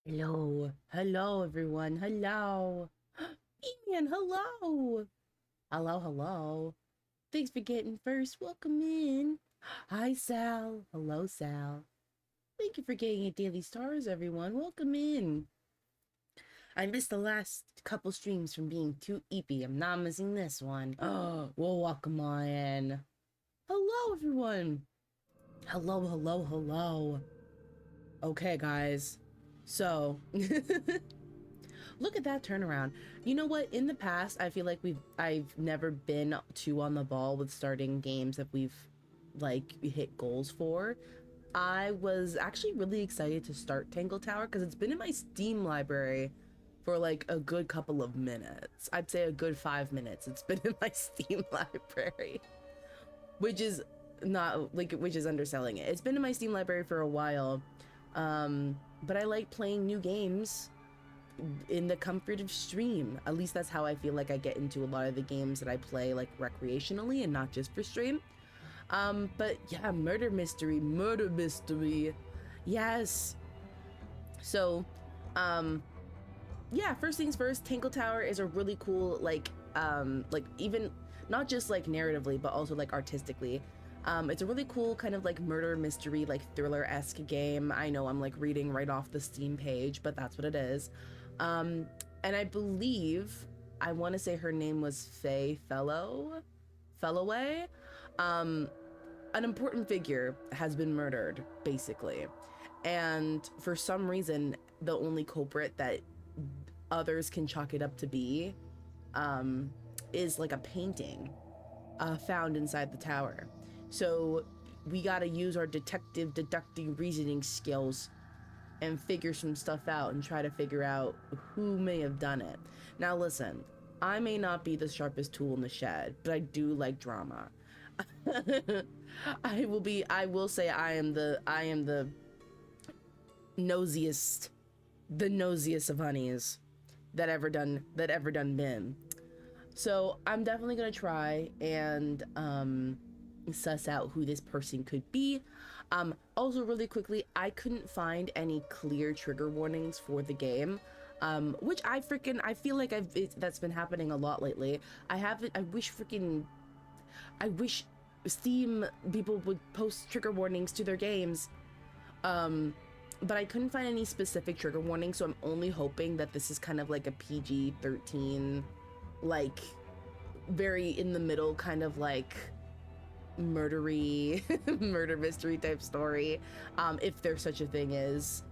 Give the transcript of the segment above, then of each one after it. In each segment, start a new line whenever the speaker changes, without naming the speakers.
Hello everyone, hello. Ian, hello. Hello. Thanks for getting first, welcome in. Hi Sal, hello Sal. Thank you for getting your daily stars everyone, welcome in. I missed the last couple streams from being too eepy, I'm not missing this one. Oh, well welcome on in. Hello everyone. Hello. Okay guys, so look at that turnaround. You know what? In the past, I feel like I've never been too on the ball with starting games that we've like hit goals for. I was actually really excited to start Tangle Tower because it's been in my Steam library for like a good couple of minutes. I'd say a good 5 minutes. It's been in my Steam library, which is which is underselling it. It's been in my Steam library for a while, but I like playing new games in the comfort of stream. At least that's how I feel like I get into a lot of the games that I play like recreationally and not just for stream. But yeah, murder mystery. Yes. So, yeah, first things first, Tangle Tower is a really cool like even not just like narratively but also like artistically. It's a really cool kind of like murder mystery, like thriller-esque game. I know I'm like reading right off the Steam page, but that's what it is. And I believe, I want to say her name was Felloway. An important figure has been murdered, basically. And for some reason, the only culprit that others can chalk it up to be is like a painting found inside the tower. So we gotta use our deductive reasoning skills and figure some stuff out and try to figure out who may have done it. Now listen, I may not be the sharpest tool in the shed, but I do like drama. I will say I am the nosiest of honeys that ever done been. So I'm definitely gonna try and suss out who this person could be. Also really quickly, I couldn't find any clear trigger warnings for the game, which I feel like that's been happening a lot lately. I wish Steam people would post trigger warnings to their games, but I couldn't find any specific trigger warnings, so I'm only hoping that this is kind of like a PG-13, like very in the middle kind of like murdery murder mystery type story, if there's such a thing is.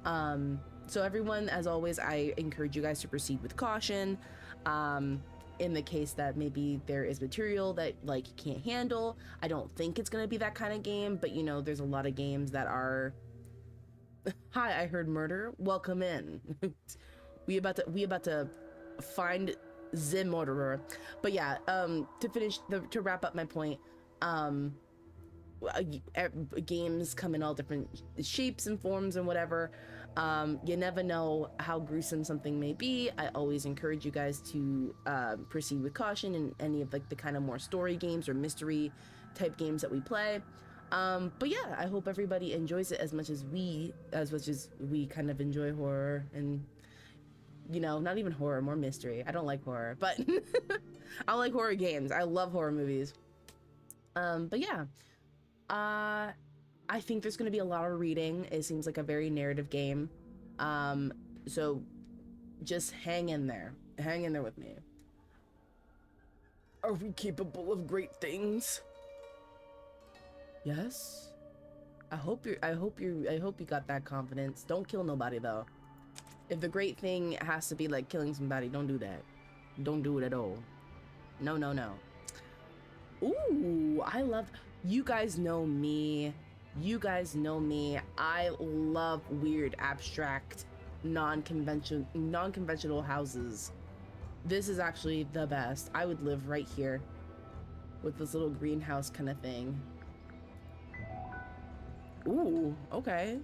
So everyone, as always, I encourage you guys to proceed with caution, in the case that maybe there is material that like you can't handle. I don't think it's gonna be that kind of game, but you know, there's a lot of games that are hi, I heard murder, welcome in. we about to find the murderer. But yeah, to wrap up my point, games come in all different shapes and forms and whatever. You never know how gruesome something may be. I always encourage you guys to proceed with caution in any of like the kind of more story games or mystery type games that we play. But yeah, I hope everybody enjoys it as much as we kind of enjoy horror, and you know, not even horror, more mystery. I don't like horror, but I like horror games. I love horror movies. But yeah, I think there's gonna be a lot of reading. It seems like a very narrative game. So just hang in there with me. Are we capable of great things? Yes. I hope you got that confidence. Don't kill nobody though. If the great thing has to be like killing somebody, don't do that. Don't do it at all. No. Ooh, I love, you guys know me. I love weird, abstract, non-conventional houses. This is actually the best. I would live right here with this little greenhouse kind of thing. Ooh, okay.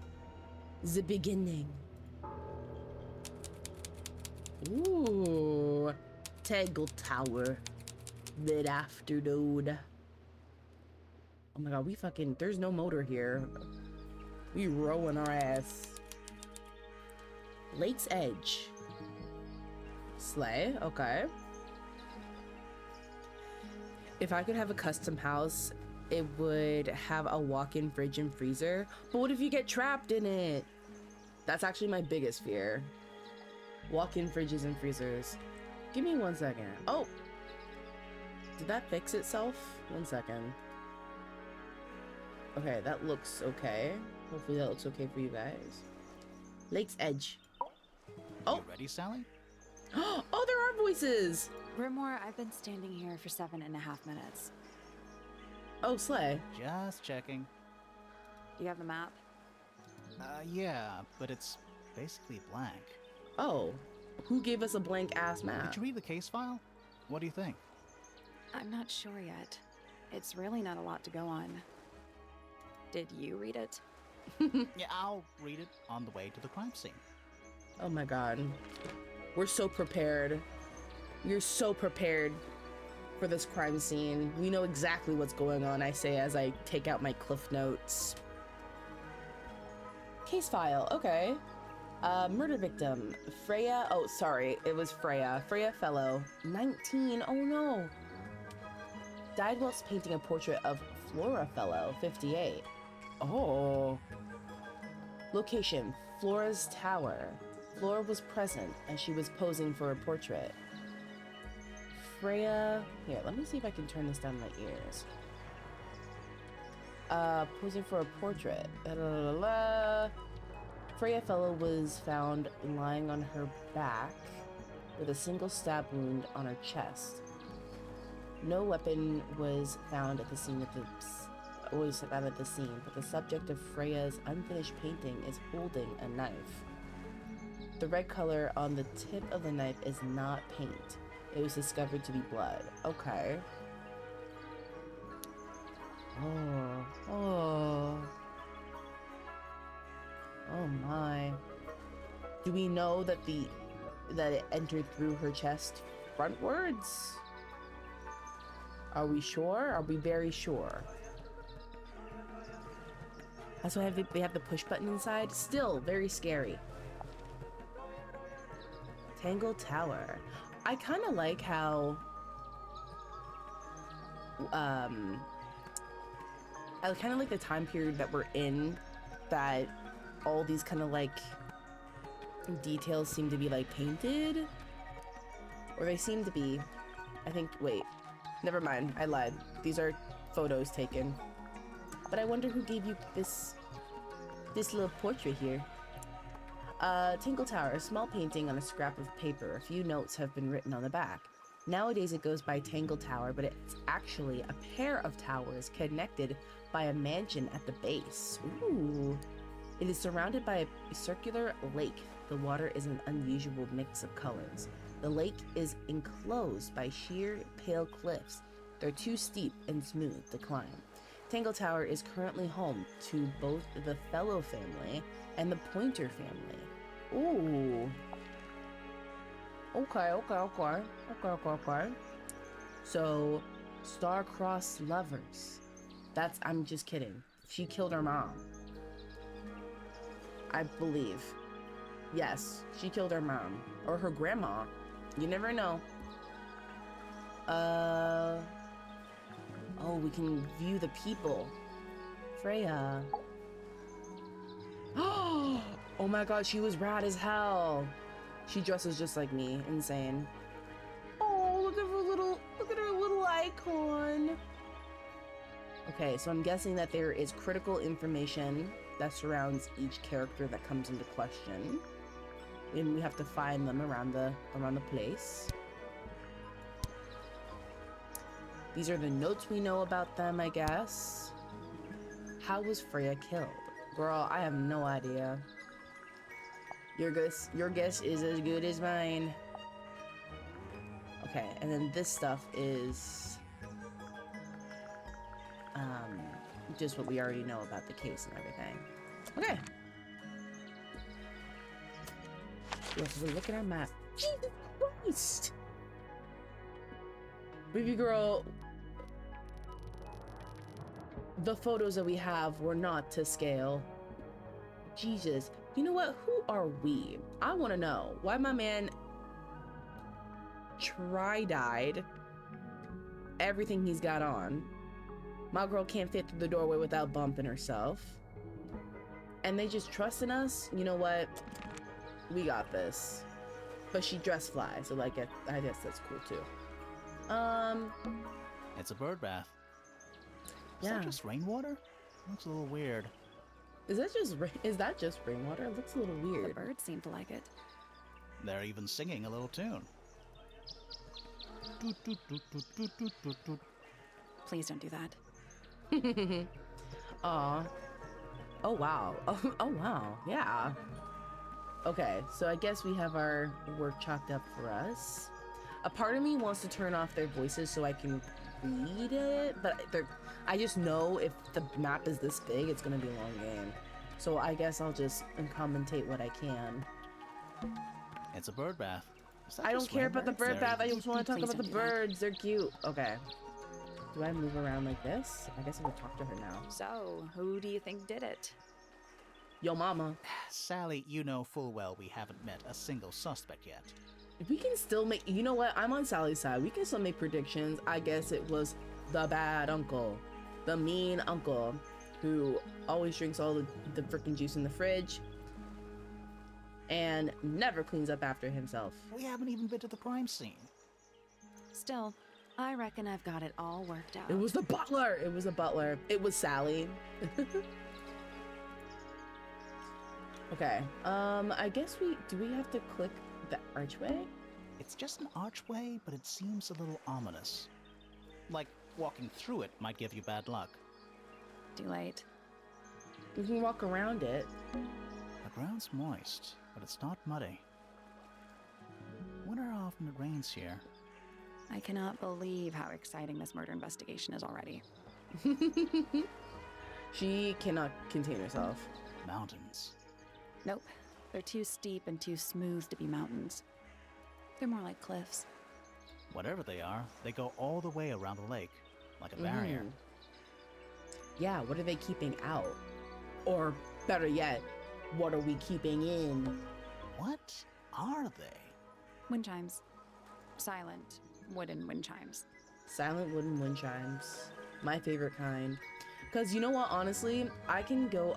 The beginning. Ooh, Tangle Tower. Mid afternoon. Oh my god, there's no motor here. We rowing our ass. Lake's Edge. Slay, okay. If I could have a custom house, it would have a walk-in fridge and freezer. But what if you get trapped in it? That's actually my biggest fear. Walk-in fridges and freezers. Give me 1 second. Oh! Did that fix itself? 1 second. Okay, that looks okay. Hopefully that looks okay for you guys. Lake's Edge. Oh!
You ready, Sally?
Oh, there are voices!
Rimore, I've been standing here for 7.5 minutes.
Oh, slay.
Just checking.
Do you have the map?
Yeah, but it's basically blank.
Oh, who gave us a blank ass map?
Did you read the case file? What do you think?
I'm not sure yet. It's really not a lot to go on. Did you read it?
Yeah, I'll read it on the way to the crime scene.
Oh my god. We're so prepared. You're so prepared for this crime scene. We know exactly what's going on, I say as I take out my cliff notes. Case file, okay. Murder victim, Freya, oh sorry, it was Freya. Freya Fellow, 19, oh no. Died whilst painting a portrait of Flora Fellow, 58. Oh. Location, Flora's Tower. Flora was present and she was posing for a portrait. Freya, here, let me see if I can turn this down my ears. Posing for a portrait. Freya Fellow was found lying on her back with a single stab wound on her chest. No weapon was found at the scene but the subject of Freya's unfinished painting is holding a knife. The red color on the tip of the knife is not paint. It was discovered to be blood. Okay. Oh my. Do we know that it entered through her chest frontwards? Are we sure? Are we very sure? That's why they have the push button inside. Still very scary. Tangle Tower. I kind of like how I kind of like the time period that we're in, that all these kind of like details seem to be like painted, or they seem to be. I think, wait, never mind, I lied. These are photos taken. But I wonder who gave you this little portrait here. Tangle Tower, a small painting on a scrap of paper. A few notes have been written on the back. Nowadays it goes by Tangle Tower, but it's actually a pair of towers connected by a mansion at the base. Ooh. It is surrounded by a circular lake. The water is an unusual mix of colors. The lake is enclosed by sheer, pale cliffs. They're too steep and smooth to climb. Tangle Tower is currently home to both the Fellow family and the Pointer family. Ooh. Okay. So, star-crossed lovers. I'm just kidding. She killed her mom. I believe. Yes, she killed her mom. Or her grandma. You never know. Oh, we can view the people. Freya. Oh my god, she was rad as hell. She dresses just like me. Insane. Oh, look at her little icon. Okay, so I'm guessing that there is critical information that surrounds each character that comes into question. And we have to find them around the place. These are the notes we know about them, I guess. How was Freya killed? Girl, I have no idea. Your guess is as good as mine. Okay, and then this stuff is just what we already know about the case and everything. Okay. Let's look at our map. Jesus Christ! Baby girl, the photos that we have were not to scale. Jesus. You know what? Who are we? I want to know why my man died everything he's got on. My girl can't fit through the doorway without bumping herself. And they just trust in us. You know what? We got this. But she dress fly, so like I guess that's cool too.
It's a bird bath. Is
Yeah.
that just rainwater? Looks a little weird.
Is that just rainwater? It looks a little
The
weird.
birds seem to like it.
They're even singing a little tune. Toot, toot, toot, toot, toot, toot, toot, toot.
Please don't do that.
Aw. Oh wow. Oh wow. Yeah. Okay, so I guess we have our work chalked up for us. A part of me wants to turn off their voices so I can read it, but I just know if the map is this big, it's gonna be a long game. So I guess I'll just commentate what I can.
It's a bird bath. Is that
I don't
just
care about the
rainbirds?
bird bath, I just want to talk
Please
about the
don't do that.
birds. They're cute. Okay. Do I move around like this? I guess I will talk to her now.
So, who do you think did it?
Yo, mama.
Sally, you know full well we haven't met a single suspect yet.
If we can still make, you know what? I'm on Sally's side. We can still make predictions. I guess it was the bad uncle, the mean uncle, who always drinks all the freaking juice in the fridge and never cleans up after himself.
We haven't even been to the crime scene.
Still, I reckon I've got it all worked out.
It was the butler. It was the butler. It was Sally. Okay. I guess do we have to click the archway?
It's just an archway, but it seems a little ominous. Like walking through it might give you bad luck.
Too late.
We can walk around it.
The ground's moist, but it's not muddy. Wonder how often it rains here.
I cannot believe how exciting this murder investigation is already.
She cannot contain herself.
Mountains.
Nope. They're too steep and too smooth to be mountains. They're more like cliffs.
Whatever they are, they go all the way around the lake, like a barrier.
Mhm. Yeah, what are they keeping out? Or better yet, what are we keeping in?
What are they?
Wind chimes. Silent wooden wind chimes.
Silent wooden wind chimes. My favorite kind. Cause you know what, honestly, I can go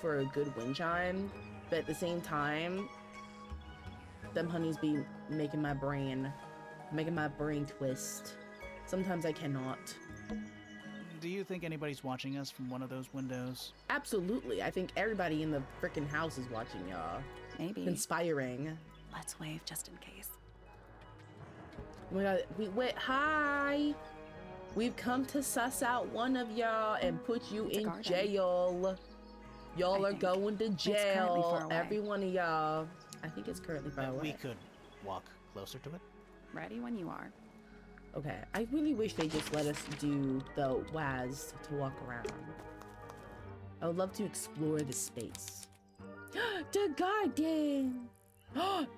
for a good wind chime, but at the same time, them honeys be making my brain twist. Sometimes I cannot.
Do you think anybody's watching us from one of those windows?
Absolutely. I think everybody in the freaking house is watching y'all.
Maybe.
Conspiring.
Let's wave just in case.
Oh my god, wait, hi! We've come to suss out one of y'all and put you
It's a
in
garden.
jail. Y'all
I
are
think.
going to
currently
jail.
far away.
Every one of y'all. I think it's currently far away.
We could walk closer to it.
Ready when you are.
Okay, I really wish they just let us do the WAS to walk around. I would love to explore the space. The garden!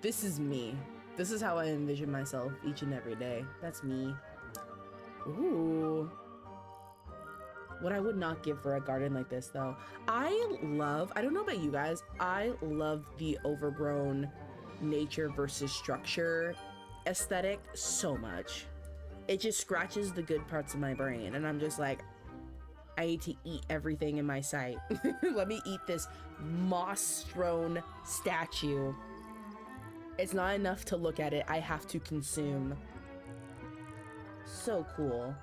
This is me. This is how I envision myself each and every day. That's me. Ooh. What I would not give for a garden like this, though. I don't know about you guys, I love the overgrown nature versus structure aesthetic so much. It just scratches the good parts of my brain, and I'm just like, I need to eat everything in my sight. Let me eat this moss-strewn statue. It's not enough to look at it, I have to consume. So cool.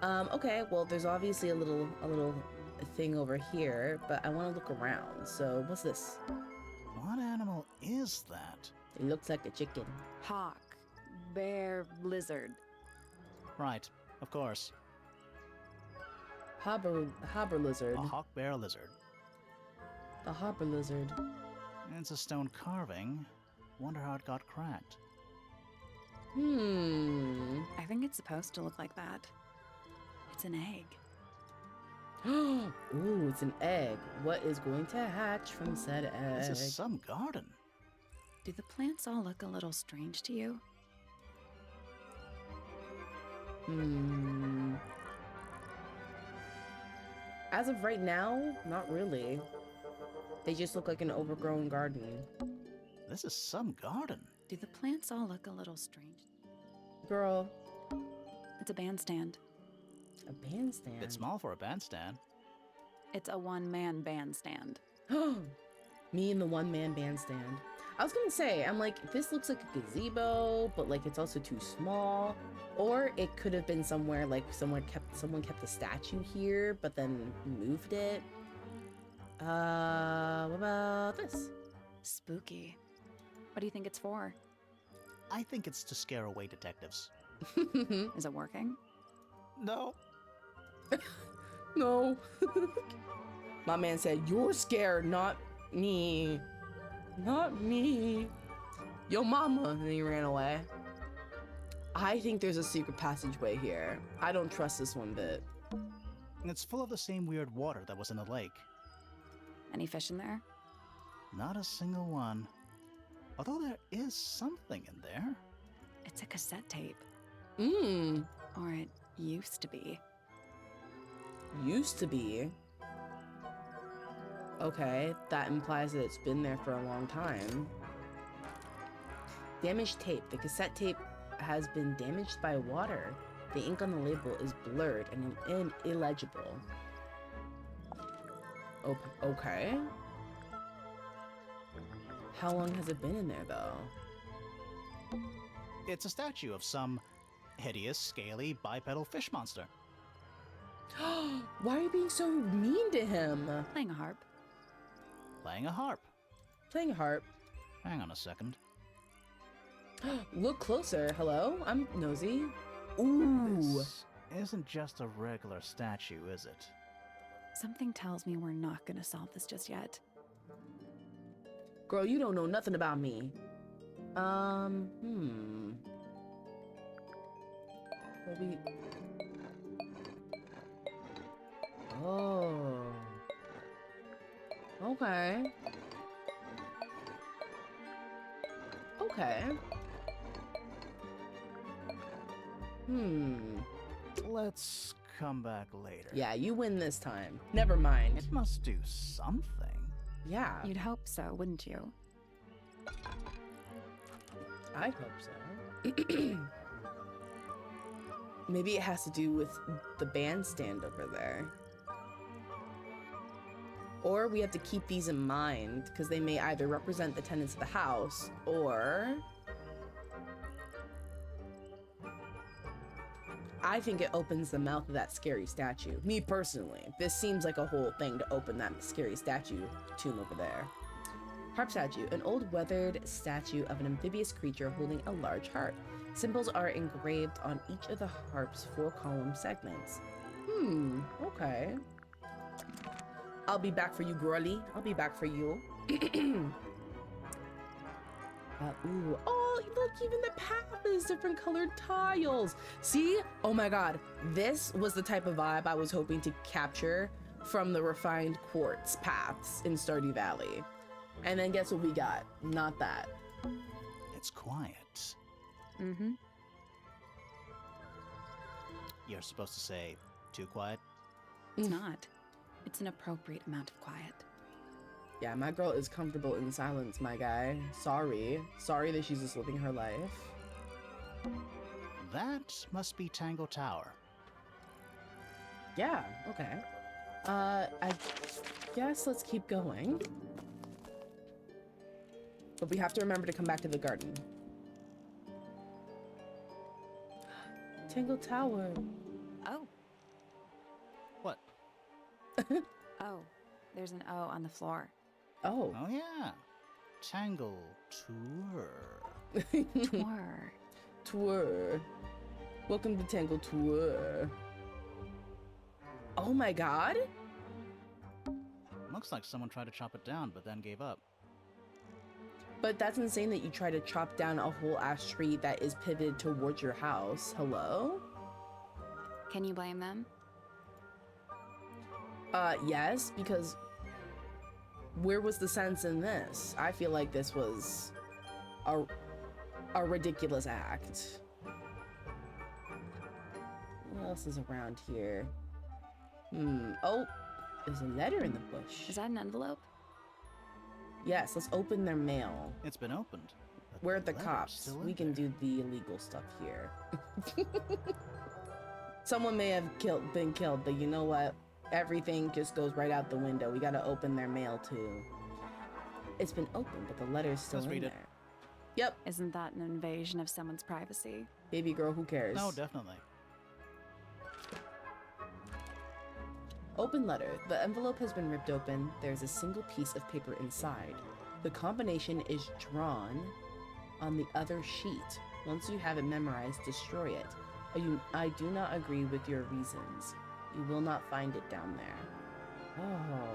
Okay, well, there's obviously a little thing over here, but I want to look around. So, what's this?
What animal is that?
It looks like a chicken.
Hawk. Bear. Lizard.
Right, of course.
Harbor lizard.
A hawk bear lizard.
The harbor lizard.
It's a stone carving. Wonder how it got cracked.
I think it's supposed to look like that. It's an egg.
Ooh, it's an egg. What is going to hatch from said egg?
This is some garden.
Do the plants all look a little strange to you?
As of right now, not really. They just look like an overgrown garden.
This is some garden.
Do the plants all look a little strange?
Girl,
It's a bandstand.
a bandstand.
Bit small for a bandstand.
It's a one-man bandstand.
Me and the one-man bandstand. I was gonna say, I'm like, this looks like a gazebo, but like it's also too small. Or it could have been somewhere like someone kept the statue here, but then moved it. What about this?
Spooky. What do you think it's for?
I think it's to scare away detectives.
Is it working?
No.
No. My man said, "You're scared, not me. Not me. Yo, mama." And he ran away. I think there's a secret passageway here. I don't trust this one bit.
And it's full of the same weird water that was in the lake.
Any fish in there?
Not a single one. Although there is something in there.
It's a cassette tape.
Mmm.
Or it used to be.
Used to be. Okay, that implies that it's been there for a long time. Damaged tape. The cassette tape has been damaged by water. The ink on the label is blurred and illegible. Okay. How long has it been in there, though?
It's a statue of some hideous, scaly, bipedal fish monster.
Why are you being so mean to him?
Playing a harp.
Playing a harp.
Playing a harp.
Hang on a second.
Look closer. Hello? I'm nosy. Ooh.
This isn't just a regular statue, is it?
Something tells me we're not gonna solve this just yet.
Girl, you don't know nothing about me. Maybe. Oh. Okay. Okay.
Let's come back later.
Yeah, you win this time. Never mind.
It must do something.
Yeah,
You'd hope so, wouldn't you?
I hope so. Maybe it has to do with the bandstand over there. Or we have to keep these in mind, because they may either represent the tenants of the house, or... I think it opens the mouth of that scary statue. Me personally. This seems like a whole thing to open that scary statue tomb over there. Harp statue. An old weathered statue of an amphibious creature holding a large harp. Symbols are engraved on each of the harp's 4-column segments. Okay. I'll be back for you, girly. I'll be back for you. Ooh. Oh, look, even the path is different colored tiles. See? Oh my god. This was the type of vibe I was hoping to capture from the refined quartz paths in Stardew Valley. And then guess what we got? Not that.
It's quiet.
Mm-hmm.
You're supposed to say, too quiet?
It's not. It's an appropriate amount of quiet.
Yeah, my girl is comfortable in silence, my guy. Sorry. Sorry that she's just living her life.
That must be Tangle Tower.
Yeah, okay. I guess let's keep going. But we have to remember to come back to the garden. Tangle Tower.
Oh.
What?
Oh. There's an O on the floor.
Oh.
Oh yeah. Tangle Tour.
Tour.
Tour. Welcome to Tangle Tour. Oh my god.
Looks like someone tried to chop it down, but then gave up.
But that's insane that you try to chop down a whole ass tree that is pivoted towards your house. Hello?
Can you blame them?
Yes, because where was the sense in this? I feel like this was a ridiculous act. What else is around here? Oh, there's a letter in the bush.
Is that an envelope?
Yes, let's open their mail.
It's been opened. but
We're the
letter's
cops.
still in
We can
there.
do the illegal stuff here. Someone may have been killed, but you know what? Everything just goes right out the window. We gotta open their mail too. It's been opened, but the letter's still
Let's
in
read
there.
it.
Yep.
Isn't that an invasion of someone's privacy?
Baby girl, who cares?
No, definitely.
Open letter. The envelope has been ripped open. There's a single piece of paper inside. The combination is drawn on the other sheet. Once you have it memorized, destroy it. I do not agree with your reasons. You will not find it down there. Oh.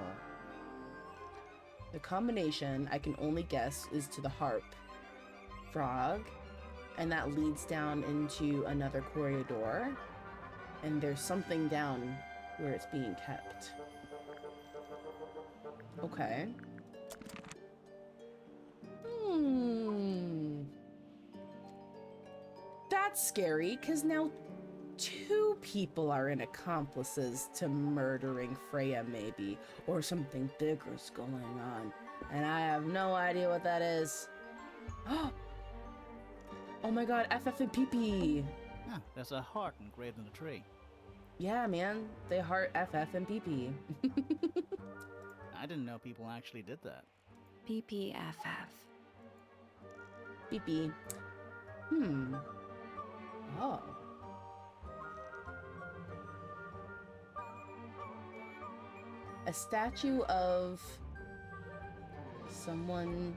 The combination, I can only guess, is to the harp frog, and that leads down into another corridor, and there's something down where it's being kept. Okay. That's scary, because now 2 people are in accomplices to murdering Freya, maybe, or something bigger's going on, and I have no idea what that is. Oh my god, FF and PP!
Ah, there's a heart engraved in the tree.
Yeah, man, they heart FF and PP.
I didn't know people actually did that.
PPFF.
PP. Oh. A statue of someone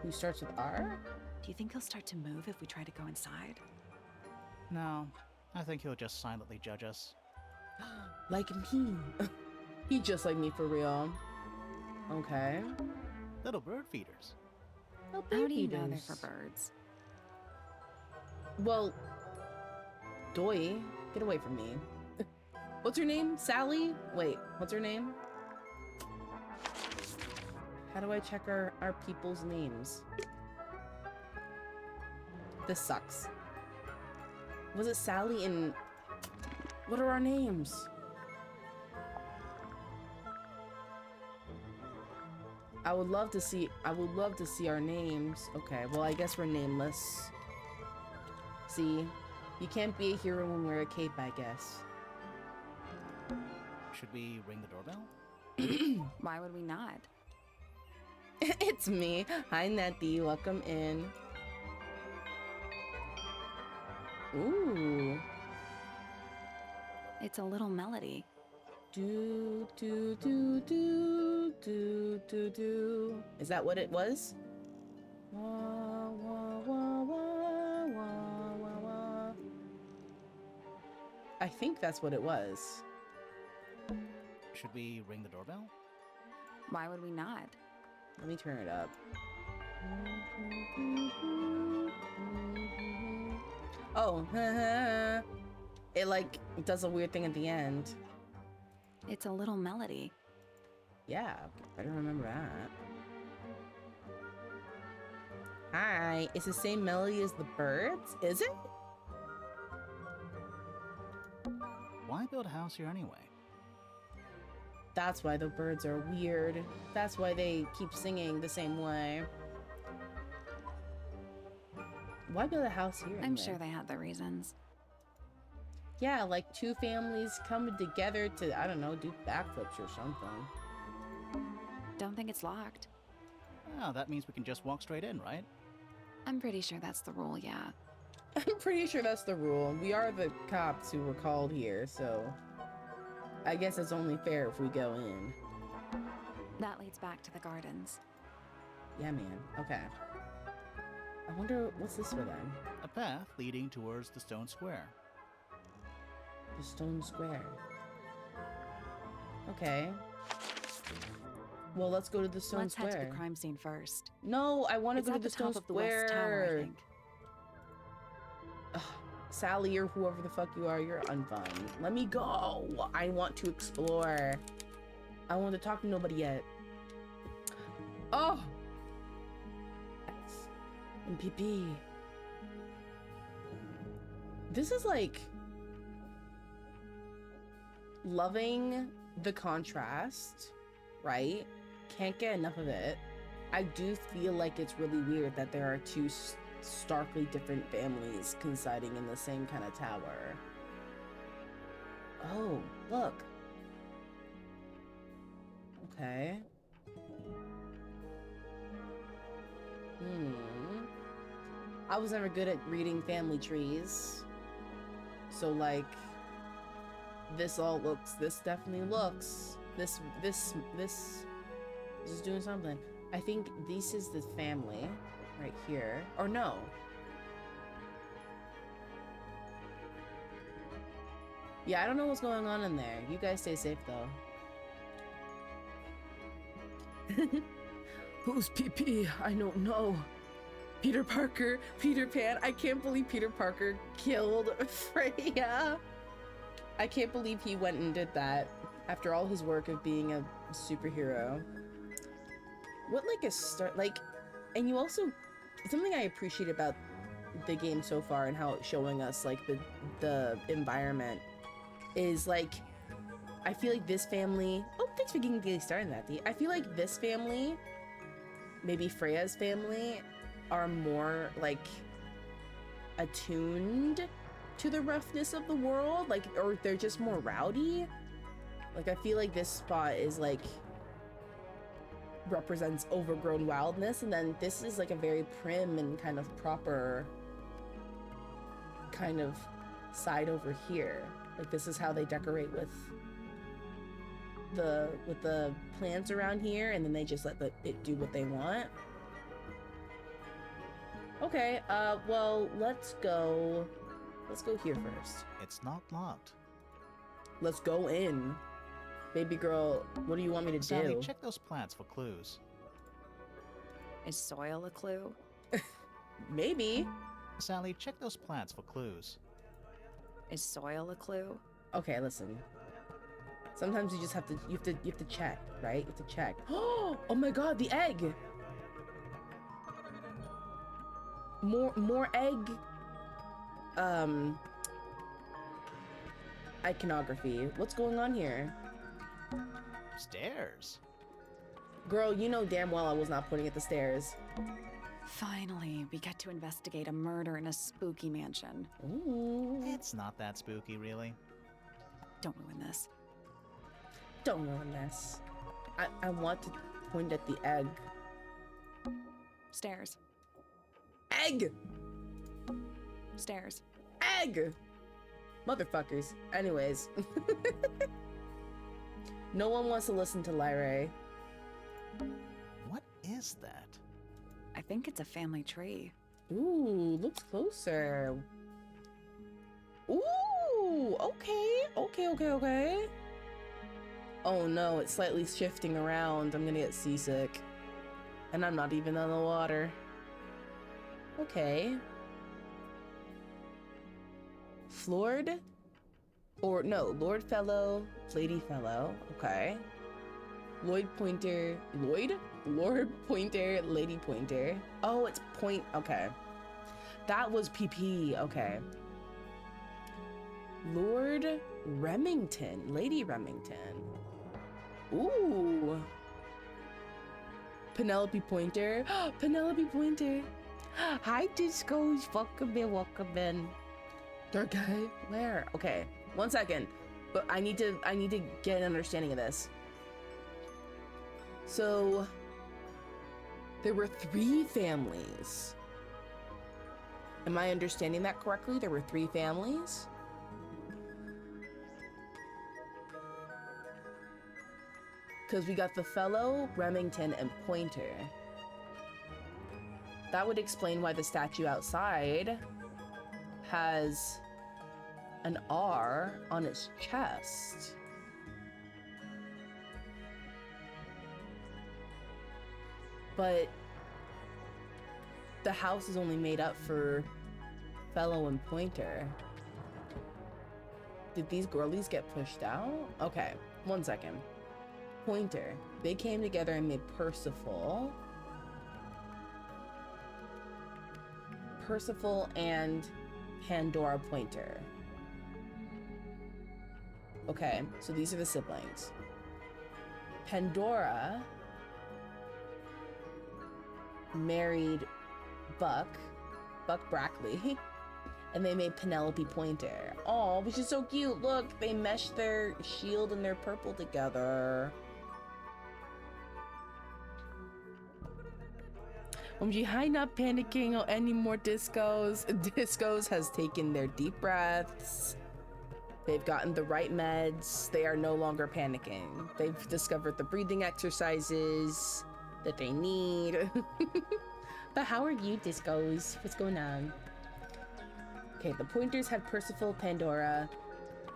who starts with R?
Do you think he'll start to move if we try to go inside?
No, I think he'll just silently judge us.
Like me. He just like me for real. Okay.
Little bird feeders.
Oh,
How do you
baby
know they're
does.
for birds?
Well, Doi, get away from me. What's her name? Sally? Wait, what's her name? How do I check our people's names? This sucks. Was it Sally and... What are our names? I would love to see our names. Okay, well, I guess we're nameless. See? You can't be a hero when we're a cape, I guess.
Should we ring the doorbell?
Why would we not?
It's me. Hi, Nettie. Welcome in. Ooh.
It's a little melody.
Do, do, do, do, do, do, do. Is that what it was? Wah, wah, wah, wah, wah, wah, wah. I think that's what it was.
Should we ring the doorbell?
Why would we not?
Let me turn it up. Oh, it like does a weird thing at the end.
It's a little melody.
Yeah, I don't remember that. Hi, it's the same melody as the birds, is it?
Why build a house here anyway?
That's why the birds are weird. That's why they keep singing the same way. Why build a house here?
I'm
anyway?
sure they had their reasons.
Yeah, like 2 families coming together to, I don't know, do backflips or something.
Don't think it's locked.
Oh, that means we can just walk straight in, right?
I'm pretty sure that's the rule, yeah.
I'm pretty sure that's the rule. We are the cops who were called here, so I guess it's only fair if we go in.
That leads back to the gardens.
Yeah, man. Okay. I wonder, what's this for then?
A path leading towards the stone square.
The stone square. Okay. Well, let's go to the stone
Let's
square.
head to the crime scene first.
No, I want to
It's
go to
at
the
the
stone
top of the west tower, I
square.
think.
Ugh, Sally, or whoever the fuck you are, you're unfun. Let me go. I want to explore. I want to talk to nobody yet. Oh. And PP. This is like loving the contrast, right? can't get enough of it. I do feel like it's really weird that there are two starkly different families coinciding in the same kind of tower. Oh, look. Okay. I was never good at reading family trees. So like, this definitely looks, this is doing something. I think this is the family right here, or no. Yeah, I don't know what's going on in there. You guys stay safe though. Who's PP? I don't know. Peter Parker, Peter Pan. I can't believe Peter Parker killed Freya. I can't believe he went and did that after all his work of being a superhero. What like a start, like, and you also, something I appreciate about the game so far and how it's showing us like the environment is like, I feel like this family, oh, thanks for getting started, Nathy. I feel like this family, maybe Freya's family, are more like attuned to the roughness of the world, like, or they're just more rowdy. Like, I feel like this spot is like represents overgrown wildness, and then this is like a very prim and kind of proper kind of side over here. Like, this is how they decorate with the plants around here, and then they just let it do what they want. Okay, well, let's go here first.
It's not locked.
Let's go in. Baby girl, what do you want me to
Sally,
do?
check those plants for clues.
Is soil a clue?
Maybe.
Sally, check those plants for clues.
Is soil a clue?
Okay, listen. Sometimes you just have to check, right? You have to check. Oh my god, the egg! More egg iconography. What's going on here?
Stairs.
Girl, you know damn well I was not putting at the stairs.
Finally, we get to investigate a murder in a spooky mansion.
Ooh.
It's not that spooky, really.
Don't ruin this.
Don't ruin this. I want to point at the egg.
Stairs.
Egg!
Stairs.
Egg! Motherfuckers. Anyways. No one wants to listen to Lyrae.
What is that?
I think it's a family tree.
Ooh, looks closer. Ooh, okay. Oh no, it's slightly shifting around. I'm gonna get seasick. And I'm not even on the water. Okay. Floored? Or no, Lord Fellow, Lady Fellow. Okay. Lord Pointer, Lady Pointer. Oh, it's point. Okay. That was PP. Okay. Lord Remington, Lady Remington. Ooh. Penelope Pointer. Penelope Pointer. Hi, Disco's. Welcome in. Dark guy, where? Okay, 1 second. But I need to get an understanding of this. So there were 3 families. Am I understanding that correctly? There were 3 families? Because we got the Fellow, Remington, and Pointer. That would explain why the statue outside has an R on its chest. But the house is only made up for Fellow and Pointer. Did these girlies get pushed out? Okay, 1 second. Pointer. They came together and made Percival. Percival and Pandora Pointer. Okay, so these are the siblings. Pandora married Buck Brackley, and they made Penelope Pointer. Oh, which is so cute. Look, they meshed their shield and their purple together. Hi, not panicking or any more discos. Discos has taken their deep breaths. They've gotten the right meds. They are no longer panicking. They've discovered the breathing exercises that they need. But how are you, Discos? What's going on? Okay, the Pointers had Percival, Pandora.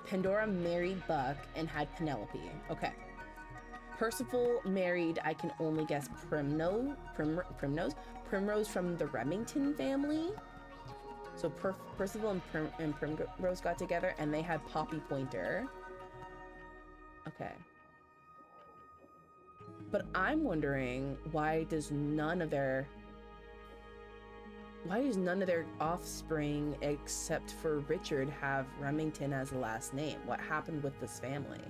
Pandora married Buck and had Penelope. Okay. Percival married, I can only guess, Primrose from the Remington family. So Percival and Primrose got together and they had Poppy Pointer. Okay. But I'm wondering, why does none of their offspring except for Richard have Remington as a last name? What happened with this family?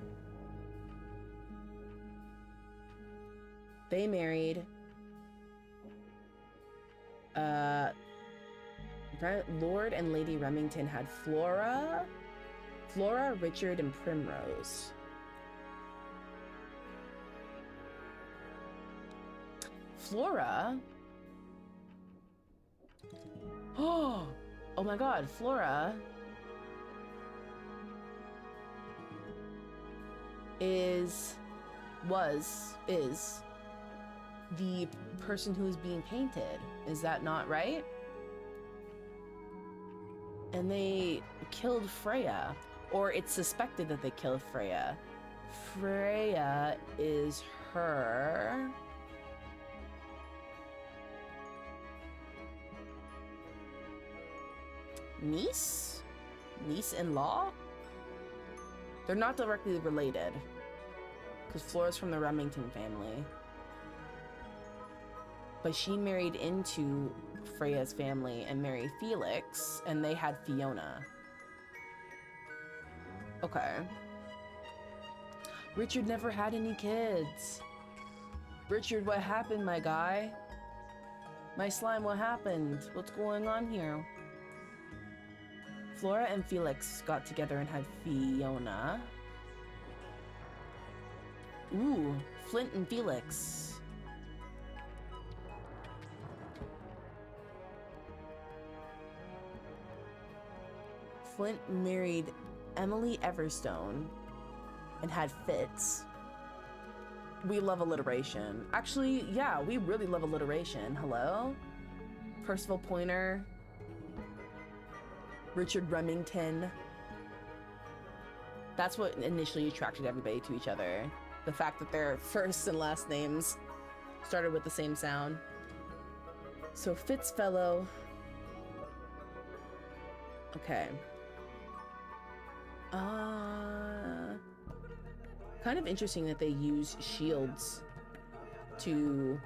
They married Lord and Lady Remington had Flora, Richard, and Primrose. Flora? Oh my god, Flora is the person who is being painted. Is that not right? And they killed Freya, or it's suspected that they killed Freya. Freya is her niece-in-law? They're not directly related, because Flora's from the Remington family. But she married into Freya's family and married Felix, and they had Fiona. Okay. Richard never had any kids. Richard, what happened, my guy? My slime, what happened? What's going on here? Flora and Felix got together and had Fiona. Ooh, Flint and Felix. Flint married Emily Everstone and had Fitz. We love alliteration. Actually, yeah, we really love alliteration. Hello? Percival Pointer. Richard Remington. That's what initially attracted everybody to each other. The fact that their first and last names started with the same sound. So Fitzfellow. Okay. Kind of interesting that they use shields to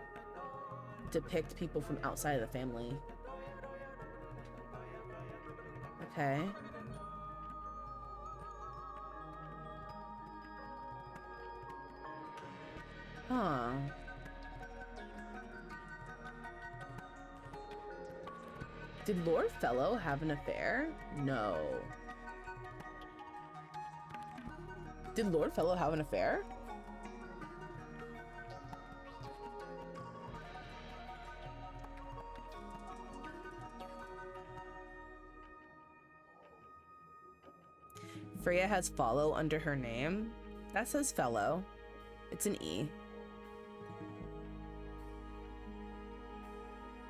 depict people from outside of the family. Okay. Huh. Did Lord Fellow have an affair? No. Did Lord Fellow have an affair? Freya has follow under her name. That says fellow. It's an E.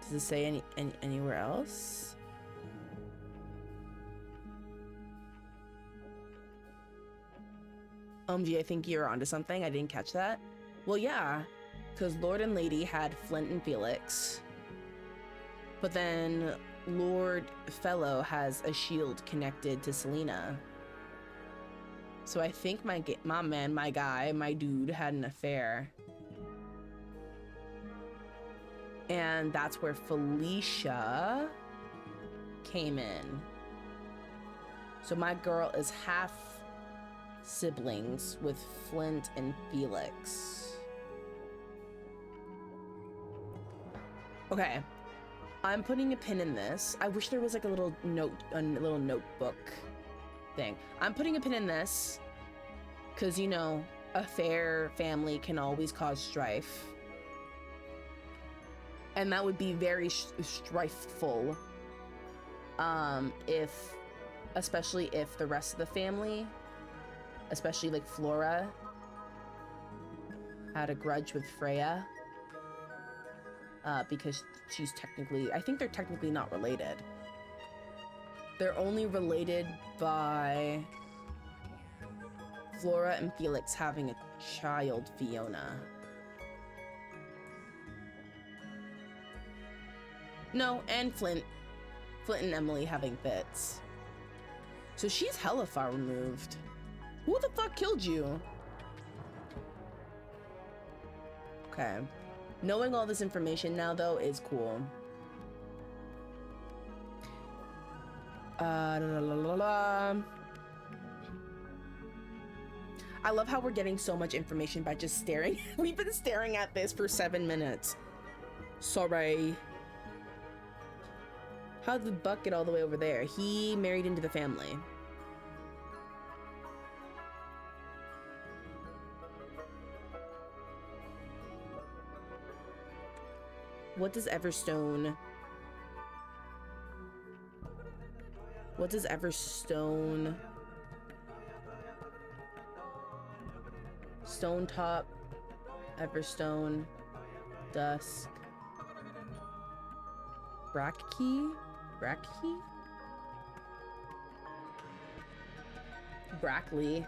Does it say anywhere else? OMG, I think you're onto something. I didn't catch that. Well, yeah, because Lord and Lady had Flint and Felix. But then Lord Fellow has a shield connected to Selena. So I think my man, my guy, my dude had an affair. And that's where Felicia came in. So my girl is half siblings with Flint and Felix. Okay. I'm putting a pin in this. I wish there was like a little notebook thing. I'm putting a pin in this because, you know, a fair family can always cause strife. And that would be very strifeful. Especially if the rest of the family, especially like Flora, had a grudge with Freya. Because she's technically, I think they're technically not related. They're only related by Flora and Felix having a child, Fiona. No, and Flint and Emily having fits. So she's hella far removed. Who the fuck killed you? Okay. Knowing all this information now, though, is cool. I love how we're getting so much information by just staring. We've been staring at this for 7 minutes. Sorry. How did Buck get all the way over there? He married into the family. What does Everstone Stone Top, Everstone, Dusk, Brackley? Brackley. Brackley.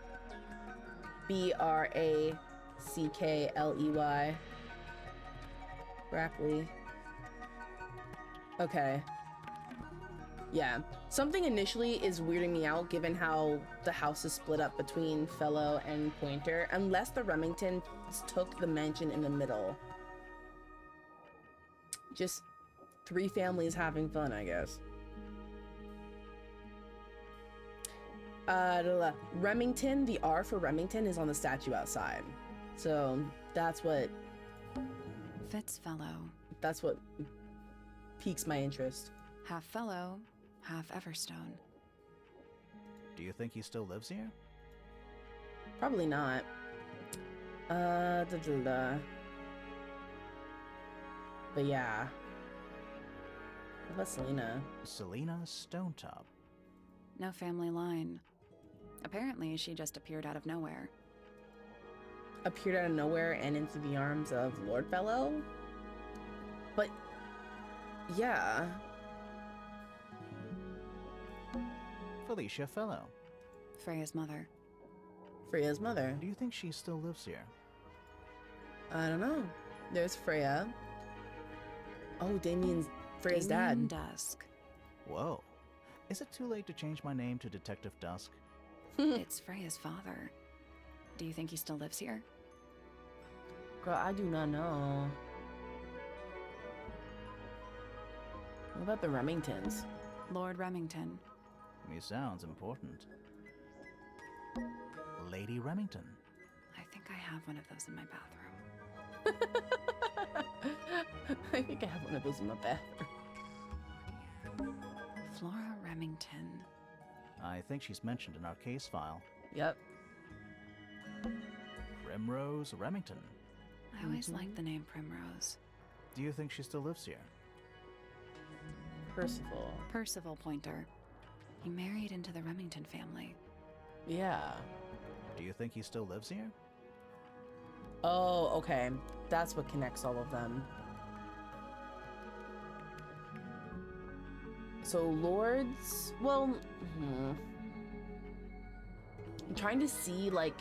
Okay. Yeah. Something initially is weirding me out given how the house is split up between Fellow and Pointer, unless the Remingtons took the mansion in the middle. Just 3 families having fun, I guess. Remington, the R for Remington is on the statue outside. So that's what
Fitzfellow.
That's what piques my interest.
Half Fellow, half Everstone.
Do you think he still lives here?
Probably not. But yeah. What about Selena?
Selena Stonetop.
No family line. Apparently, she just appeared out of nowhere.
Appeared out of nowhere and into the arms of Lord Fellow? But, yeah.
Felicia Fellow.
Freya's mother.
Freya's mother.
Do you think she still lives here?
I don't know. There's Freya. Oh, Damien's Freya's
Damien
dad.
Dusk.
Whoa. Is it too late to change my name to Detective Dusk?
It's Freya's father. Do you think he still lives here?
Girl, I do not know. What about the Remingtons?
Lord Remington.
He sounds important. Lady Remington.
I think I have one of those in my bathroom.
I think I have one of those in my bathroom.
Flora Remington.
I think she's mentioned in our case file.
Yep.
Primrose Remington.
I always liked the name Primrose.
Do you think she still lives here?
Percival.
Percival Pointer. He married into the Remington family.
Yeah.
Do you think he still lives here?
Oh, okay. That's what connects all of them. So Lords, well, I'm trying to see like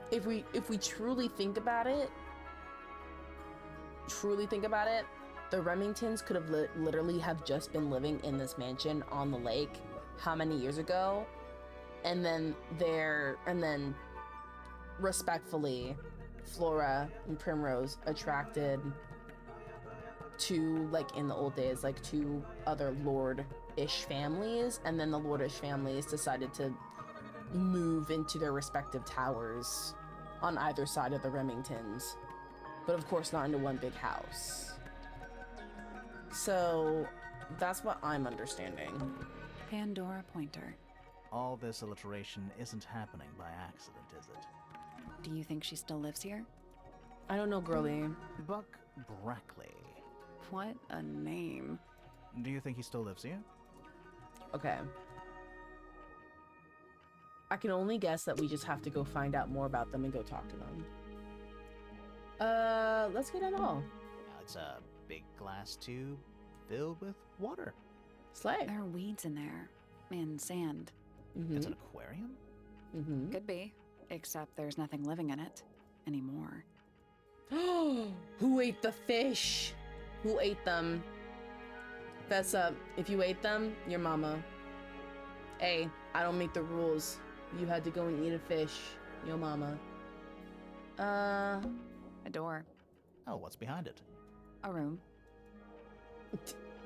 if we truly think about it, the Remingtons could have literally have just been living in this mansion on the lake how many years ago, and then respectfully, Flora and Primrose attracted to, like in the old days, like 2 other lord-ish families, and then the lord-ish families decided to move into their respective towers on either side of the Remingtons. but of course not into one big house. So that's what I'm understanding.
Pandora Pointer.
All this alliteration isn't happening by accident, is it?
Do you think she still lives here?
I don't know, girly.
Buck Brackley.
What a name.
Do you think he still lives here?
Okay. I can only guess that we just have to go find out more about them and go talk to them. Let's go down the hall.
It's a big glass tube filled with water.
Slay.
There are weeds in there. And sand.
It's an aquarium?
Could be. Except there's nothing living in it anymore.
Who ate the fish? Who ate them? Fess up. If you ate them, your mama. Hey, I don't make the rules. You had to go and eat a fish. Your mama.
A door.
Oh, what's behind it?
A room.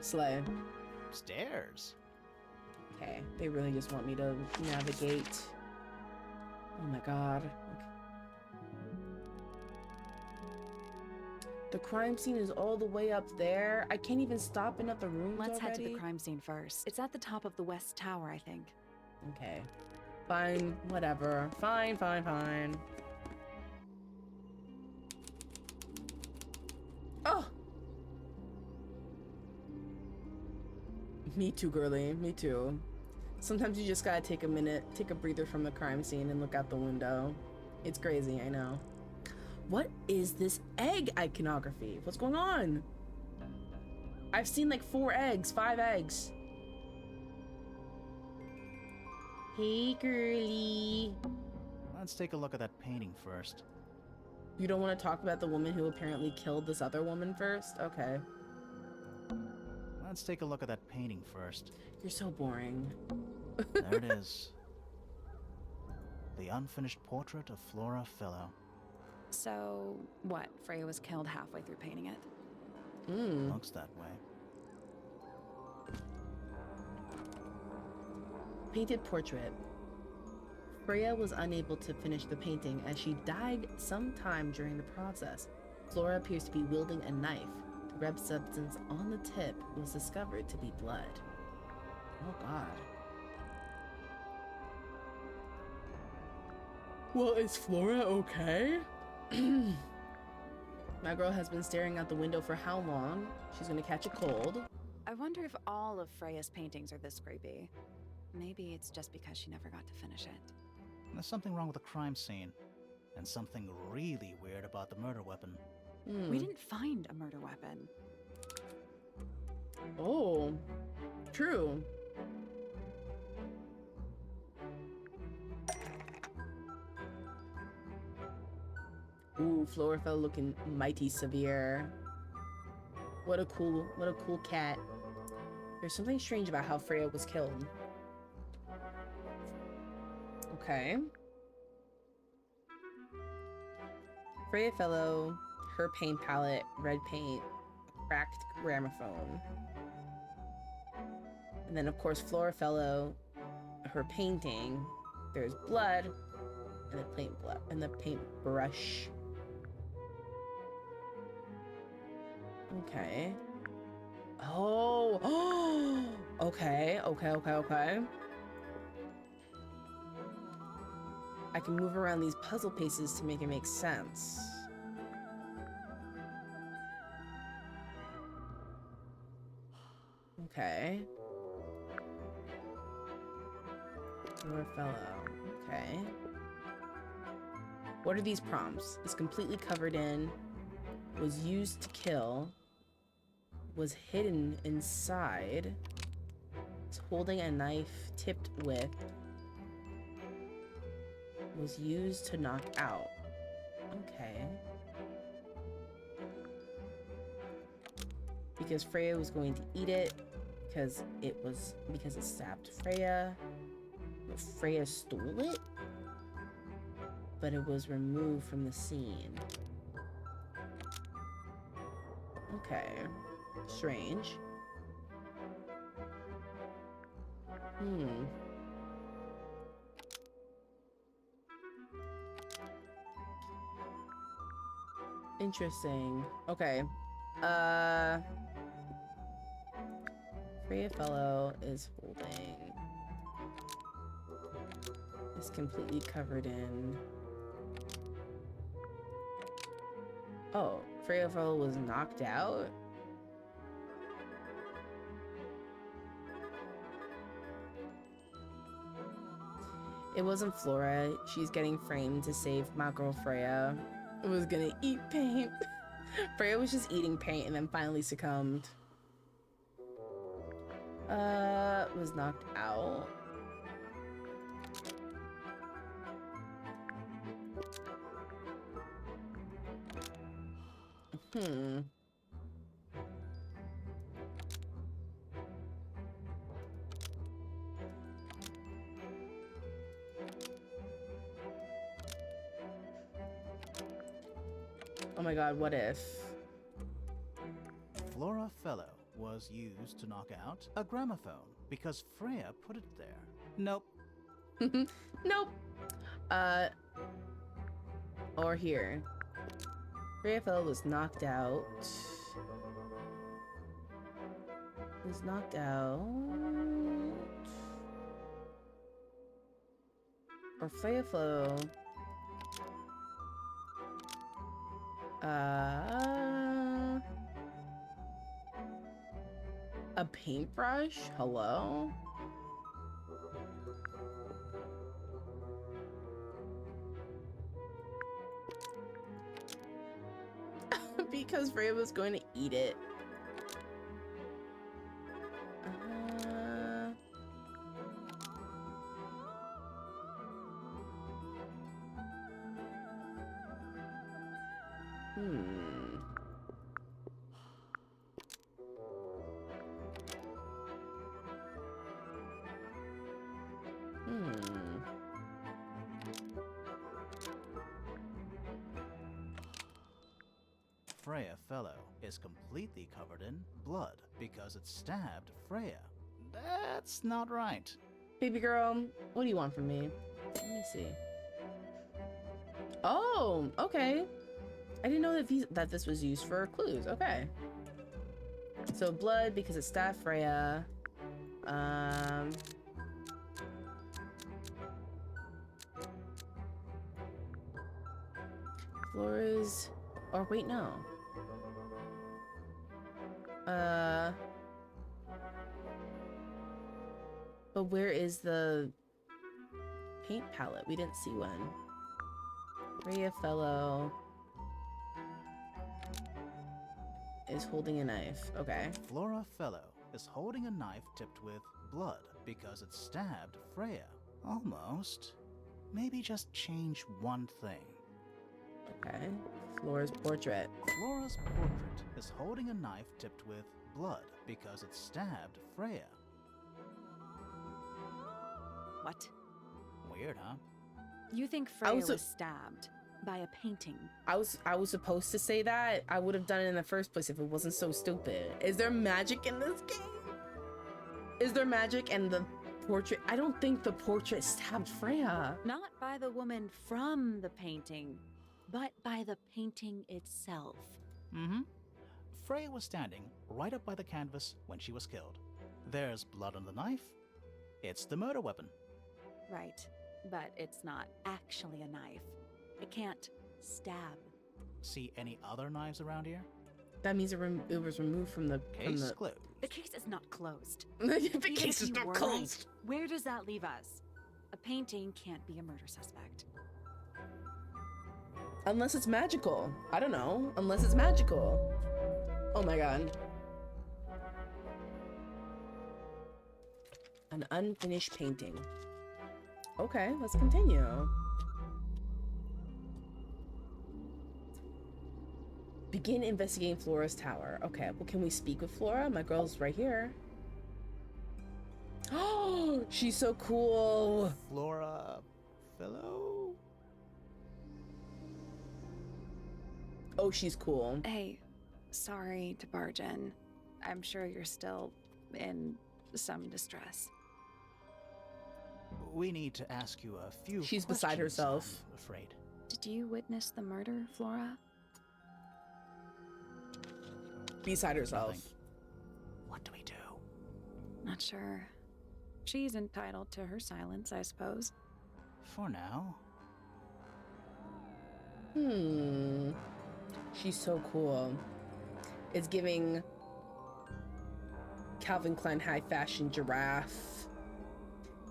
Slay.
Stairs.
Okay, they really just want me to navigate. Oh my god. Okay. The crime scene is all the way up there. I can't even stop in at the rooms
Let's head to
already?
the crime scene first. It's at the top of the west tower, I think.
Okay. Fine, whatever. Fine, fine, fine. Oh! Me too, girly. Me too. Sometimes you just gotta take a minute, take a breather from the crime scene and look out the window. It's crazy, I know. What is this egg iconography? What's going on? I've seen like 4 eggs, 5 eggs. Hey, girly.
Let's take a look at that painting first.
You don't want to talk about the woman who apparently killed this other woman first? Okay.
Let's take a look at that painting first.
You're so boring.
There it is. The unfinished portrait of Flora Fellow.
So, what? Freya was killed halfway through painting it?
Looks that way.
Painted portrait. Freya was unable to finish the painting as she died sometime during the process. Flora appears to be wielding a knife. The red substance on the tip was discovered to be blood. Oh god. Well, is Flora okay? My girl has been staring out the window for how long? She's gonna catch a cold.
I wonder if all of Freya's paintings are this creepy. Maybe it's just because she never got to finish it.
There's something wrong with the crime scene. And something really weird about the murder weapon.
We didn't find a murder weapon.
Oh, true. Ooh, Florafel looking mighty severe. What a cool cat. There's something strange about how Freya was killed. Okay. Freya Fellow, her paint palette, red paint, cracked gramophone. And then of course Flora Fellow, her painting, there's blood, and the paint brush. Okay. Oh, okay. I can move around these puzzle pieces to make it make sense. Okay. Poor fellow. Okay. What are these prompts? Is completely covered in, was used to kill, was hidden inside, is holding a knife tipped with, was used to knock out. Okay. Because Freya was going to eat it, because it stabbed Freya. But Freya stole it, but it was removed from the scene. Okay. Strange. Interesting. Okay. Freya Fellow is holding. Is completely covered in. Oh, Freya Fellow was knocked out? It wasn't Flora. She's getting framed to save my girl Freya. Was gonna eat paint. Freya was just eating paint and then finally succumbed. Was knocked out. Hmm. Oh my god, what if?
Flora Fellow was used to knock out a gramophone because Freya put it there. Nope.
Nope. Or here. Freya Fellow was knocked out. Was knocked out. Or Freya Fellow. A paintbrush? Hello? Because Freya was going to eat it.
Freya Fellow is completely covered in blood because it stabbed Freya. That's not right.
Baby girl, what do you want from me? Let me see. Oh, okay. I didn't know that this was used for clues. Okay. So blood because it stabbed Freya. Flora's. Or wait, no. But where is the paint palette? We didn't see one. Freya Fellow is holding a knife. Okay.
Flora Fellow is holding a knife tipped with blood because it stabbed Freya. Almost. Maybe just change one thing.
Okay. Flora's portrait.
Flora's portrait is holding a knife tipped with blood because it stabbed Freya.
What?
Weird, huh?
You think Freya was stabbed by a painting?
I was supposed to say that. I would have done it in the first place if it wasn't so stupid. Is there magic in this game? Is there magic in the portrait? I don't think the portrait stabbed Freya.
Not by the woman from the painting, but by the painting itself.
Mm-hmm. Freya was standing right up by the canvas when she was killed. There's blood on the knife. It's the murder weapon.
Right, but it's not actually a knife. It can't stab.
See any other knives around here?
That means it was removed from the
Case closed.
The case is not closed.
The case is not closed.
Right, where does that leave us? A painting can't be a murder suspect.
Unless it's magical. I don't know. Unless it's magical. Oh my god. An unfinished painting. Okay, let's continue. Begin investigating Flora's tower. Okay, well, can we speak with Flora? My girl's right here. Oh, she's so cool.
Flora Fellow?
Oh, she's cool.
Hey, sorry to barge in. I'm sure you're still in some distress.
We need to ask you a few
She's beside
questions,
herself.
I'm afraid.
Did you witness the murder, Flora?
Beside herself.
Nothing. What do we do?
Not sure. She's entitled to her silence, I suppose.
For now.
She's so cool. It's giving Calvin Klein high fashion giraffe.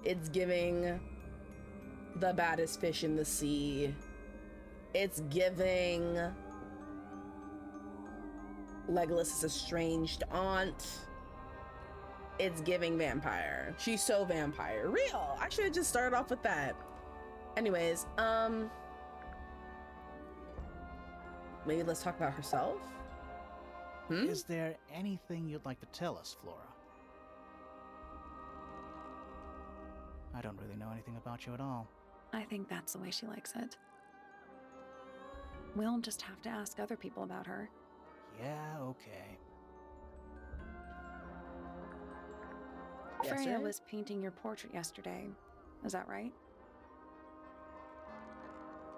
It's giving the baddest fish in the sea. It's giving Legolas's estranged aunt. It's giving vampire. She's so vampire. Real. I should have just started off with that. Anyways, maybe let's talk about herself.
Is there anything you'd like to tell us, Flora? I don't really know anything about you at all.
I think that's the way she likes it. We'll just have to ask other people about her.
Yeah, okay.
Yes,
Freya
sir?
was painting your portrait yesterday. Is that right?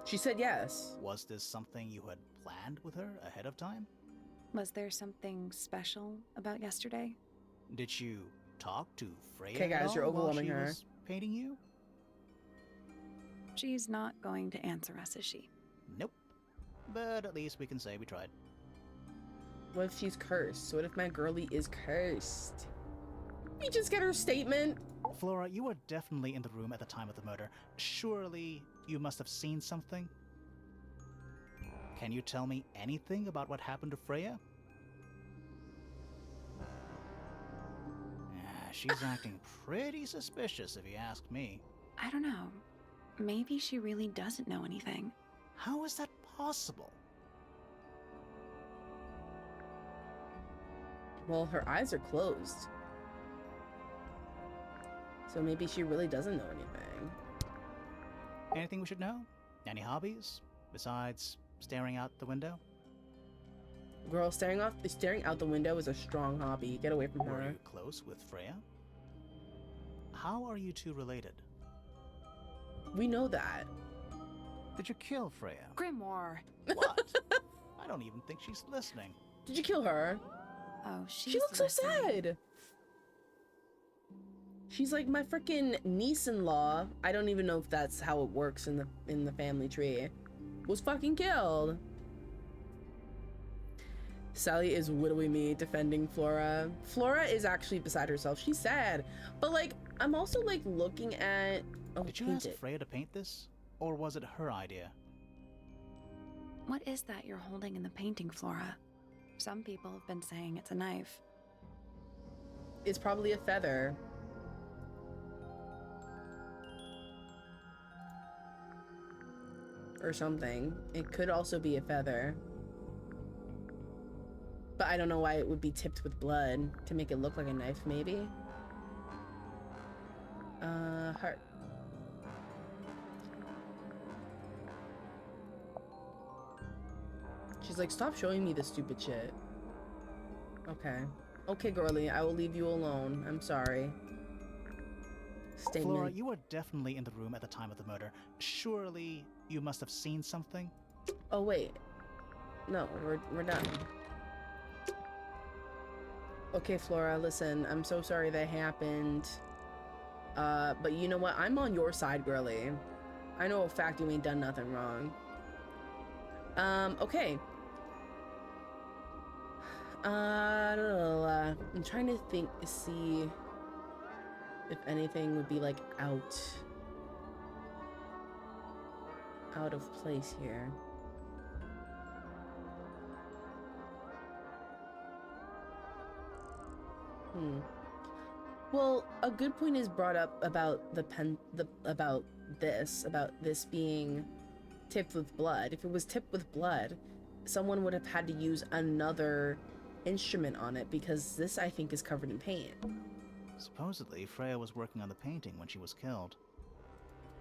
She said yes.
Was this something you had planned with her ahead of time?
Was there something special about yesterday?
Did you talk to Freya?
Okay, guys,
at
you're
all while
overwhelming
she
her.
was painting you?
She's not going to answer us, is she?
Nope. But at least we can say we tried.
What if she's cursed? What if my girlie is cursed? We just get her statement.
Flora, you were definitely in the room at the time of the murder. Surely you must have seen something? Can you tell me anything about what happened to Freya? She's acting pretty suspicious if you ask me.
I don't know. Maybe she really doesn't know anything.
How is that possible?
Well, her eyes are closed. So maybe she really doesn't know anything.
Anything we should know? Any hobbies? Besides staring out the window?
Girl, staring out the window is a strong hobby. Get away from
Were
her.
you close with Freya? How are you two related?
We know that.
Did you kill Freya?
Grimoire!
What? I don't even think she's listening.
Did you kill her?
Oh, she's
She looks so
listening.
sad. She's like my freaking niece-in-law. I don't even know if that's how it works in the family tree. Was fucking killed. Sally is widowing me, defending Flora. Flora is actually beside herself. She's sad. But like, I'm also like looking at... Oh,
Did you
paint
ask
it.
Freya to paint this? Or was it her idea?
What is that you're holding in the painting, Flora? Some people have been saying it's a knife.
It's probably a feather. Or something. It could also be a feather. But I don't know why it would be tipped with blood to make it look like a knife, maybe? Heart. She's like, stop showing me this stupid shit. Okay. Okay, girlie, I will leave you alone. I'm sorry. Statement.
Flora, you were definitely in the room at the time of the murder. Surely you must have seen something?
Oh, wait. No, we're done. Okay, Flora, listen, I'm so sorry that happened. But you know what? I'm on your side, girlie. I know a fact you ain't done nothing wrong. Okay. I'm trying to see if anything would be like out of place here. Well, a good point is brought up about about this being tipped with blood. If it was tipped with blood, someone would have had to use another instrument on it, because this, I think, is covered in paint.
Supposedly, Freya was working on the painting when she was killed.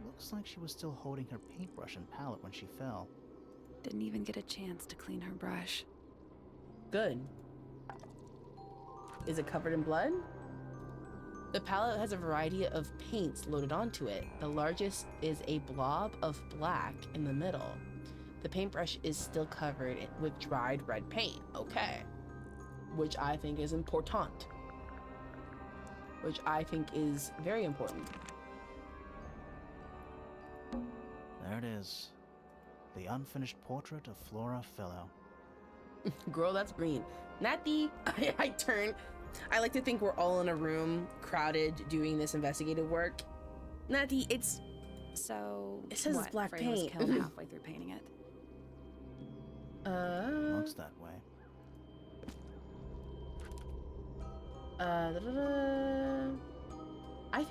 Looks like she was still holding her paintbrush and palette when she fell.
Didn't even get a chance to clean her brush.
Good. Is it covered in blood? The palette has a variety of paints loaded onto it. The largest is a blob of black in the middle. The paintbrush is still covered with dried red paint. Okay. which I think is important. Which I think is very important.
There it is. The unfinished portrait of Flora Fellow.
Girl, that's green. Natty! I turn. I like to think we're all in a room, crowded, doing this investigative work. Natty, it's...
So,
It says it's
what,
black
Frey was
paint.
killed halfway through painting it.
Looks that way.
I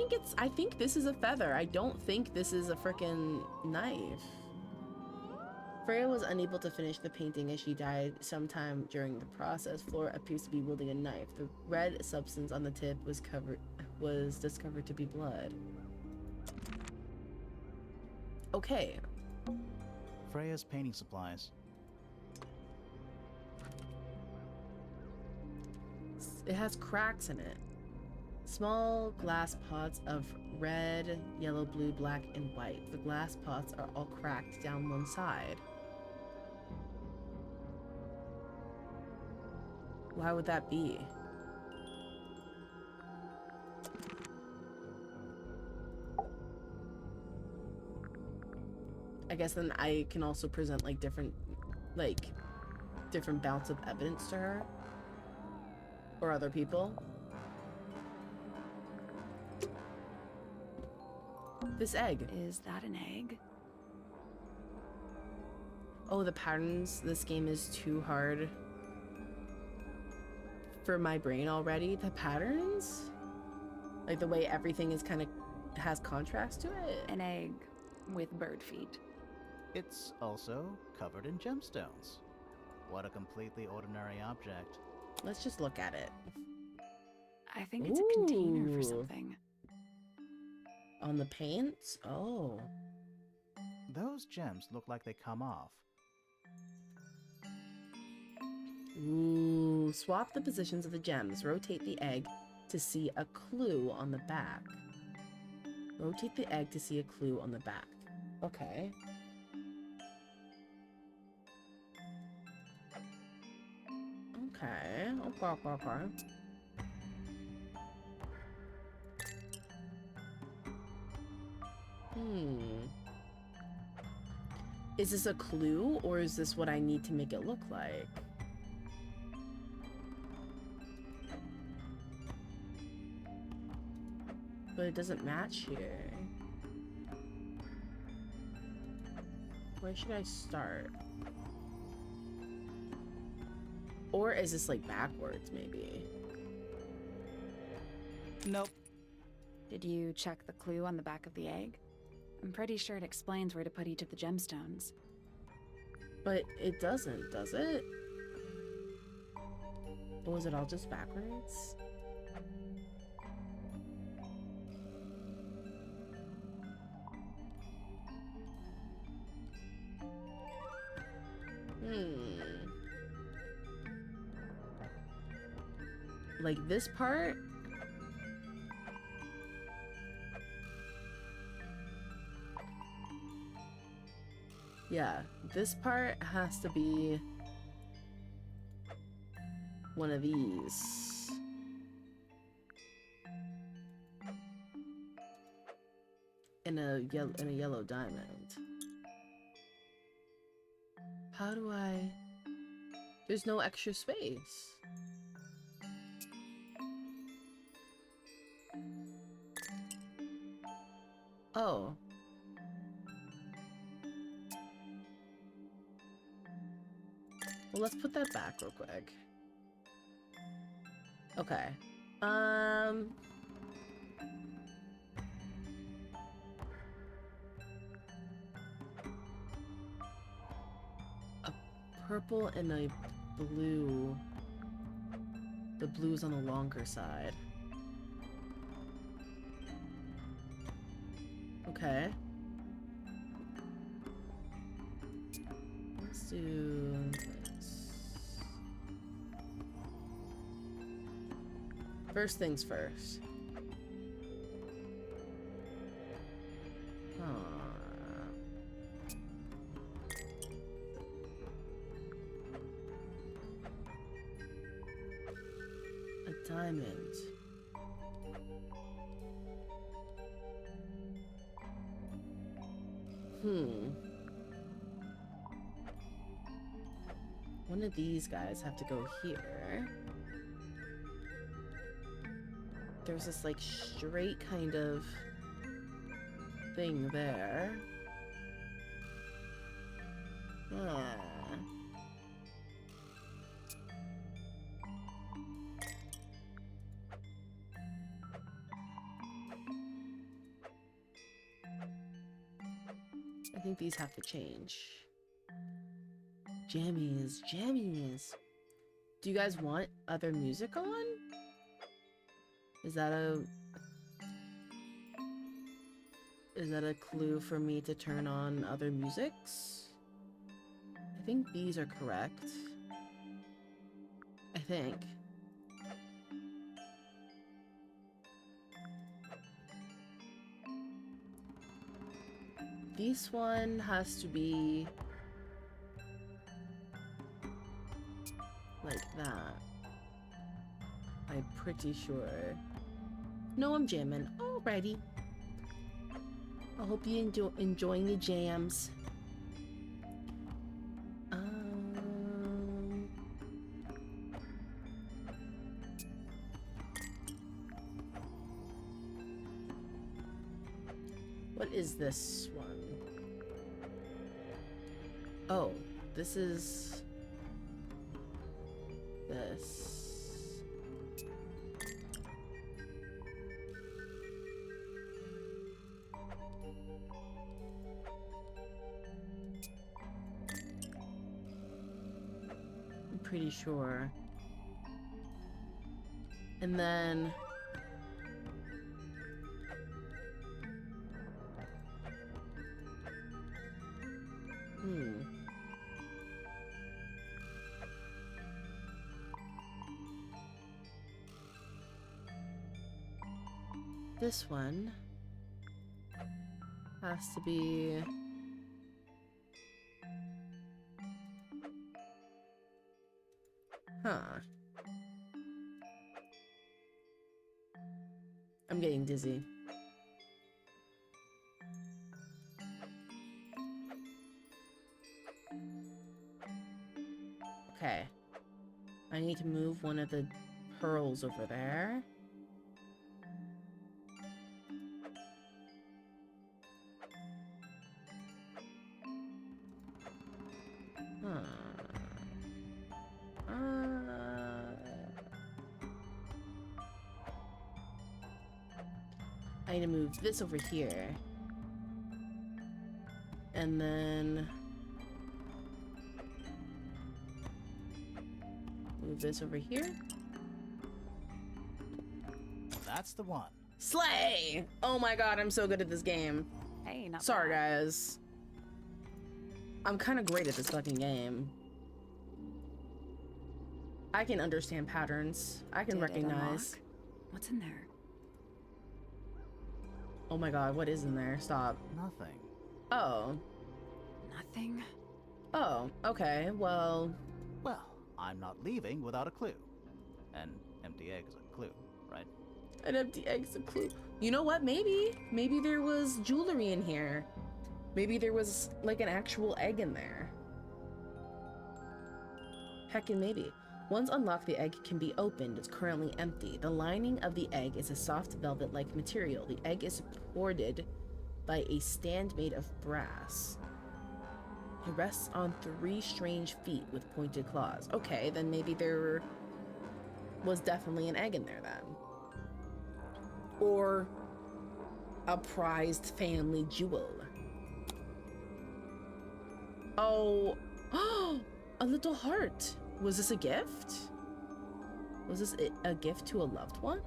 think this is a feather. I don't think this is a frickin' knife. Freya was unable to finish the painting as she died sometime during the process. Flora appears to be wielding a knife. The red substance on the tip was discovered to be blood. Okay.
Freya's painting supplies.
It has cracks in it. Small glass pots of red, yellow, blue, black, and white. The glass pots are all cracked down one side. Why would that be? I guess then I can also present like different bouts of evidence to her or other people. This egg.
Is that an egg?
Oh, the patterns. This game is too hard for my brain already. The patterns? Like the way everything is kind of has contrast to it.
An egg with bird feet.
It's also covered in gemstones. What a completely ordinary object.
Let's just look at it.
I think it's a container for
Ooh.
something.
On the paints? Oh.
Those gems look like they come off.
Ooh. Swap the positions of the gems. Rotate the egg to see a clue on the back. Rotate the egg to see a clue on the back. Okay. Okay. Okay. Is this a clue, or is this what I need to make it look like? But it doesn't match here. Where should I start? Or is this like backwards, maybe?
Nope.
Did you check the clue on the back of the egg? I'm pretty sure it explains where to put each of the gemstones.
But it doesn't, does it? Or was it all just backwards? Like this part? Yeah, this part has to be one of these. In a yellow diamond. How do I... There's no extra space. Oh. Well, let's put that back real quick. Okay. A purple and a blue. The blue's on the longer side. Okay. Let's do this. First things first. diamond. One of these guys have to go here. There's this like straight kind of thing there. I think these have to change. Jammies, jammies. Do you guys want other music on? Is that a clue for me to turn on other musics? I think these are correct. I think. This one has to be like that. I'm pretty sure. No, I'm jamming. Alrighty. I hope you enjoying the jams. What is this one? Oh, this is this. I'm pretty sure. And then this one has to be I'm getting dizzy. Okay. I need to move one of the pearls over there. I need to move this over here. And then move this over here.
That's the one.
Slay! Oh my god, I'm so good at this game.
Hey, not
Sorry,
bad.
guys. I'm kind of great at this fucking game. I can understand patterns. I can
Did it
recognize.
unlock? What's in there?
Oh my god, what is in there? Stop.
Nothing.
Oh.
Nothing.
Oh, okay, well...
Well, I'm not leaving without a clue. An empty egg is a clue, right?
An empty egg's a clue. You know what? Maybe. Maybe there was jewelry in here. Maybe there was, like, an actual egg in there. Heckin' maybe. Once unlocked, the egg can be opened. It's currently empty. The lining of the egg is a soft velvet-like material. The egg is supported by a stand made of brass. It rests on 3 strange feet with pointed claws. Okay, then maybe there was definitely an egg in there then. Or a prized family jewel. Oh, a little heart. Was this a gift? Was this a gift to a loved one?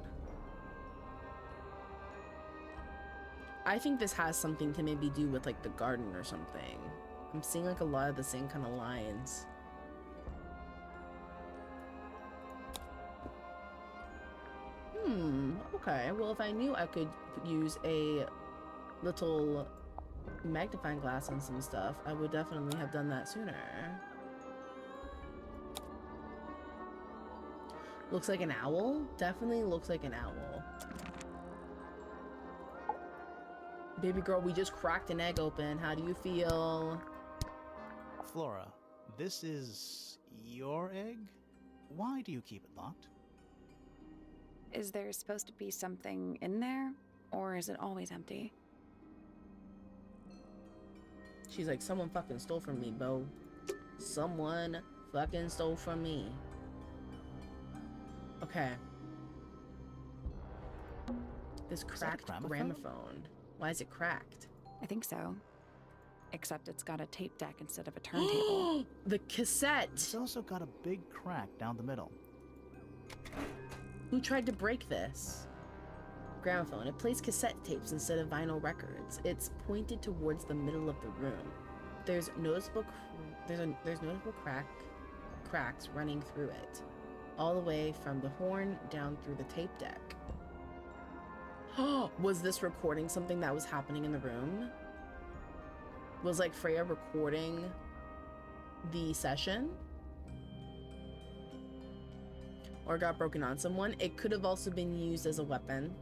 I think this has something to maybe do with like the garden or something. I'm seeing like a lot of the same kind of lines. Okay. Well, if I knew I could use a little magnifying glass on some stuff, I would definitely have done that sooner. Looks like an owl? Definitely looks like an owl. Baby girl, we just cracked an egg open. How do you feel?
Flora, this is your egg? Why do you keep it locked?
Is there supposed to be something in there? Or is it always empty?
She's like, someone fucking stole from me, Bo. Someone fucking stole from me. Okay. This cracked gramophone. Why is it cracked?
I think so. Except it's got a tape deck instead of a turntable.
The cassette!
It's also got a big crack down the middle.
Who tried to break this? Gramophone. It plays cassette tapes instead of vinyl records. It's pointed towards the middle of the room. There's noticeable cracks running through it, all the way from the horn down through the tape deck. Was this recording something that was happening in the room? Was like Freya recording the session? Or got broken on someone? It could have also been used as a weapon.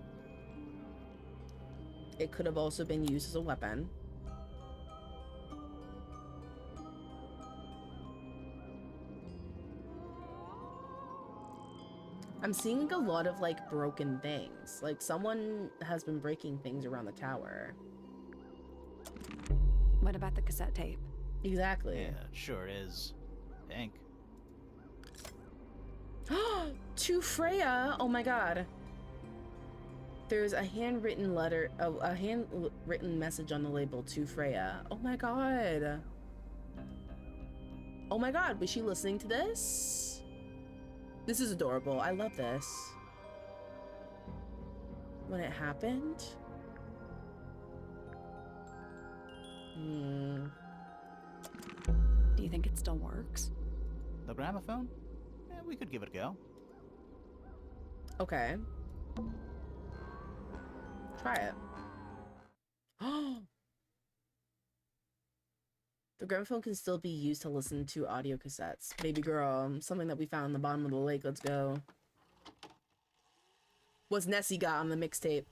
It could have also been used as a weapon. I'm seeing like a lot of like broken things. Like someone has been breaking things around the tower.
What about the cassette tape?
Exactly.
Yeah, it sure is. Pink.
To Freya! Oh my god. There's a handwritten letter, a handwritten message on the label to Freya. Oh my god. Oh my god, was she listening to this? This is adorable. I love this. When it happened?
Do you think it still works?
The gramophone? Yeah, we could give it a go.
Okay. Try it. The gramophone can still be used to listen to audio cassettes. Baby girl, something that we found in the bottom of the lake. Let's go. What's Nessie got on the mixtape?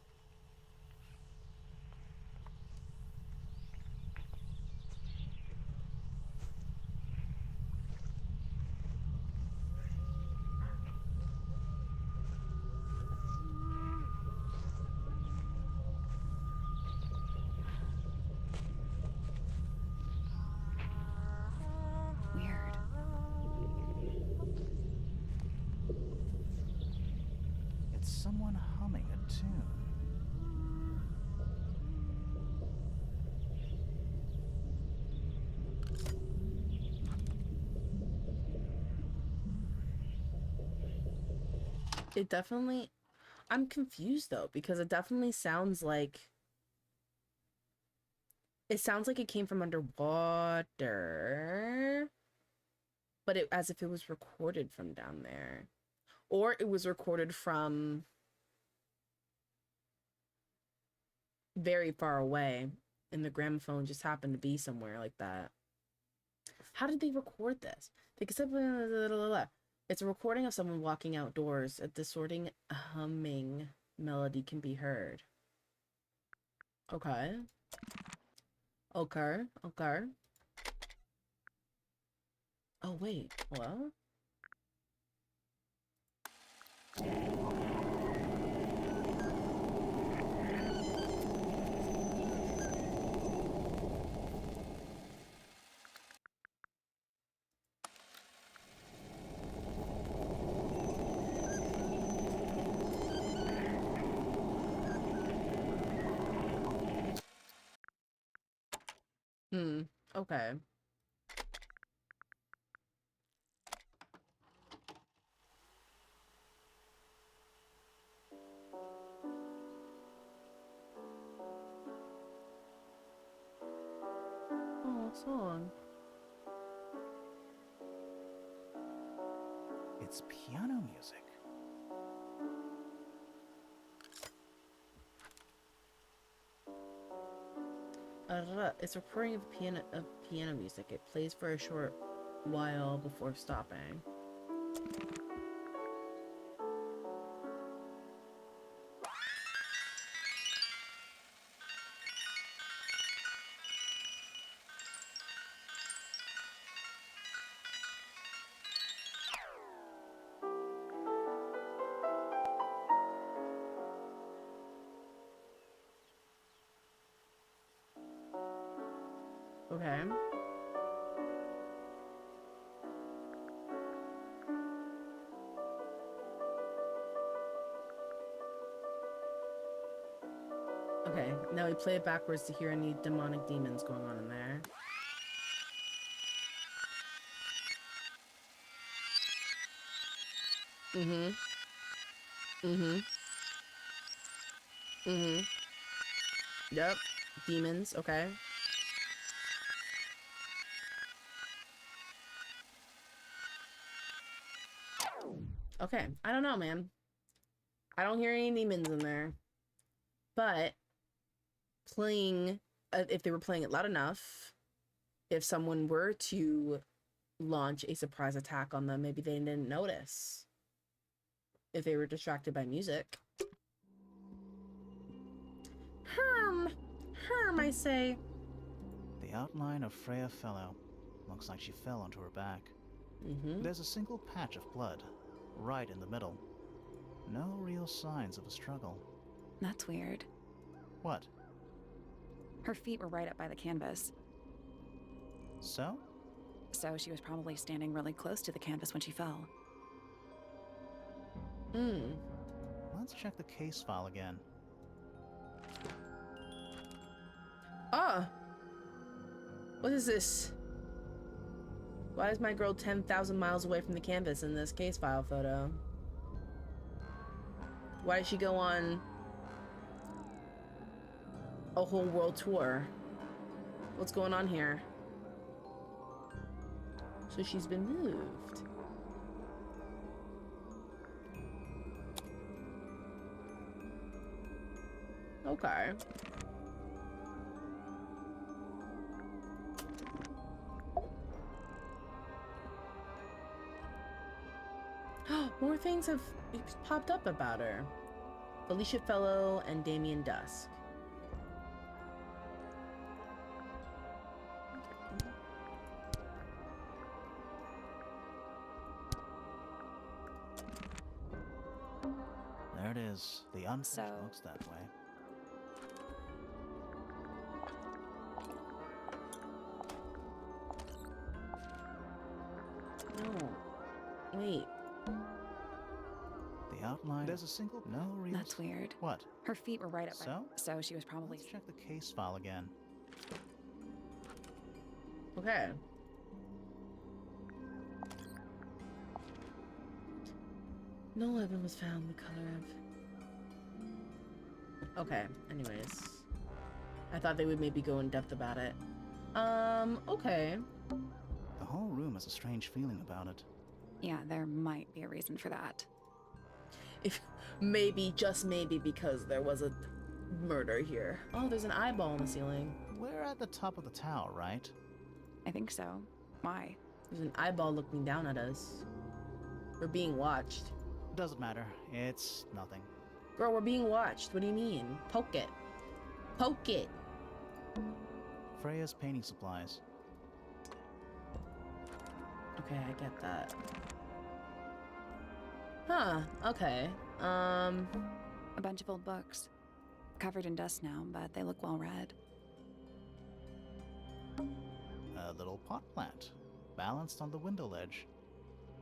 Someone humming a tune.
It definitely... I'm confused though, because it definitely sounds like... It sounds like it came from underwater. But it as if it was recorded from down there. Or it was recorded from... very far away, and the gramophone just happened to be somewhere like that. How did they record this? They said, it's a recording of someone walking outdoors. A distorting humming melody can be heard. Okay. Okay. Okay. Oh, wait. What? Okay. Oh, song.
It's piano music.
It's a recording of piano music. It plays for a short while before stopping. Okay. Okay, now we play it backwards to hear any demonic demons going on in there. Mm-hmm. Mm-hmm. Mm-hmm. Yep. Demons, okay. Okay, I don't know, man. I don't hear any demons in there. But playing, if they were playing it loud enough, if someone were to launch a surprise attack on them, maybe they didn't notice. If they were distracted by music. Herm, I say.
The outline of Freya fell out. Looks like she fell onto her back.
Mm-hmm.
There's a single patch of blood, right in the middle. No real signs of a struggle.
That's weird.
What?
Her feet were right up by the canvas.
So?
So she was probably standing really close to the canvas when she fell.
Let's check the case file again.
Ah! What is this? Why is my girl 10,000 miles away from the canvas in this case file photo? Why did she go on a whole world tour? What's going on here? So she's been moved. Okay. More things have popped up about her. Felicia Fellow and Damien Dusk.
There it is. The unfinished
So-
looks that way.
No. Wait.
The outline. There's a single. No real.
That's weird.
What?
Her feet were right up
So?
So she was probably...
Let's check the case file again.
Okay. No weapon was found the color of... Okay, anyways. I thought they would maybe go in depth about it. Okay.
The whole room has a strange feeling about it.
Yeah, there might be a reason for that.
If maybe, just maybe, because there was a murder here. Oh, there's an eyeball on the ceiling.
We're at the top of the tower, right?
I think so. Why?
There's an eyeball looking down at us. We're being watched.
Doesn't matter. It's nothing.
Girl, we're being watched. What do you mean? Poke it. Poke it.
Freya's painting supplies.
Okay, I get that. Huh, okay.
A bunch of old books. Covered in dust now, but they look well read.
A little pot plant, balanced on the window ledge.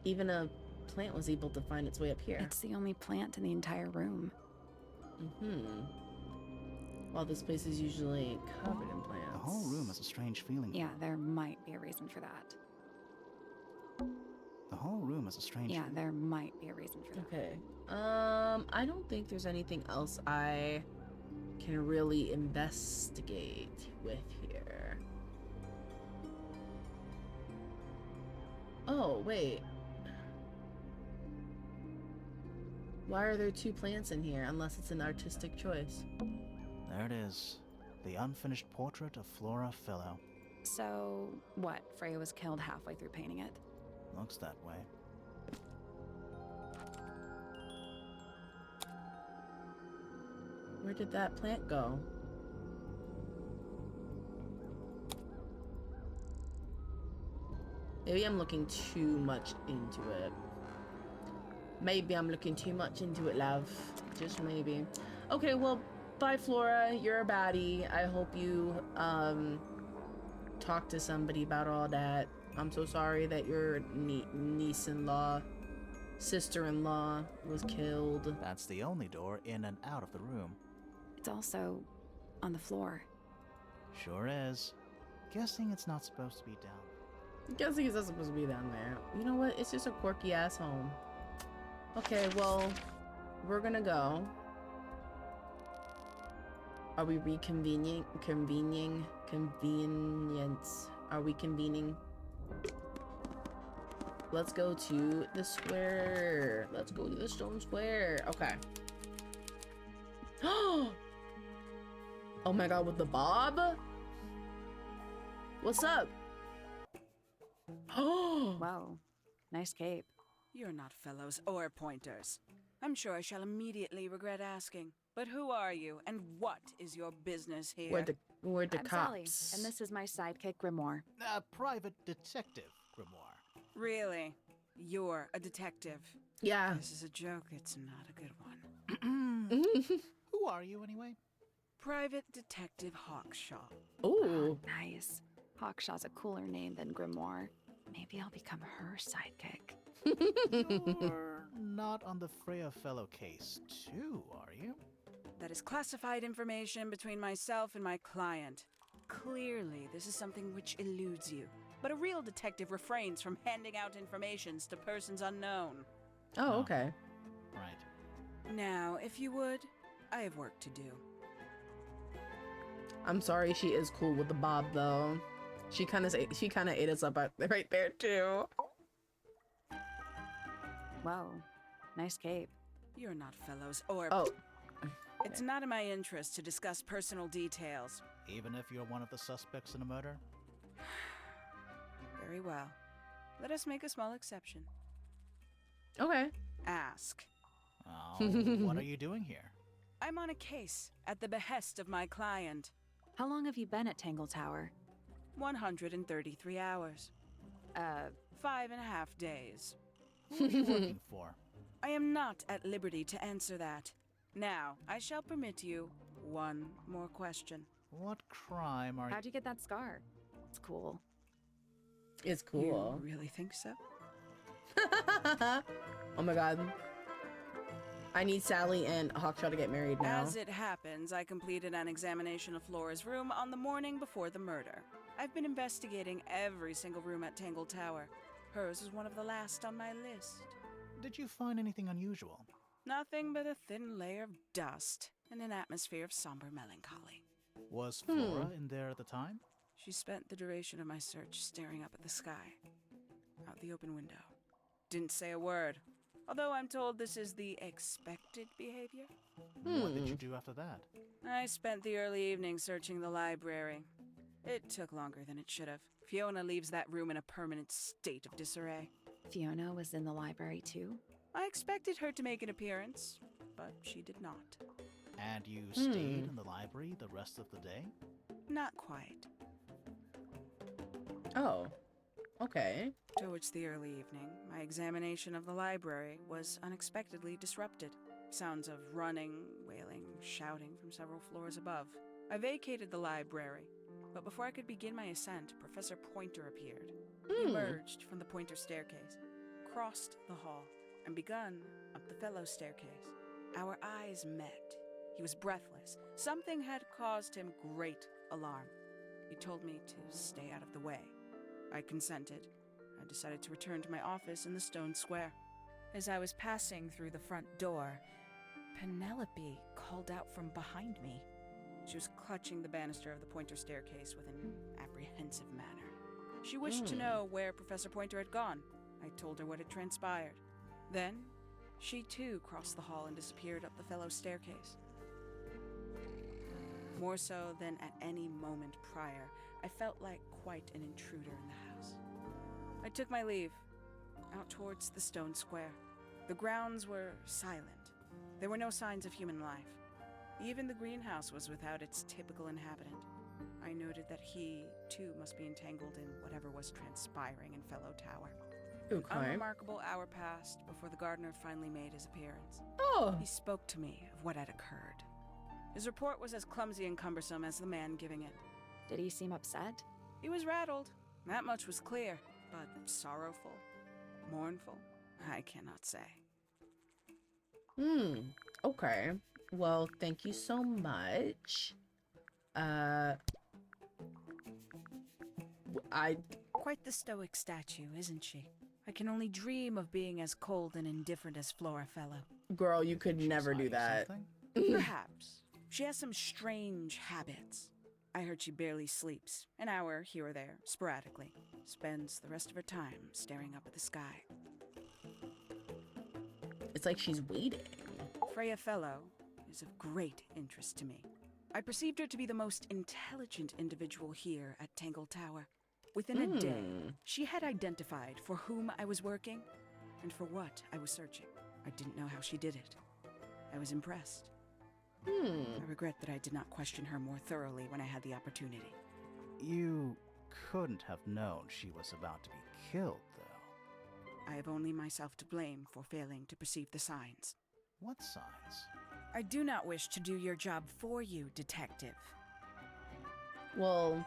Even a plant was able to find its way up here.
It's the only plant in the entire room.
While this place is usually covered in plants.
The whole room has a strange feeling.
Yeah, there might be a reason for that.
The whole room has a strange.
Yeah, there might be a reason for that.
Okay. I don't think there's anything else I can really investigate with here. Oh, wait. Why are there two plants in here unless it's an artistic choice?
There it is. The unfinished portrait of Flora Fellow.
So, what? Freya was killed halfway through painting it?
Looks that way.
Where did that plant go? Maybe I'm looking too much into it. Maybe I'm looking too much into it, love. Just maybe. Okay, well, bye, Flora. You're a baddie. I hope you, talk to somebody about all that. I'm so sorry that your niece-in-law, sister-in-law was killed.
That's the only door in and out of the room.
It's also on the floor.
Sure is. Guessing it's not supposed to be down.
I'm guessing it's not supposed to be down there. You know what? It's just a quirky ass home. Okay, well, we're gonna go. Are we reconvening? Convenience. Are we convening? Let's go to the square. Let's go to the stone square. Okay. Oh my god, with the bob? What's up? Oh.
Whoa, nice cape.
You're not fellows or pointers. I'm sure I shall immediately regret asking. But who are you, and what is your business here?
We're the
I'm
cops.
Sally, and this is my sidekick, Grimoire.
A private detective, Grimoire.
Really? You're a detective?
Yeah.
This is a joke. It's not a good one.
Who are you, anyway?
Private Detective Hawkshaw.
Ooh.
Nice. Hawkshaw's a cooler name than Grimoire. Maybe I'll become her sidekick.
You're not on the Freya fellow case, too, are you?
That is classified information between myself and my client. Clearly, this is something which eludes you. But a real detective refrains from handing out informations to persons unknown.
Oh, okay.
Right.
Now, if you would, I have work to do.
I'm sorry, she is cool with the bob though. She kind of ate us up right there too.
Whoa, nice cape.
You're not fellows or...
Oh.
It's not in my interest to discuss personal details.
Even if you're one of the suspects in a murder?
Very well. Let us make a small exception.
Okay.
Ask.
Oh, what are you doing here?
I'm on a case at the behest of my client.
How long have you been at Tangle Tower?
133 hours. 5.5 days.
What are you working for?
I am not at liberty to answer that. Now, I shall permit you one more question.
What crime are you...
How'd you get that scar? It's cool.
It's cool.
You really think so?
Oh my god. I need Sally and Hawkshaw to get married now.
As it happens, I completed an examination of Flora's room on the morning before the murder. I've been investigating every single room at Tangle Tower. Hers is one of the last on my list.
Did you find anything unusual?
Nothing but a thin layer of dust and an atmosphere of somber melancholy.
Was Flora in there at the time?
She spent the duration of my search staring up at the sky, out the open window. Didn't say a word, although I'm told this is the expected behavior.
What did you do after that?
I spent the early evening searching the library. It took longer than it should have. Fiona leaves that room in a permanent state of disarray.
Fiona was in the library too?
I expected her to make an appearance, but she did not.
And you stayed in the library the rest of the day?
Not quite.
Oh. Okay.
Towards the early evening, my examination of the library was unexpectedly disrupted. Sounds of running, wailing, shouting from several floors above. I vacated the library, but before I could begin my ascent, Professor Pointer appeared. He emerged from the Pointer staircase, crossed the hall, and begun up the fellow staircase. Our eyes met. He was breathless. Something had caused him great alarm. He told me to stay out of the way. I consented. I decided to return to my office in the stone square. As I was passing through the front door, Penelope called out from behind me. She was clutching the banister of the Pointer staircase with an apprehensive manner. She wished to know where Professor Pointer had gone. I told her what had transpired. Then, she too crossed the hall and disappeared up the fellow staircase. More so than at any moment prior, I felt like quite an intruder in the house. I took my leave, out towards the stone square. The grounds were silent. There were no signs of human life. Even the greenhouse was without its typical inhabitant. I noted that he, too, must be entangled in whatever was transpiring in Fellow Tower.
Okay.
An unremarkable hour passed before the gardener finally made his appearance.
Oh.
He spoke to me of what had occurred. His report was as clumsy and cumbersome as the man giving it.
Did he seem upset?
He was rattled. That much was clear. But sorrowful, mournful, I cannot say.
Okay. Well, thank you so much.
Quite the stoic statue, isn't she? I can only dream of being as cold and indifferent as Flora Fellow.
Girl, you could never do
She's
that.
hiding
Perhaps. She has some strange habits. I heard she barely sleeps, an hour here or there, sporadically. Spends the rest of her time staring up at the sky.
It's like she's waiting.
Freya Fellow is of great interest to me. I perceived her to be the most intelligent individual here at Tangle Tower. Within a day, she had identified for whom I was working and for what I was searching. I didn't know how she did it. I was impressed. I regret that I did not question her more thoroughly when I had the opportunity.
You couldn't have known she was about to be killed, though.
I have only myself to blame for failing to perceive the signs.
What signs?
I do not wish to do your job for you, detective.
Well,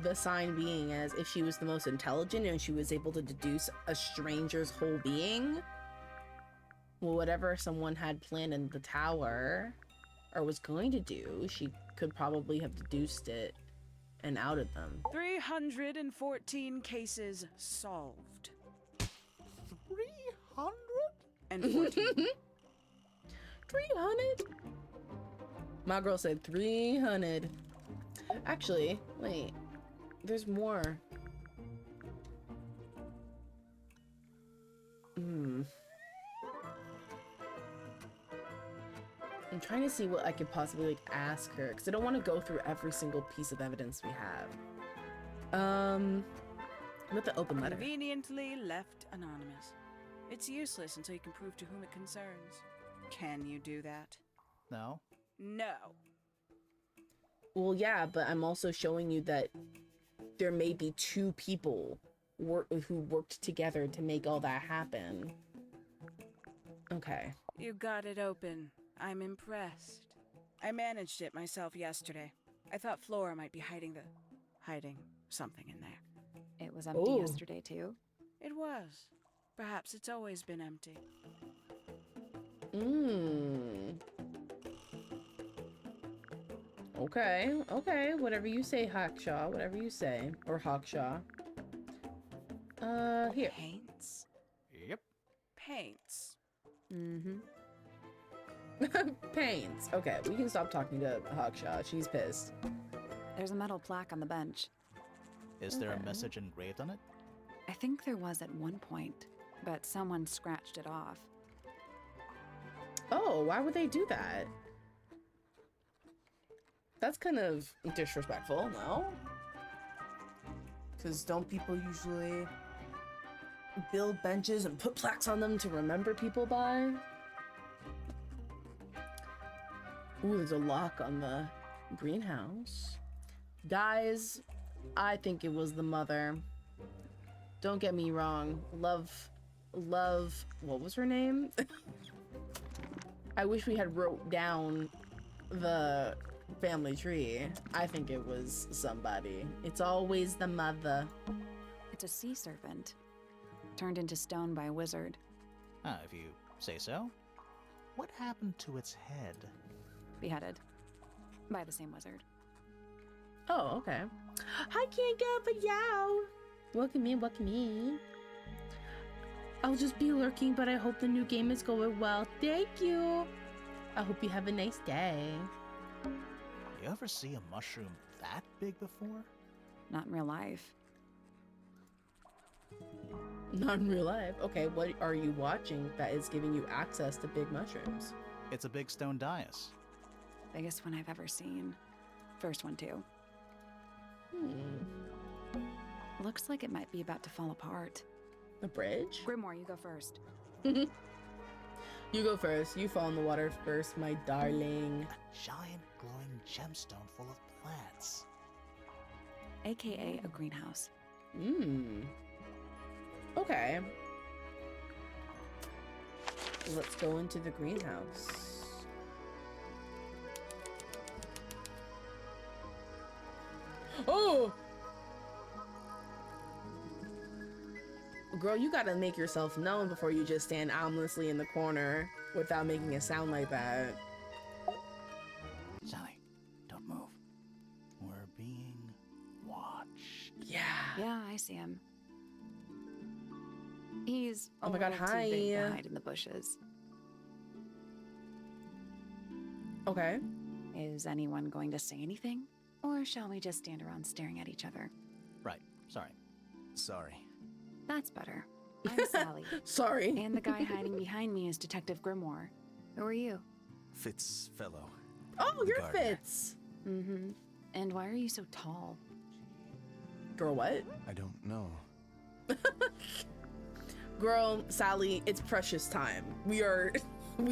the sign being as if she was the most intelligent and she was able to deduce a stranger's whole being. Well, whatever someone had planned in the tower or was going to do, she could probably have deduced it and outed them.
314 cases solved.
300?
And 14.
300? My girl said 300. Actually, wait. There's more. I'm trying to see what I could possibly like ask her because I don't want to go through every single piece of evidence we have. With the open letter.
Conveniently left anonymous. It's useless until you can prove to whom it concerns. Can you do that?
No.
No.
Well, yeah, but I'm also showing you that there may be two people who worked together to make all that happen. Okay.
You got it open. I'm impressed. I managed it myself yesterday. I thought Flora might be hiding something in there.
It was empty
Ooh.
yesterday, too.
It was. Perhaps it's always been empty.
Okay, whatever you say, Hawkshaw, whatever you say. Or Hawkshaw. Here.
Paints?
Yep.
Paints.
Paints. Okay, we can stop talking to Hawkshaw. She's pissed.
There's a metal plaque on the bench.
Is there a message engraved on it?
I think there was at one point, but someone scratched it off.
Oh, why would they do that? That's kind of disrespectful, no? Because don't people usually build benches and put plaques on them to remember people by? Ooh, there's a lock on the greenhouse. Guys, I think it was the mother. Don't get me wrong. Love, what was her name? I wish we had wrote down the family tree. I think it was somebody. It's always the mother.
It's a sea serpent, turned into stone by a wizard.
If you say so. What happened to its head?
Beheaded by the same wizard.
Oh, okay. I can't go but yow. Welcome in. I'll just be lurking, but I hope the new game is going well. Thank you. I hope you have a nice day.
You ever see a mushroom that big before?
Not in real life.
Not in real life. Okay, what are you watching that is giving you access to big mushrooms?
It's a big stone dais.
Biggest one I've ever seen. First one, too. Looks like it might be about to fall apart.
The bridge?
Grimoire, you go first.
You go first. You fall in the water first, my darling.
A giant glowing gemstone full of plants.
AKA a greenhouse.
Okay. Let's go into the greenhouse. Oh! Oh! Girl, you gotta make yourself known before you just stand ominously in the corner without making a sound like that.
Sally, don't move. We're being watched.
Yeah.
Yeah, I see him. He's a
Oh my God,
little too big to
hi.
hide in the bushes.
Okay.
Is anyone going to say anything? Or shall we just stand around staring at each other?
Right, sorry.
Sorry.
That's better. I'm Sally.
Sorry.
And the guy hiding behind me is Detective Grimoire. Who are you?
Fitzfellow.
Oh,
The
you're
gardener.
Fitz.
Mm-hmm. And why are you so tall?
Girl, what?
I don't know.
Girl, Sally, it's precious time. We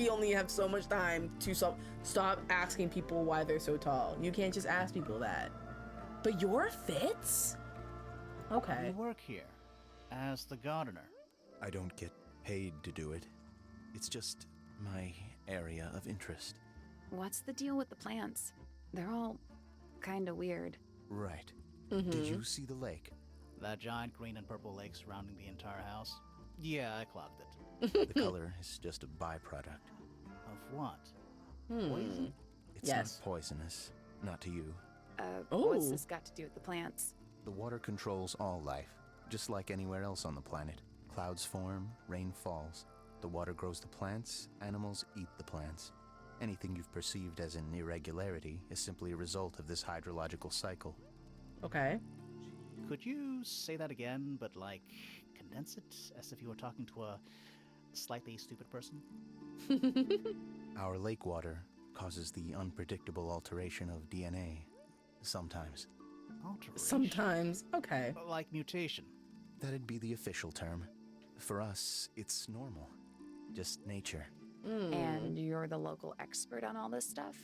only have so much time to stop asking people why they're so tall. You can't just ask people that. But you're Fitz? Okay.
You work here as the gardener.
I don't get paid to do it. It's just my area of interest.
What's the deal with the plants? They're all kinda weird.
Right.
Mm-hmm.
Did you see the lake?
That giant green and purple lake surrounding the entire house? Yeah, I clocked it.
The color is just a byproduct.
Of what?
Hmm.
It's
Yes.
not poisonous. Not to you.
What's
Oh.
this got to do with the plants?
The water controls all life, just like anywhere else on the planet. Clouds form, rain falls. The water grows the plants, animals eat the plants. Anything you've perceived as an irregularity is simply a result of this hydrological cycle.
Okay.
Could you say that again, but like condense it as if you were talking to a slightly stupid person?
Our lake water causes the unpredictable alteration of DNA. Sometimes.
Alteration?
Sometimes. Okay.
Like mutation.
That'd be the official term. For us, it's normal. Just nature.
Mm.
And you're the local expert on all this stuff?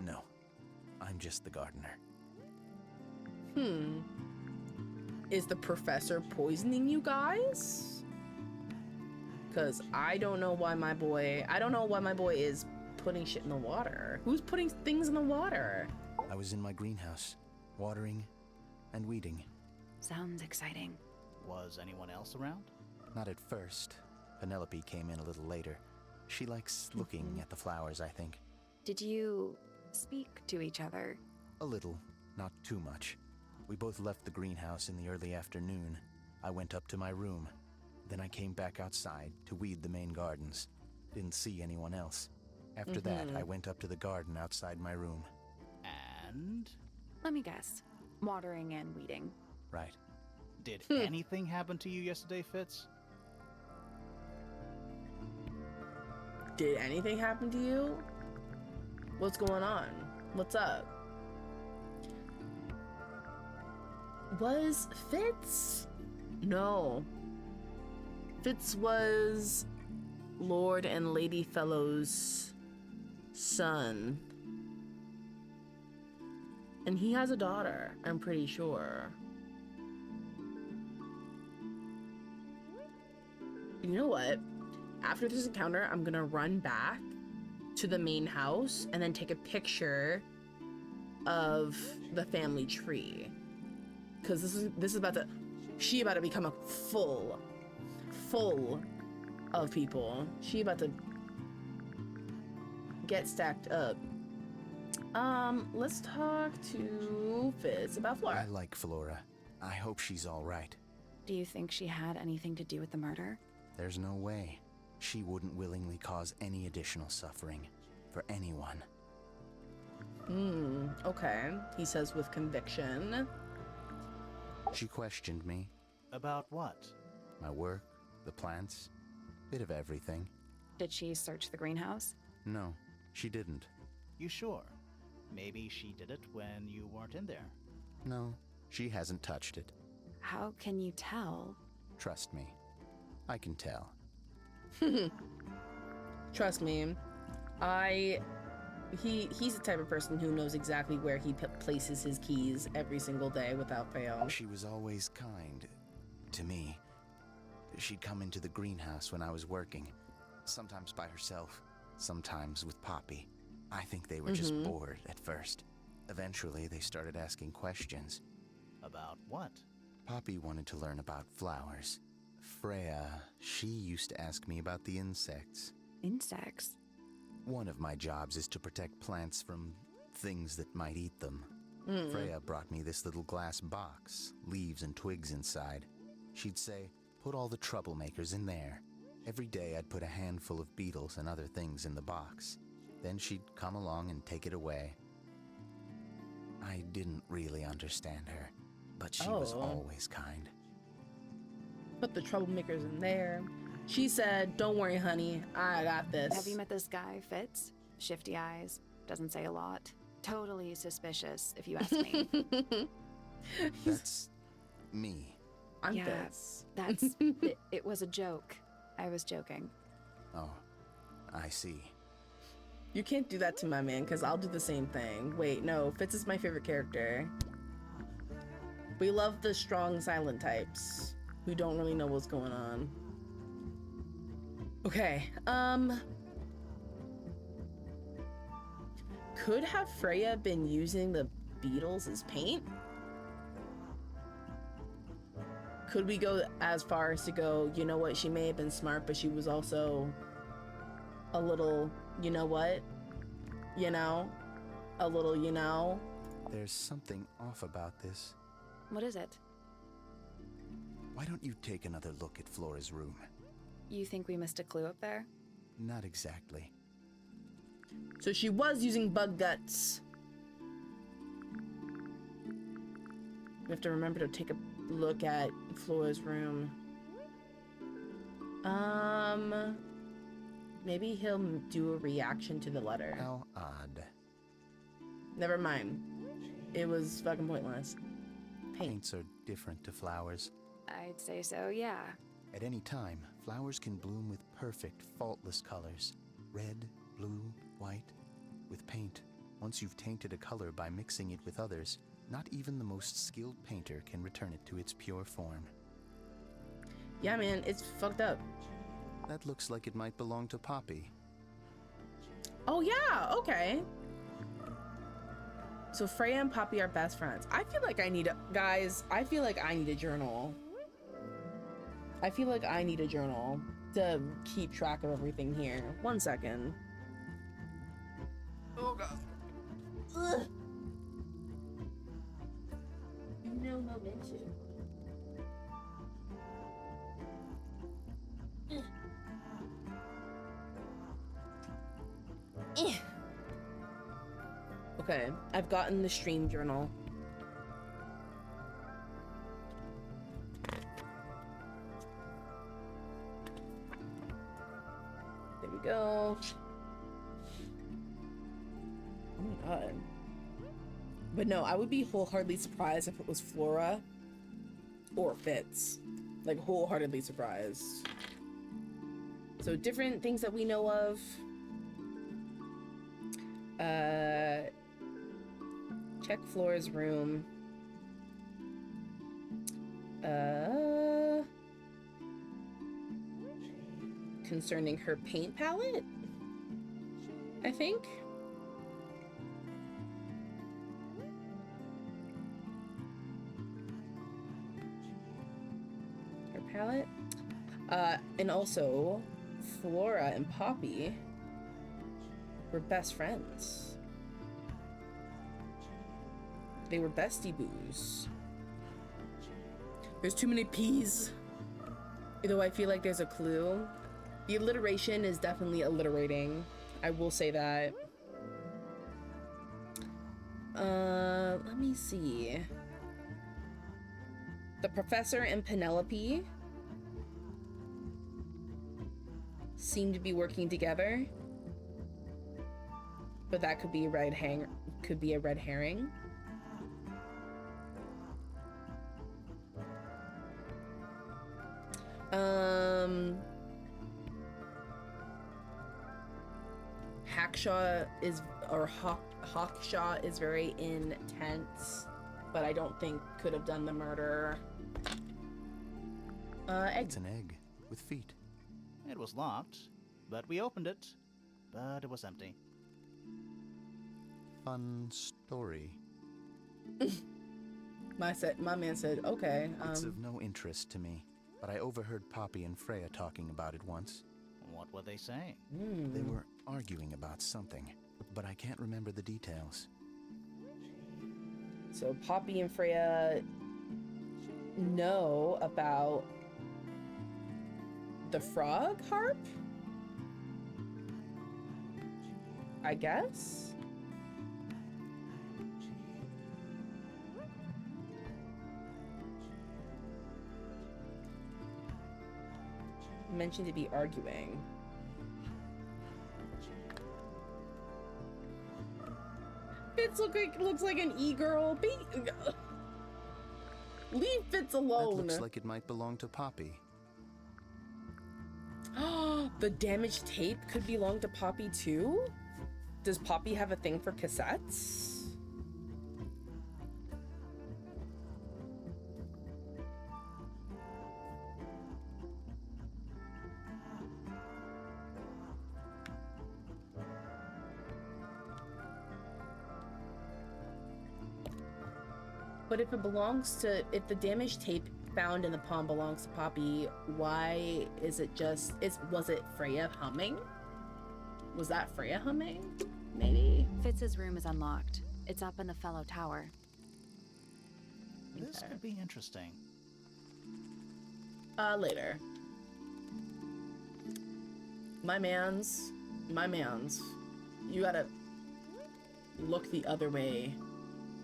No. I'm just the gardener.
Is the professor poisoning you guys? Cause I don't know why my boy is putting shit in the water. Who's putting things in the water?
I was in my greenhouse, watering and weeding.
Sounds exciting.
Was anyone else around?
Not at first. Penelope came in a little later. She likes looking at the flowers, I think.
Did you speak to each other?
A little, not too much. We both left the greenhouse in the early afternoon. I went up to my room. Then I came back outside to weed the main gardens. Didn't see anyone else. After that, I went up to the garden outside my room.
And?
Let me guess. Watering and weeding.
Right.
Did anything happen to you yesterday, Fitz?
Did anything happen to you? What's going on? What's up? Was Fitz? No. Fitz was Lord and Lady Fellow's son. And he has a daughter, I'm pretty sure. You know what? After this encounter, I'm gonna run back to the main house and then take a picture of the family tree. Cause this is about to become a full of people. She about to get stacked up. Let's talk to Fitz about Flora.
I like Flora. I hope she's all right.
Do you think she had anything to do with the murder?
There's no way. She wouldn't willingly cause any additional suffering for anyone.
Okay, he says with conviction.
She questioned me,
About what?
my work, the plants, bit of everything.
Did she search the greenhouse?
No, she didn't.
You sure? Maybe she did it when you weren't in there.
No, she hasn't touched it.
How can you tell?
Trust me, I can tell.
Trust me, he's the type of person who knows exactly where he places his keys every single day without fail.
She was always kind to me. She'd come into the greenhouse when I was working, sometimes by herself, sometimes with Poppy. I think they were just bored at first. Eventually, they started asking questions.
About what?
Poppy wanted to learn about flowers. Freya, she used to ask me about the insects.
Insects?
One of my jobs is to protect plants from things that might eat them. Freya brought me this little glass box, leaves and twigs inside. She'd say, put all the troublemakers in there. Every day I'd put a handful of beetles and other things in the box. Then she'd come along and take it away. I didn't really understand her, but she was always kind.
Put the troublemakers in there. She said, don't worry, honey. I got this.
Have you met this guy, Fitz? Shifty eyes, doesn't say a lot. Totally suspicious, if you ask me.
That's me.
I'm
Yeah,
Fitz.
That's... it was a joke. I was joking.
Oh, I see.
You can't do that to my man, because I'll do the same thing. Wait, no, Fitz is my favorite character. We love the strong silent types who don't really know what's going on. Okay, could have Freya been using the beetles as paint? Could we go as far as to go, you know what, she may have been smart, but she was also a little, you know what? You know? A little, you know?
There's something off about this.
What is it?
Why don't you take another look at Flora's room?
You think we missed a clue up there?
Not exactly.
So she was using bug guts. We have to remember to take a look at Flora's room. Maybe he'll do a reaction to the letter.
How odd.
Never mind. It was fucking pointless. Paint.
Paints are different to flowers.
I'd say so, yeah.
At any time, flowers can bloom with perfect, faultless colors. Red, blue, white. With paint, once you've tainted a color by mixing it with others, not even the most skilled painter can return it to its pure form.
Yeah, man, it's fucked up.
That looks like it might belong to Poppy.
Oh, yeah, okay. So Freya and Poppy are best friends. I feel like I need a... Guys, I feel like I need a journal. I feel like I need a journal to keep track of everything here. 1 second. Oh, God. Ugh. No momentum. Okay, I've gotten the stream journal. There we go. Oh my god. But no, I would be wholeheartedly surprised if it was Flora or Fitz. Like, wholeheartedly surprised. So, different things that we know of. Check Flora's room. Concerning her paint palette, I think. Her palette. And also, Flora and Poppy were best friends. They were bestie boos. There's too many P's. Though I feel like there's a clue. The alliteration is definitely alliterating. I will say that. Let me see. The professor and Penelope seem to be working together. But that could be a red herring. Hawkshaw is very intense, but I don't think could have done the murder.
It's an egg with feet.
It was locked, but we opened it. But it was empty.
fun story.
My man said, okay.
It's of no interest to me, but I overheard Poppy and Freya talking about it once.
What were they saying?
They were arguing about something, but I can't remember the details.
So Poppy and Freya know about the frog harp? I guess? Mentioned to be arguing. Fitz looks like an e-girl. Leave Fitz alone.
That looks like it might belong to Poppy.
The damaged tape could belong to Poppy too? Does Poppy have a thing for cassettes? But if the damaged tape found in the pond belongs to Poppy, why is it was it Freya humming? Was that Freya humming? Maybe?
Fitz's room is unlocked. It's up in the fellow tower.
This could be interesting.
Later. My mans. You gotta look the other way.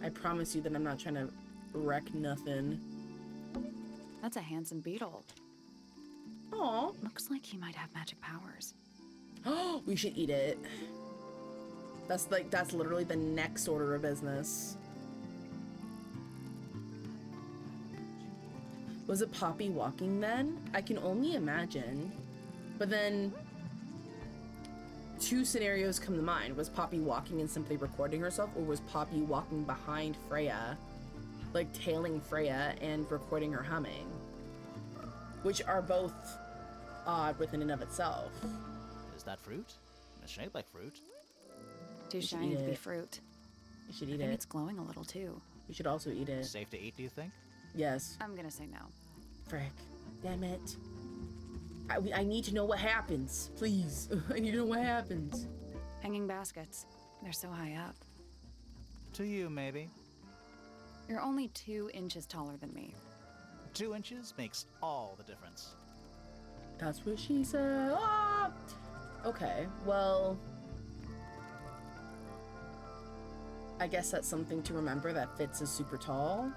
I promise you that I'm not trying to wreck nothing.
That's a handsome beetle.
Aw.
Looks like he might have magic powers.
Oh, we should eat it. That's literally the next order of business. Was it Poppy walking then? I can only imagine. But then two scenarios come to mind. Was Poppy walking and simply recording herself, or was Poppy walking behind Freya, like tailing Freya and recording her humming? Which are both odd within and of itself.
Is that fruit? It's shaped like fruit.
Too
should
shiny
eat
to be
it.
fruit.
You should
I
eat
think
it.
it's glowing a little too.
You should also eat it.
Safe to eat, do you think?
Yes.
I'm gonna say no.
Frick. Damn it. I need to know what happens. Please. I need to know what happens.
Hanging baskets. They're so high up.
To you, maybe.
You're only 2 inches taller than me.
2 inches makes all the difference.
That's what she said. Ah! Okay, well, I guess that's something to remember, that Fitz is super tall.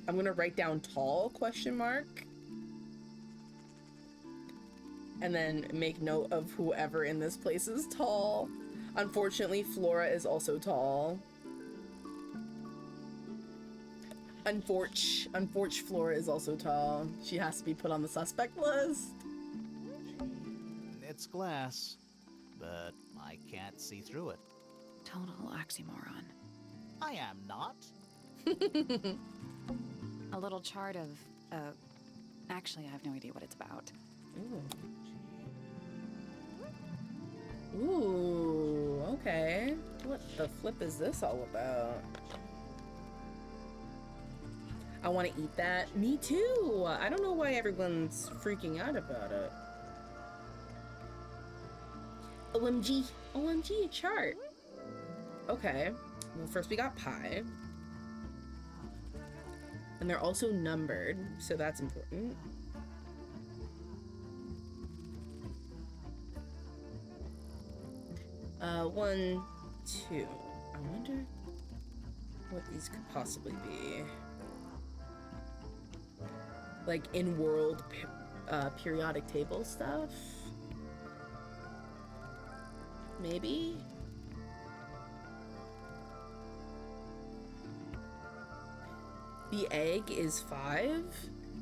I'm gonna write down tall, question mark. And then make note of whoever in this place is tall. Unfortunately, Flora is also tall. Unfortunately, Flora is also tall. She has to be put on the suspect list.
It's glass, but I can't see through it.
Total oxymoron.
I am not.
A little chart of, actually, I have no idea what it's about.
Ooh, okay. What the flip is this all about? I want to eat that. Me too. I don't know why everyone's freaking out about it. OMG. OMG, a chart. Okay. Well, first we got pie. And they're also numbered, so that's important. One, two. I wonder what these could possibly be. Like in-world periodic table stuff? Maybe? The egg is 5?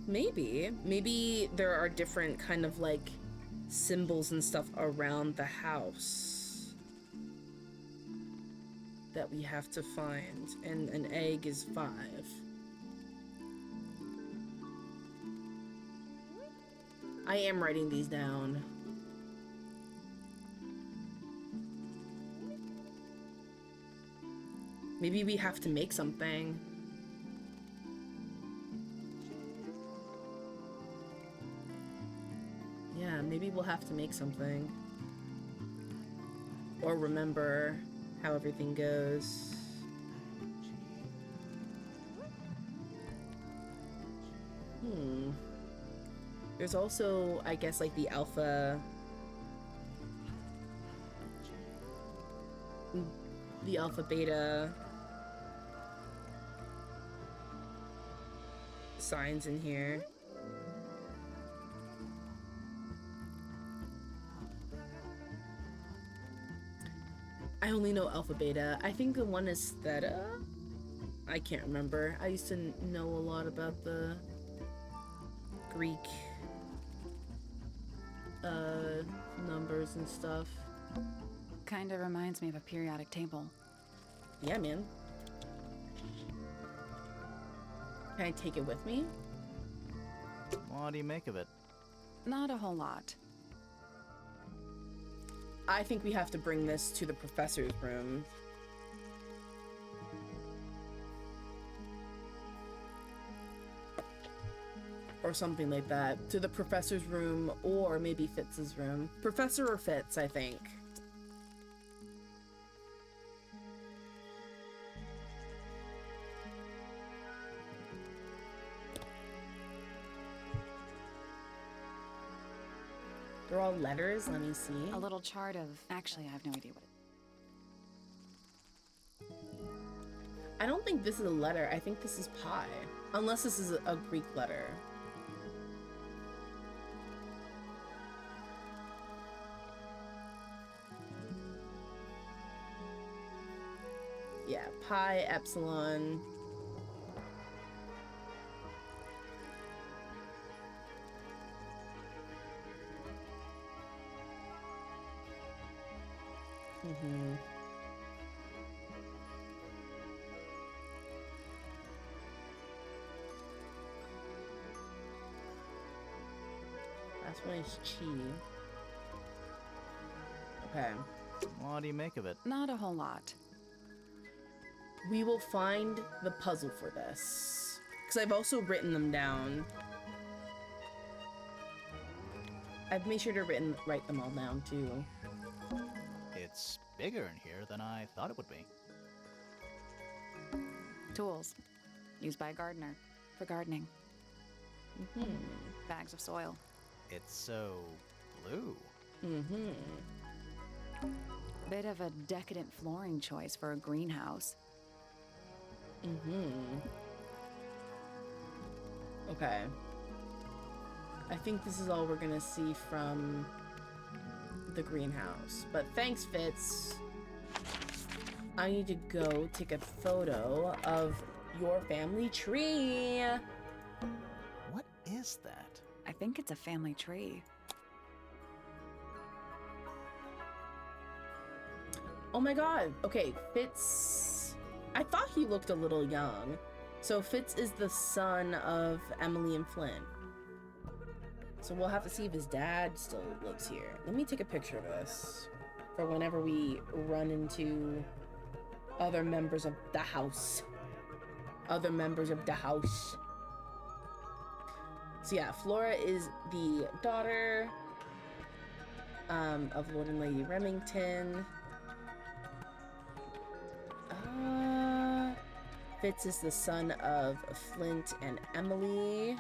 Maybe. Maybe there are different kind of like symbols and stuff around the house that we have to find, and an egg is 5. I am writing these down. Maybe we have to make something. Yeah, maybe we'll have to make something. Or remember how everything goes. There's also, I guess, like the alpha beta signs in here. I only know alpha beta. I think the one is theta. I can't remember. I used to know a lot about the Greek numbers and stuff.
Kinda reminds me of a periodic table.
Yeah, man. Can I take it with me?
What do you make of it?
Not a whole lot.
I think we have to bring this to the professor's room. Or something like that. To the professor's room, or maybe Fitz's room. Professor or Fitz, I think. They're all letters, let me see.
A little chart of... Actually, I have no idea what it...
I don't think this is a letter. I think this is pi. Unless this is a Greek letter. Yeah, pi, epsilon. Last one is chi. Okay.
What do you make of it?
Not a whole lot.
We will find the puzzle for this. Because I've also written them down. I've made sure to write them all down too.
It's bigger in here than I thought it would be.
Tools. Used by a gardener. For gardening. Bags of soil.
It's so blue.
Bit of a decadent flooring choice for a greenhouse.
Okay. I think this is all we're gonna see from the greenhouse. But thanks, Fitz. I need to go take a photo of your family tree.
What is that?
I think it's a family tree.
Oh my god. Okay, Fitz... I thought he looked a little young. So Fitz is the son of Emily and Flynn. So we'll have to see if his dad still lives here. Let me take a picture of this for whenever we run into other members of the house. Other members of the house. So yeah, Flora is the daughter of Lord and Lady Remington. Fitz is the son of Flint and Emily.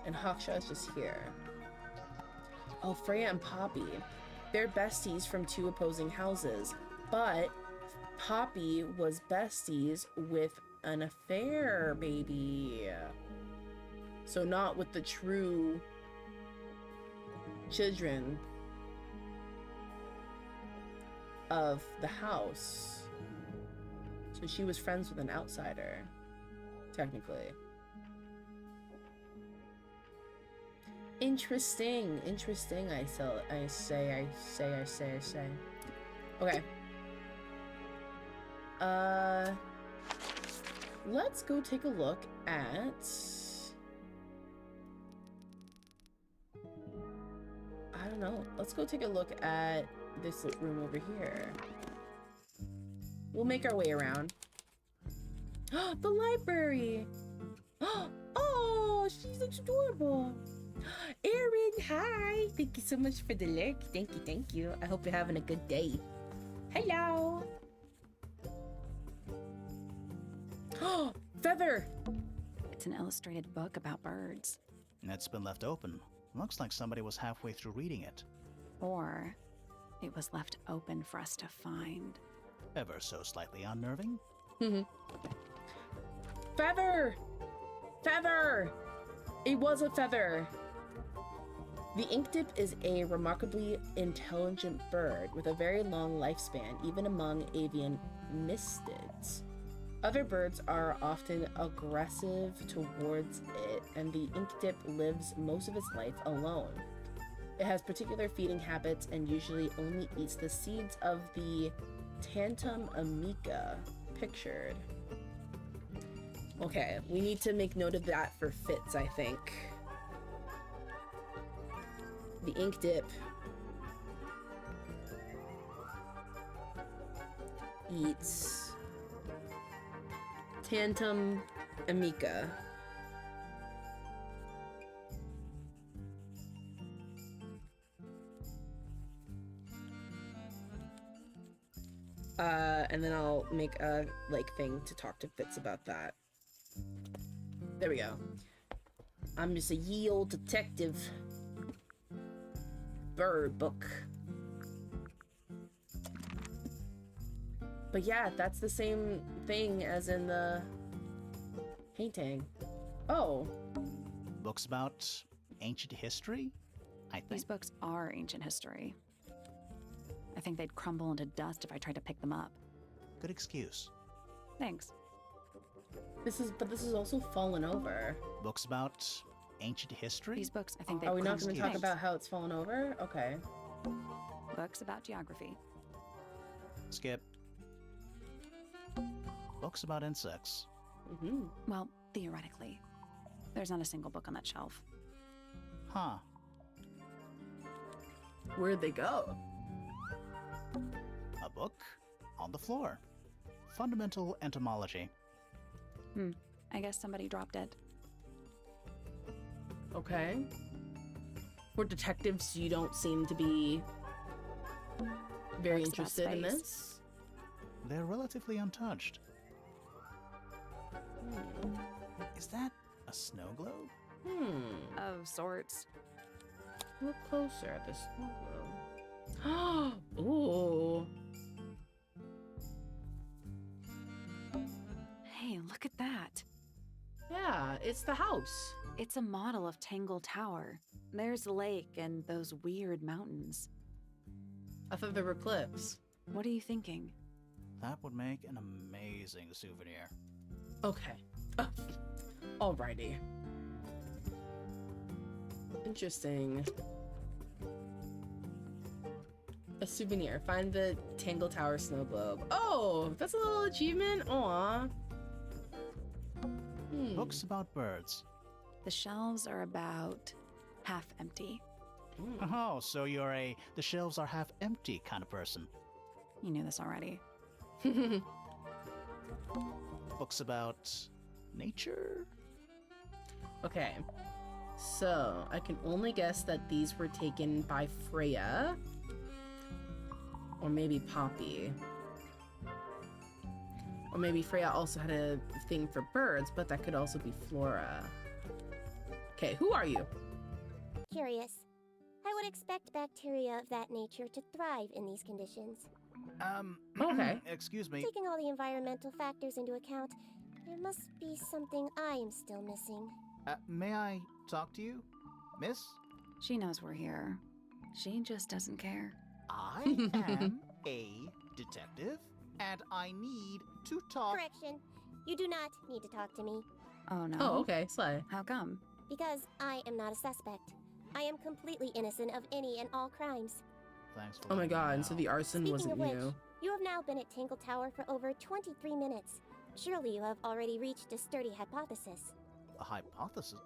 And Hawkshaw is just here. Oh, Freya and Poppy. They're besties from two opposing houses. But Poppy was besties with an affair, baby. So not with the true children of the house. So she was friends with an outsider, technically. Interesting, I say. Okay. Let's go take a look at don't know. Let's go take a look at this room over here. We'll make our way around. The library! Oh, she looks adorable. Erin, hi! Thank you so much for the lurk. Thank you, thank you. I hope you're having a good day. Hello! Feather!
It's an illustrated book about birds.
It's been left open. Looks like somebody was halfway through reading it.
Or it was left open for us to find.
Ever so slightly unnerving.
Feather! Feather! It was a feather! The inkdip is a remarkably intelligent bird with a very long lifespan, even among avian mystids. Other birds are often aggressive towards it, and the inkdip lives most of its life alone. It has particular feeding habits and usually only eats the seeds of the Tantum amica pictured. Okay, we need to make note of that for Fitz, I think. The inkdip eats Tantum amica. And then I'll make a thing to talk to Fitz about that. There we go. I'm just a ye old detective. Bird book. But yeah, that's the same thing as in the painting. Oh.
Books about ancient history, I think.
These books are ancient history. I think they'd crumble into dust if I tried to pick them up.
Good excuse.
Thanks.
This is also fallen over.
Books about ancient history?
These books, I think they'd
Are we not
crumble
going to talk
into
about how it's fallen over? Okay.
books about geography.
Skip. Books about insects.
Mm-hmm.
Well, theoretically. There's not a single book on that shelf.
Huh.
Where'd they go?
A book on the floor. Fundamental entomology.
I guess somebody dropped it.
Okay. For detectives, you don't seem to be very
Books about
interested in
space.
this.
They're relatively untouched. Is that a snow globe?
Of sorts.
Look closer at this snow globe. Ooh.
Hey, look at that.
Yeah, it's the house.
It's a model of Tangle Tower. There's the lake and those weird mountains.
I thought there were cliffs.
What are you thinking?
That would make an amazing souvenir.
Okay. Alrighty. Interesting. A souvenir. Find the Tangle Tower snow globe. Oh, that's a little achievement. Aw.
Books about birds.
The shelves are about half empty.
Oh, so you're a the shelves are half empty kind of person.
You knew this already.
Books about nature?
Okay. So, I can only guess that these were taken by Freya. Or maybe Poppy. Or maybe Freya also had a thing for birds, but that could also be Flora. Okay, who are you?
Curious. I would expect bacteria of that nature to thrive in these conditions.
Okay.
Excuse me.
Taking all the environmental factors into account, there must be something I am still missing.
May I talk to you, miss?
She knows we're here. She just doesn't care.
I am a detective, and I need to talk.
Correction. You do not need to talk to me,
Oh no.
Oh, okay, Slay.
How come?
because I am not a suspect. I am completely innocent of any and all crimes.
Thanks for
Oh my
letting me
god,
know.
so the arson
Speaking
wasn't
of which,
you.
you have now been at Tangle Tower for over 23 minutes. Surely you have already reached a sturdy hypothesis.
A hypothesis?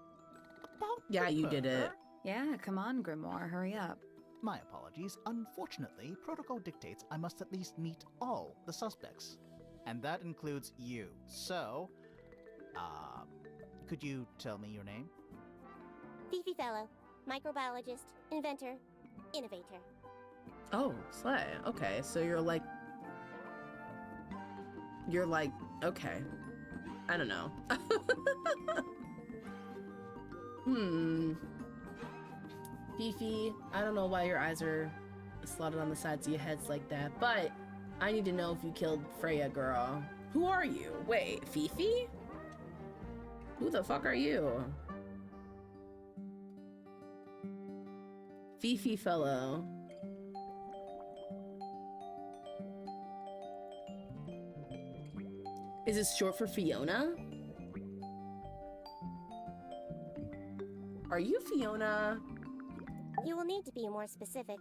About
Yeah, you did it.
her?
Yeah, come on, Grimoire, hurry up.
My apologies. Unfortunately, protocol dictates I must at least meet all the suspects. And that includes you. So, could you tell me your name?
Fifi Fellow, microbiologist, inventor, innovator.
Oh, slay. Okay, so you're like, okay. I don't know. Fifi, I don't know why your eyes are slotted on the sides of your heads like that, but I need to know if you killed Freya, girl. Who are you? Wait, Fifi? Who the fuck are you? Fifi Fellow. Is this short for Fiona? Are you Fiona?
You will need to be more specific.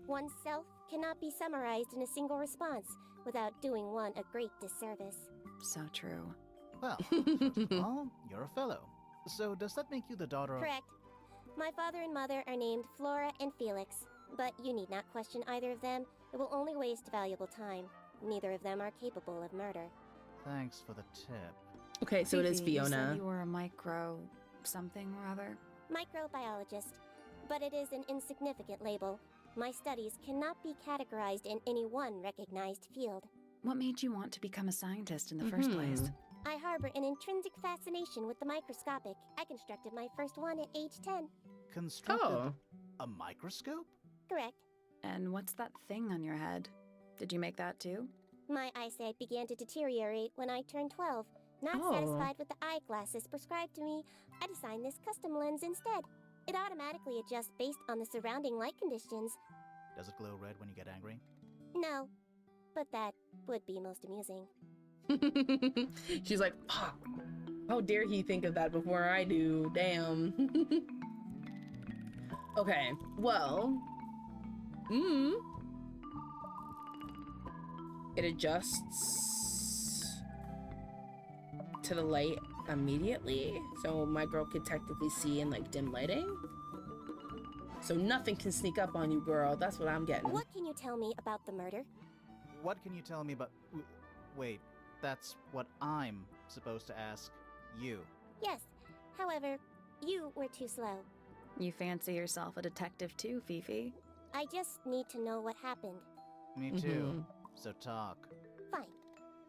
Oneself cannot be summarized in a single response without doing one a great disservice.
So true.
Well, first of all, you're a fellow. So does that make you the daughter of...
Correct. My father and mother are named Flora and Felix, but you need not question either of them. It will only waste valuable time. Neither of them are capable of murder.
Thanks for the tip.
Okay, so it is
Fifi, you
Fiona.
said you were a micro something or other.
Microbiologist, but it is an insignificant label. My studies cannot be categorized in any one recognized field.
What made you want to become a scientist in the first place?
I harbor an intrinsic fascination with the microscopic. I constructed my first one at age 10.
Constructed
Oh.
a microscope?
Correct.
And what's that thing on your head? Did you make that too?
My eyesight began to deteriorate when I turned 12. Not
Oh.
satisfied with the eyeglasses prescribed to me, I designed this custom lens instead. It automatically adjusts based on the surrounding light conditions.
Does it glow red when you get angry?
No, but that would be most amusing.
She's like, fuck. How dare he think of that before I do? Damn. Okay, well. It adjusts to the light immediately, so my girl could technically see in like dim lighting. So nothing can sneak up on you, girl. That's what I'm getting.
What can you tell me about the murder?
What can you tell me about... Wait, that's what I'm supposed to ask you.
Yes, however, you were too slow.
You fancy yourself a detective too, Fifi?
I just need to know what happened.
Me too. So talk.
Fine.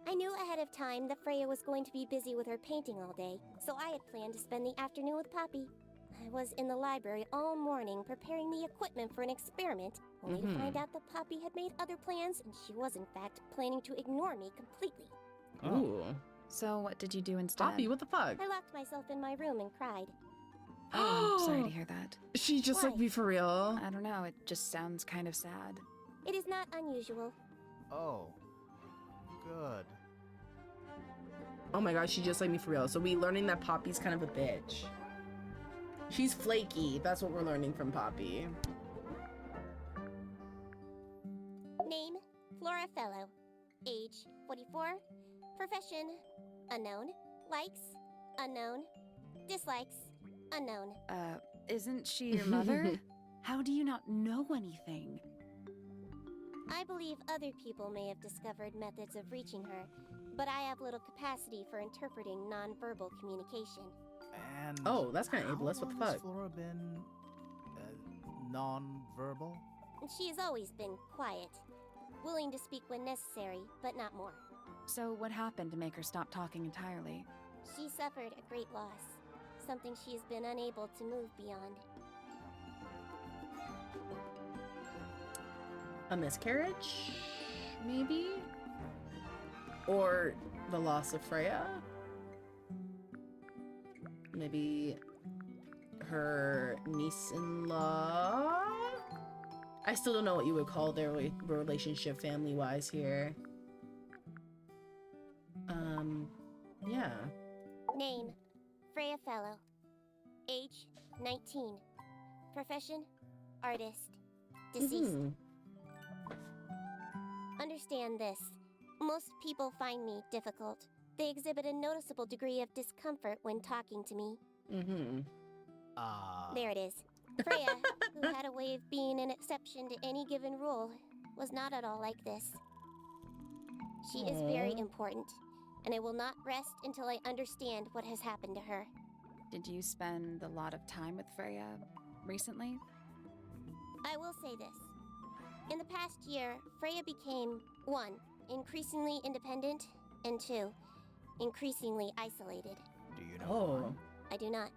I knew ahead of time that Freya was going to be busy with her painting all day, so I had planned to spend the afternoon with Poppy. I was in the library all morning preparing the equipment for an experiment, only to find out that Poppy had made other plans and she was in fact planning to ignore me completely.
Ooh.
So what did you do instead?
Poppy, what the fuck?
I locked myself in my room and cried.
Oh, I'm sorry to hear that.
She just like
Why?
me for real.
I don't know, it just sounds kind of sad.
It is not unusual.
Oh. Good.
Oh my gosh, she just like me for real. So we learning that Poppy's kind of a bitch. She's flaky. That's what we're learning from Poppy.
Name, Flora Fellow. Age, 44. Profession, unknown. Likes, unknown. Dislikes, unknown.
Isn't she your mother? How do you not know anything?
I believe other people may have discovered methods of reaching her, but I have little capacity for interpreting nonverbal communication.
And
Oh, that's kind of ableist. What the
How long has
fuck?
Flora been non-verbal?
She has always been quiet, willing to speak when necessary, but not more.
So what happened to make her stop talking entirely?
She suffered a great loss, something she has been unable to move beyond.
A miscarriage? Maybe? Or the loss of Freya? Maybe her niece-in-law? I still don't know what you would call their relationship family-wise here. Yeah.
Name, Freya Fellow. Age, 19. Profession, artist. Deceased. Understand this. Most people find me difficult. They exhibit a noticeable degree of discomfort when talking to me.
Mm-hmm.
There it is. Freya, who had a way of being an exception to any given rule, was not at all like this. She is very
Aw.
important, and I will not rest until I understand what has happened to her.
Did you spend a lot of time with Freya recently?
I will say this. In the past year, Freya became 1. Increasingly independent, and 2. Increasingly isolated.
Do you know
Oh.
why?
I do not.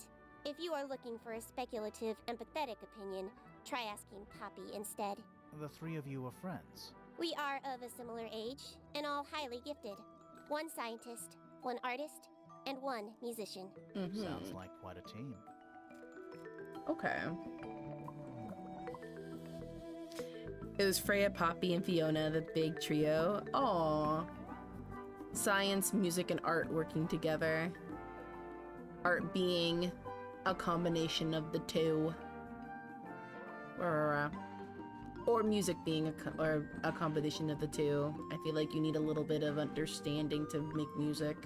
If you are looking for a speculative, empathetic opinion, try asking Poppy instead.
The three of you are friends.
We are of a similar age, and all highly gifted. 1 scientist, 1 artist, and 1 musician.
Mhm.
Sounds like quite a team.
Okay. It was Freya, Poppy, and Fiona, the big trio. Aww. Science, music, and art working together. Art being a combination of the two. Or music being a combination of the two. I feel like you need a little bit of understanding to make music.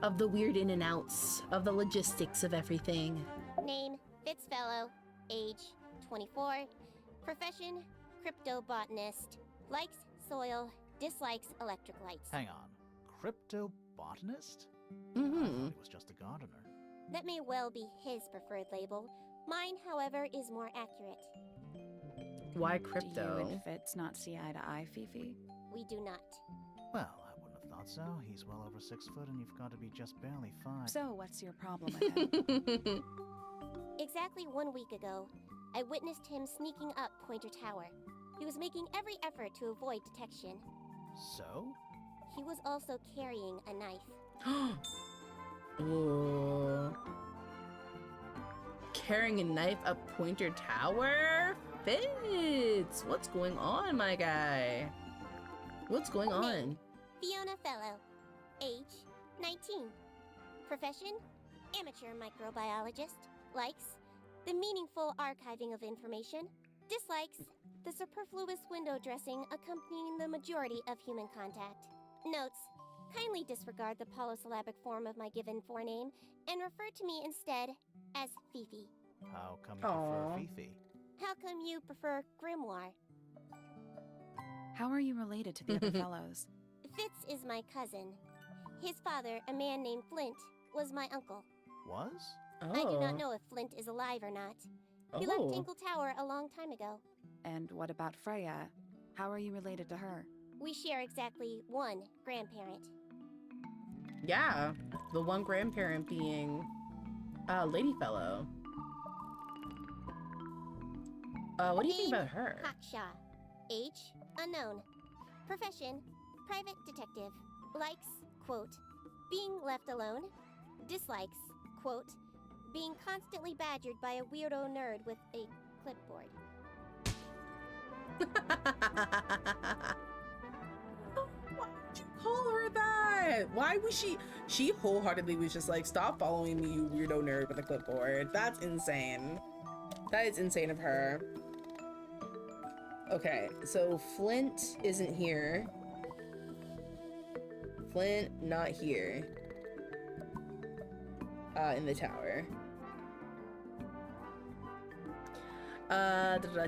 Of the weird in and outs, of the logistics of everything.
Name, Fitzfellow. Age, 24. Profession, cryptobotanist. Likes soil, dislikes electric lights.
Hang on. Cryptobotanist? I
Mm-hmm.
thought he was just a gardener.
That may well be his preferred label. Mine, however, is more accurate.
Why
Do
crypto?
you and Fitz not see eye to eye, Fifi?
We do not.
Well, I wouldn't have thought so. He's well over 6 foot and you've got to be just barely 5.
So, what's your problem with him?
Exactly 1 week ago, I witnessed him sneaking up Pointer Tower. He was making every effort to avoid detection.
So?
He was also carrying a knife.
Ooh. Carrying a knife up Pointer Tower? Fitz! What's going on, my guy? What's going on?
Fiona Fellow. Age, 19. Profession, amateur microbiologist. Likes, the meaningful archiving of information. Dislikes, the superfluous window dressing accompanying the majority of human contact. Notes, kindly disregard the polysyllabic form of my given forename and refer to me instead as Fifi.
How come you
Aw.
prefer Fifi?
How come you prefer Grimoire?
How are you related to the other fellows?
Fitz is my cousin. His father, a man named Flint, was my uncle.
Was?
Oh.
I do not know if Flint is alive or not. He left Tangle Tower a long time ago.
And what about Freya? How are you related to her?
We share exactly 1 grandparent.
Yeah, the one grandparent being Lady Fellow. What do you think
Name,
about her?
Haksha. Age, unknown. Profession, private detective. Likes, quote, being left alone. Dislikes, quote, being constantly badgered by a weirdo nerd with a clipboard.
Why would you call her that? Why was she wholeheartedly was just like, stop following me, you weirdo nerd with a clipboard. That's insane. That is insane of her. Okay, so Flint isn't here. Flint not here. In the tower.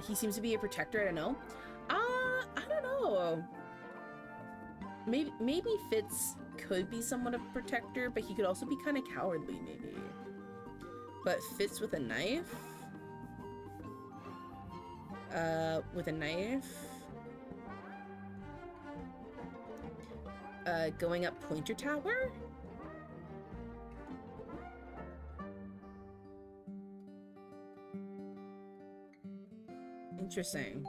He seems to be a protector, I don't know. I don't know. Maybe Fitz could be somewhat of a protector, but he could also be kind of cowardly, maybe. But Fitz with a knife? With a knife? Going up Pointer Tower? Interesting.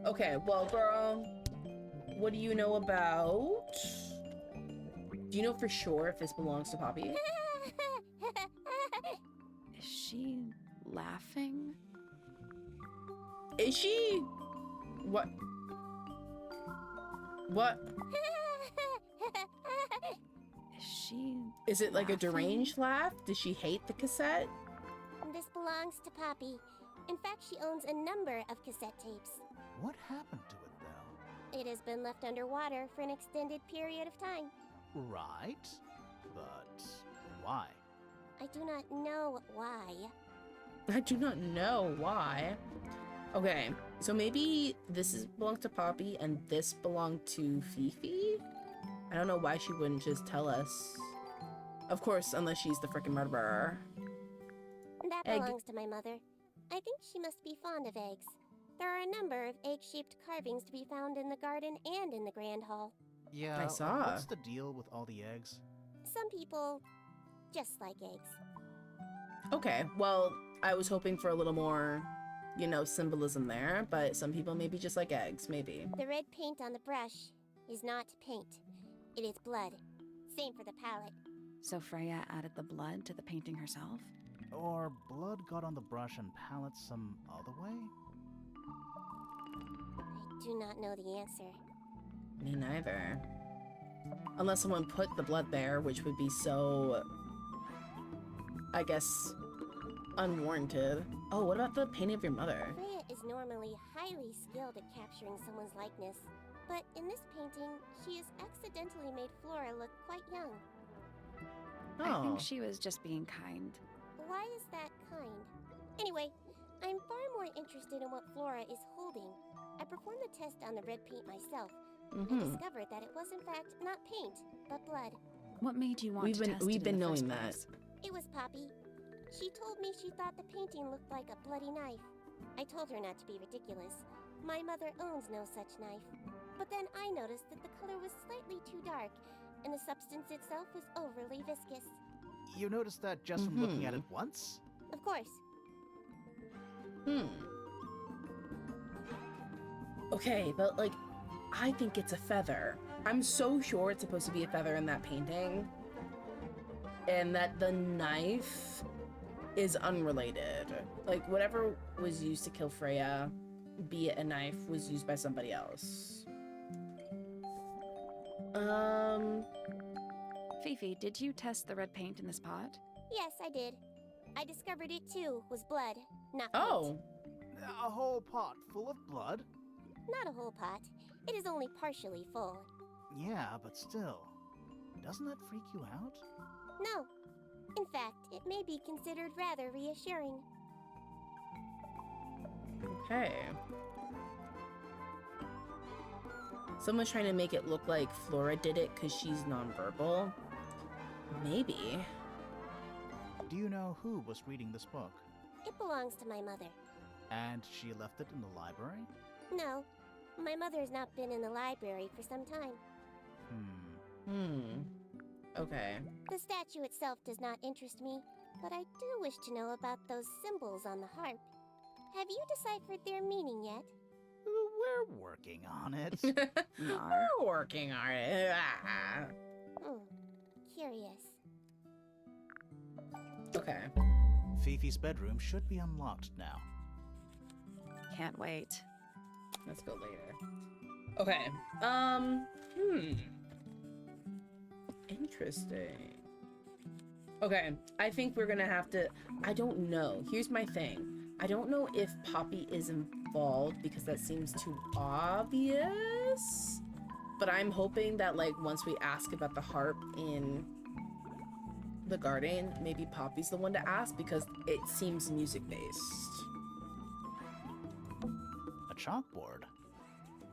Okay, well, girl, what do you know about... Do you know for sure if this belongs to Poppy?
Is she laughing?
Is she? What? What?
Is she
Is it like a
laughing?
deranged laugh? Does she hate the cassette?
This belongs to Poppy. In fact, she owns a number of cassette tapes.
What happened to it, though?
It has been left underwater for an extended period of time.
Right. But why?
I do not know why.
I do not know why. Okay, so maybe belongs to Poppy and this belonged to Fifi? I don't know why she wouldn't just tell us. Of course, unless she's the freaking murderer.
That
Egg.
belongs to my mother. I think she must be fond of eggs. There are a number of egg-shaped carvings to be found in the garden and in the Grand Hall.
Yeah,
I saw.
what's the deal with all the eggs?
Some people just like eggs.
Okay, well, I was hoping for a little more, you know, symbolism there, but some people maybe just like eggs, maybe.
The red paint on the brush is not paint. It is blood. Same for the palette.
So Freya added the blood to the painting herself?
Or blood got on the brush and palette some other way?
I do not know the answer.
Me neither. Unless someone put the blood there, which would be so, I guess, unwarranted. Oh, what about the painting of your mother?
Freya is normally highly skilled at capturing someone's likeness, but in this painting, she has accidentally made Flora look quite young.
I
Oh,
think she was just being kind.
Why is that kind? Anyway, I'm far more interested in what Flora is holding. I performed the test on the red paint myself, and discovered that it was in fact not paint, but blood.
What made you want to test it
we've
in
been
the
knowing
first
that.
place?
It was Poppy. She told me she thought the painting looked like a bloody knife. I told her not to be ridiculous. My mother owns no such knife. But then I noticed that the color was slightly too dark, and the substance itself was overly viscous.
You noticed that just from looking at it once?
Of course.
Okay, but like, I think it's a feather. I'm so sure it's supposed to be a feather in that painting. And that the knife is unrelated. Like, whatever was used to kill Freya, be it a knife, was used by somebody else.
Fifi, did you test the red paint in this pot?
Yes, I did. I discovered it too was blood, not paint.
Oh,
A whole pot full of blood?
Not a whole pot. It is only partially full.
Yeah, but still. Doesn't that freak you out?
No. In fact, it may be considered rather reassuring.
okay. Someone's trying to make it look like Flora did it because she's nonverbal. Maybe.
Do you know who was reading this book?
It belongs to my mother.
And she left it in the library?
No, my mother has not been in the library for some time.
Okay.
The statue itself does not interest me, but I do wish to know about those symbols on the harp. Have you deciphered their meaning yet?
We're working on it.
We're working on it.
Curious.
Okay.
Fifi's bedroom should be unlocked now.
Can't wait.
Let's go later. Okay. Interesting. Okay, I think we're gonna have to... I don't know. Here's my thing. I don't know if Poppy is involved because that seems too obvious. But I'm hoping that, like, once we ask about the harp in the garden, maybe Poppy's the one to ask because it seems music-based.
A chalkboard.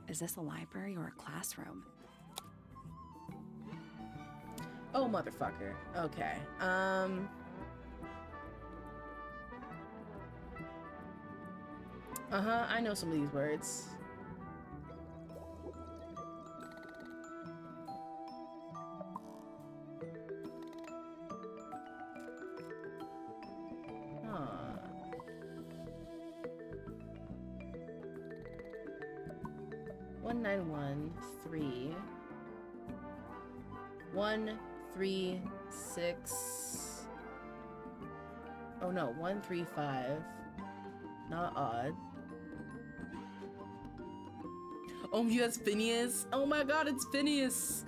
Is this a library or a classroom?
Oh, motherfucker. Okay. I know some of these words. Huh. One nine one three 1 3 6. Oh no, 1 3 5. Not odd. Oh, that's Phineas. Oh my god, it's Phineas.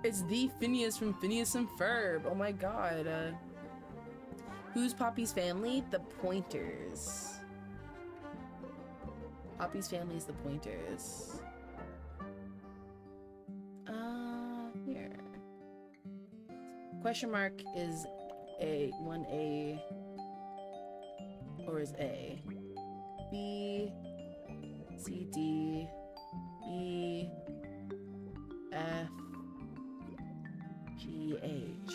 It's the Phineas from Phineas and Ferb. Oh my god. Who's Poppy's family? The Pointers. Poppy's family is the Pointers. Here. Question mark is A, 1A, or is A? B, C, D, E, F, G, H.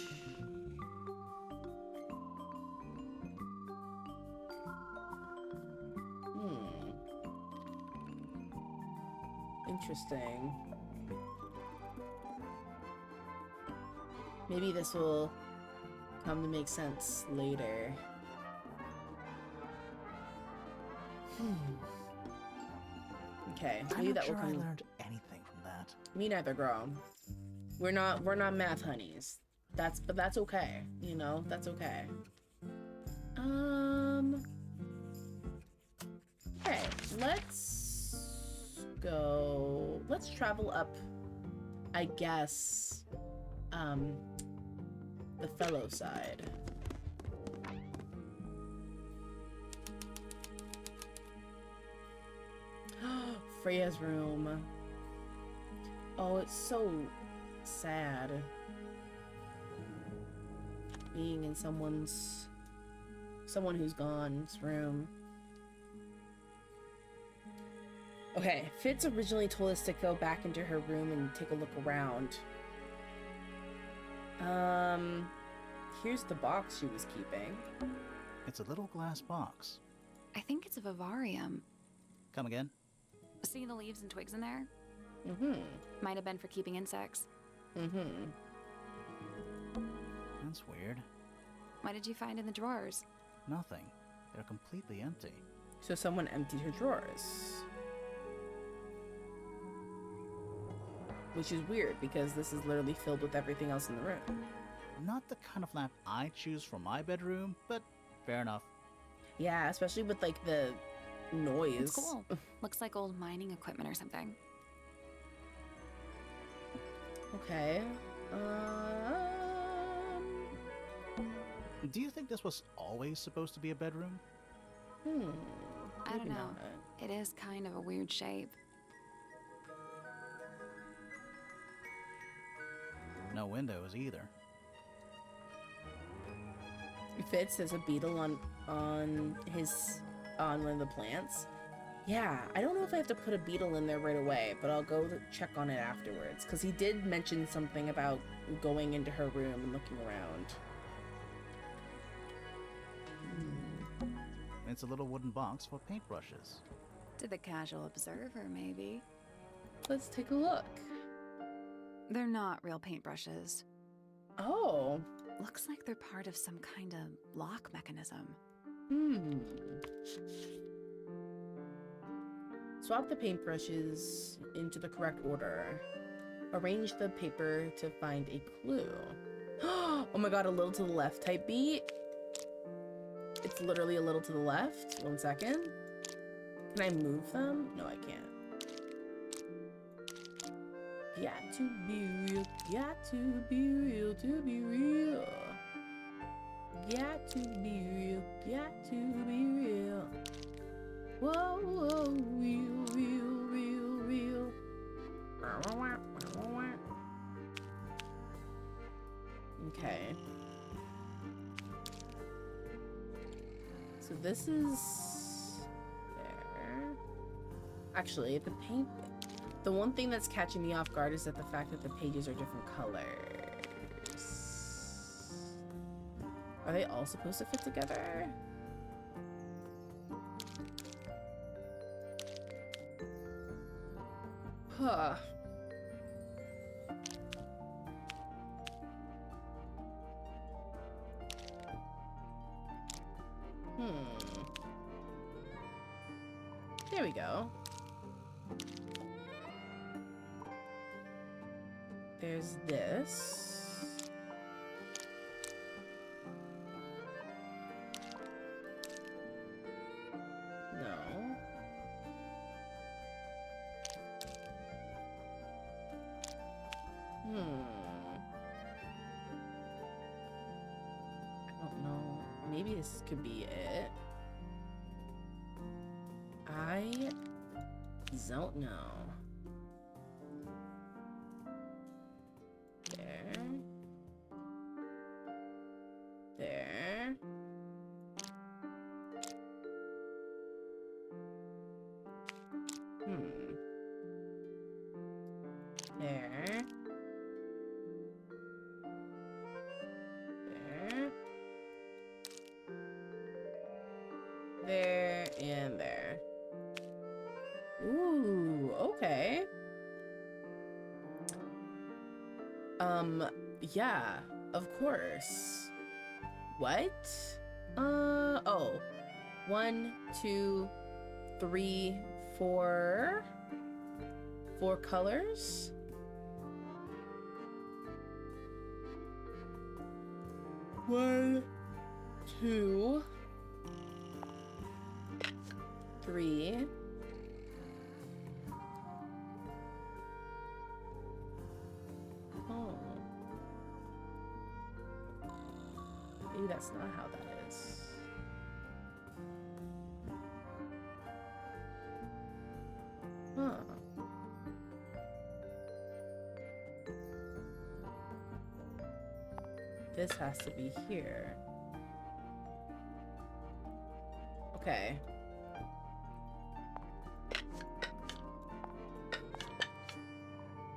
Interesting. Maybe this will come to make sense later. Okay,
I'm
maybe
not
that
sure
will
I
come.
learned anything from that.
Me neither, girl. We're not math honeys. But that's okay. You know, that's okay. Okay, let's travel up, I guess, the fellow side. Freya's room. Oh, it's so sad. Being in someone who's gone's room. Okay, Fitz originally told us to go back into her room and take a look around. Here's the box she was keeping.
It's a little glass box.
I think it's a vivarium.
Come again?
See the leaves and twigs in there?
Mm-hmm.
Might have been for keeping insects.
Mm-hmm.
That's weird.
What did you find in the drawers?
Nothing. They're completely empty.
So someone emptied her drawers. Which is weird, because this is literally filled with everything else in the room.
Not the kind of lamp I choose for my bedroom, but fair enough.
Yeah, especially with, like, the noise.
It's cool. Looks like old mining equipment or something.
Okay.
Do you think this was always supposed to be a bedroom?
I don't
Maybe
know.
not.
It is kind of a weird shape.
No windows either.
Fitz has a beetle on one of the plants. Yeah, I don't know if I have to put a beetle in there right away, but I'll go check on it afterwards, because he did mention something about going into her room and looking around.
It's a little wooden box for paintbrushes.
To the casual observer, maybe.
Let's take a look.
They're not real paintbrushes.
Oh.
Looks like they're part of some kind of lock mechanism.
Swap the paintbrushes into the correct order. Arrange the paper to find a clue. Oh my god, a little to the left type beat. It's literally a little to the left. 1 second. Can I move them? No, I can't. Got to be real, got to be real to be real. Got to be real, got to be real. Whoa, whoa, real, real, real, real. Okay. So this is there. Actually, the one thing that's catching me off guard is that the fact that the pages are different colors. Are they all supposed to fit together? Huh. There we go. There's this. No. I don't know. Maybe this could be it. I don't know. There. There. There. There. There and there. Ooh, okay. Yeah, of course. What? Oh. 1, 2, 3, 4. 4 colors? One, 2, 3. Oh. Maybe that's not how that is. Huh. This has to be here. Okay.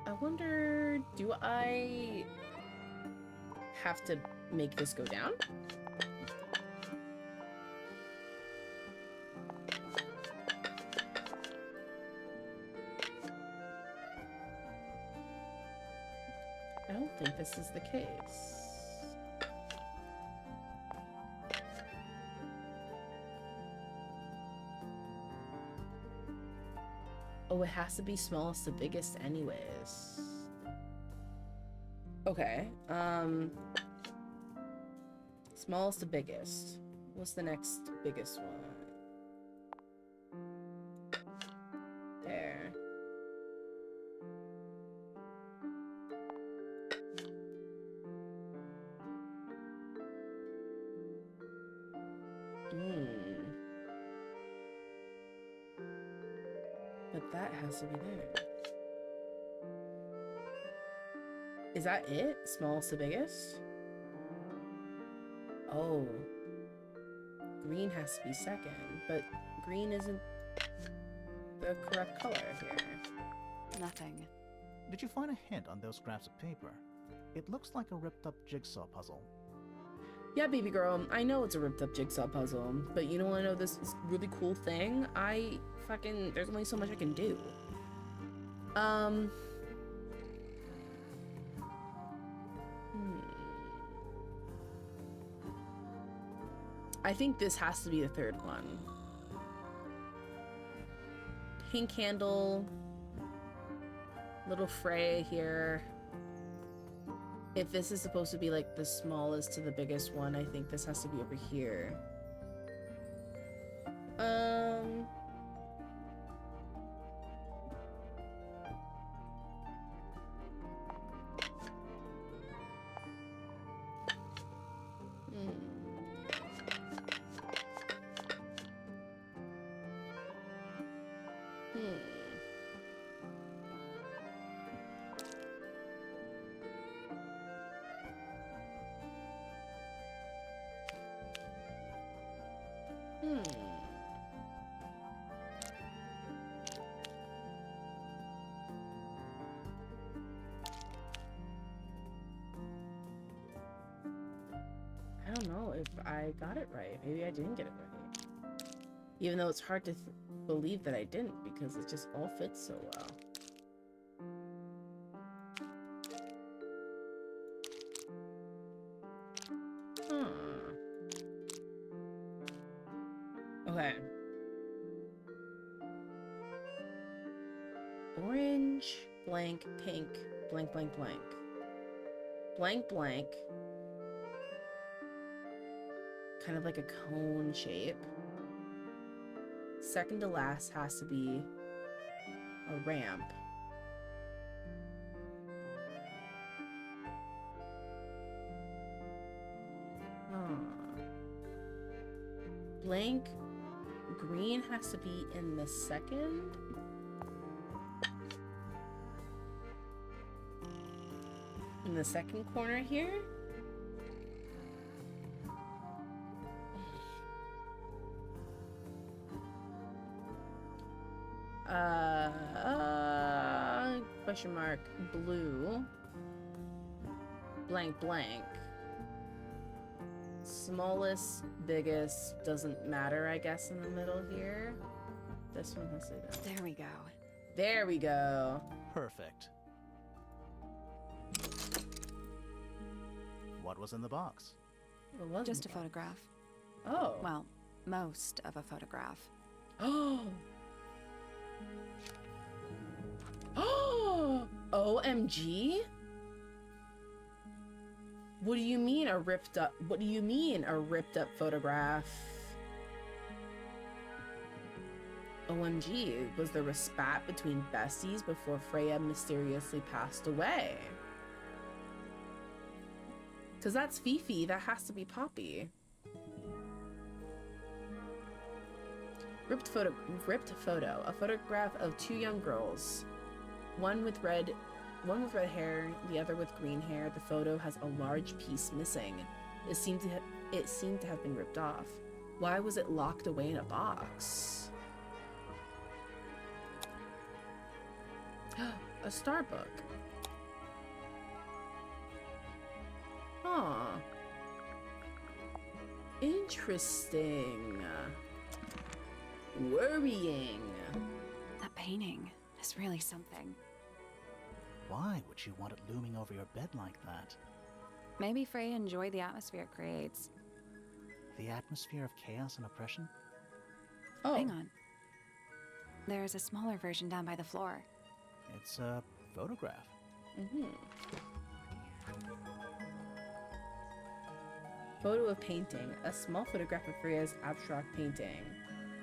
I wonder, do I have to make this go down? I don't think this is the case. Oh, it has to be smallest to biggest anyways. Okay, smallest to biggest. What's the next biggest one? There. But that has to be there. Is that it? Smallest to biggest? Oh. Green has to be second, but green isn't the correct color here.
Nothing.
Did you find a hint on those scraps of paper? It looks like a ripped up jigsaw puzzle.
Yeah, baby girl, I know it's a ripped up jigsaw puzzle, but you don't want to know this really cool thing? There's only so much I can do. I think this has to be the third one. Pink handle, little fray here. If this is supposed to be like the smallest to the biggest one, I think this has to be over here. I don't know if I got it right. Maybe I didn't get it right. Even though it's hard to believe that I didn't, because it just all fits so well. Okay. Orange, blank, pink, blank, blank, blank. Blank, blank. Kind of like a cone shape. Second to last has to be a ramp. Blank green has to be in the second. In the second corner here. question mark, blue, blank, blank. Smallest, biggest, doesn't matter, I guess, in the middle here. This one has to go.
There we go.
There we go.
Perfect. What was in the box?
It wasn't
Just a
bad.
photograph.
Oh.
Well, most of a photograph.
Oh. Oh. OMG? What do you mean a ripped up? What do you mean a ripped up photograph? OMG, was there a spat between besties before Freya mysteriously passed away? Cause that's Fifi, that has to be Poppy. Ripped photo. A photograph of two young girls. One with red hair, the other with green hair. The photo has a large piece missing. It seemed to have been ripped off. Why was it locked away in a box? A star book. Huh. Interesting. Worrying.
That painting is really something.
Why would you want it looming over your bed like that?
Maybe Freya enjoyed the atmosphere it creates.
The atmosphere of chaos and oppression?
Oh.
Hang on. There's a smaller version down by the floor.
It's a photograph.
Mm-hmm. Photo of painting. A small photograph of Freya's abstract painting.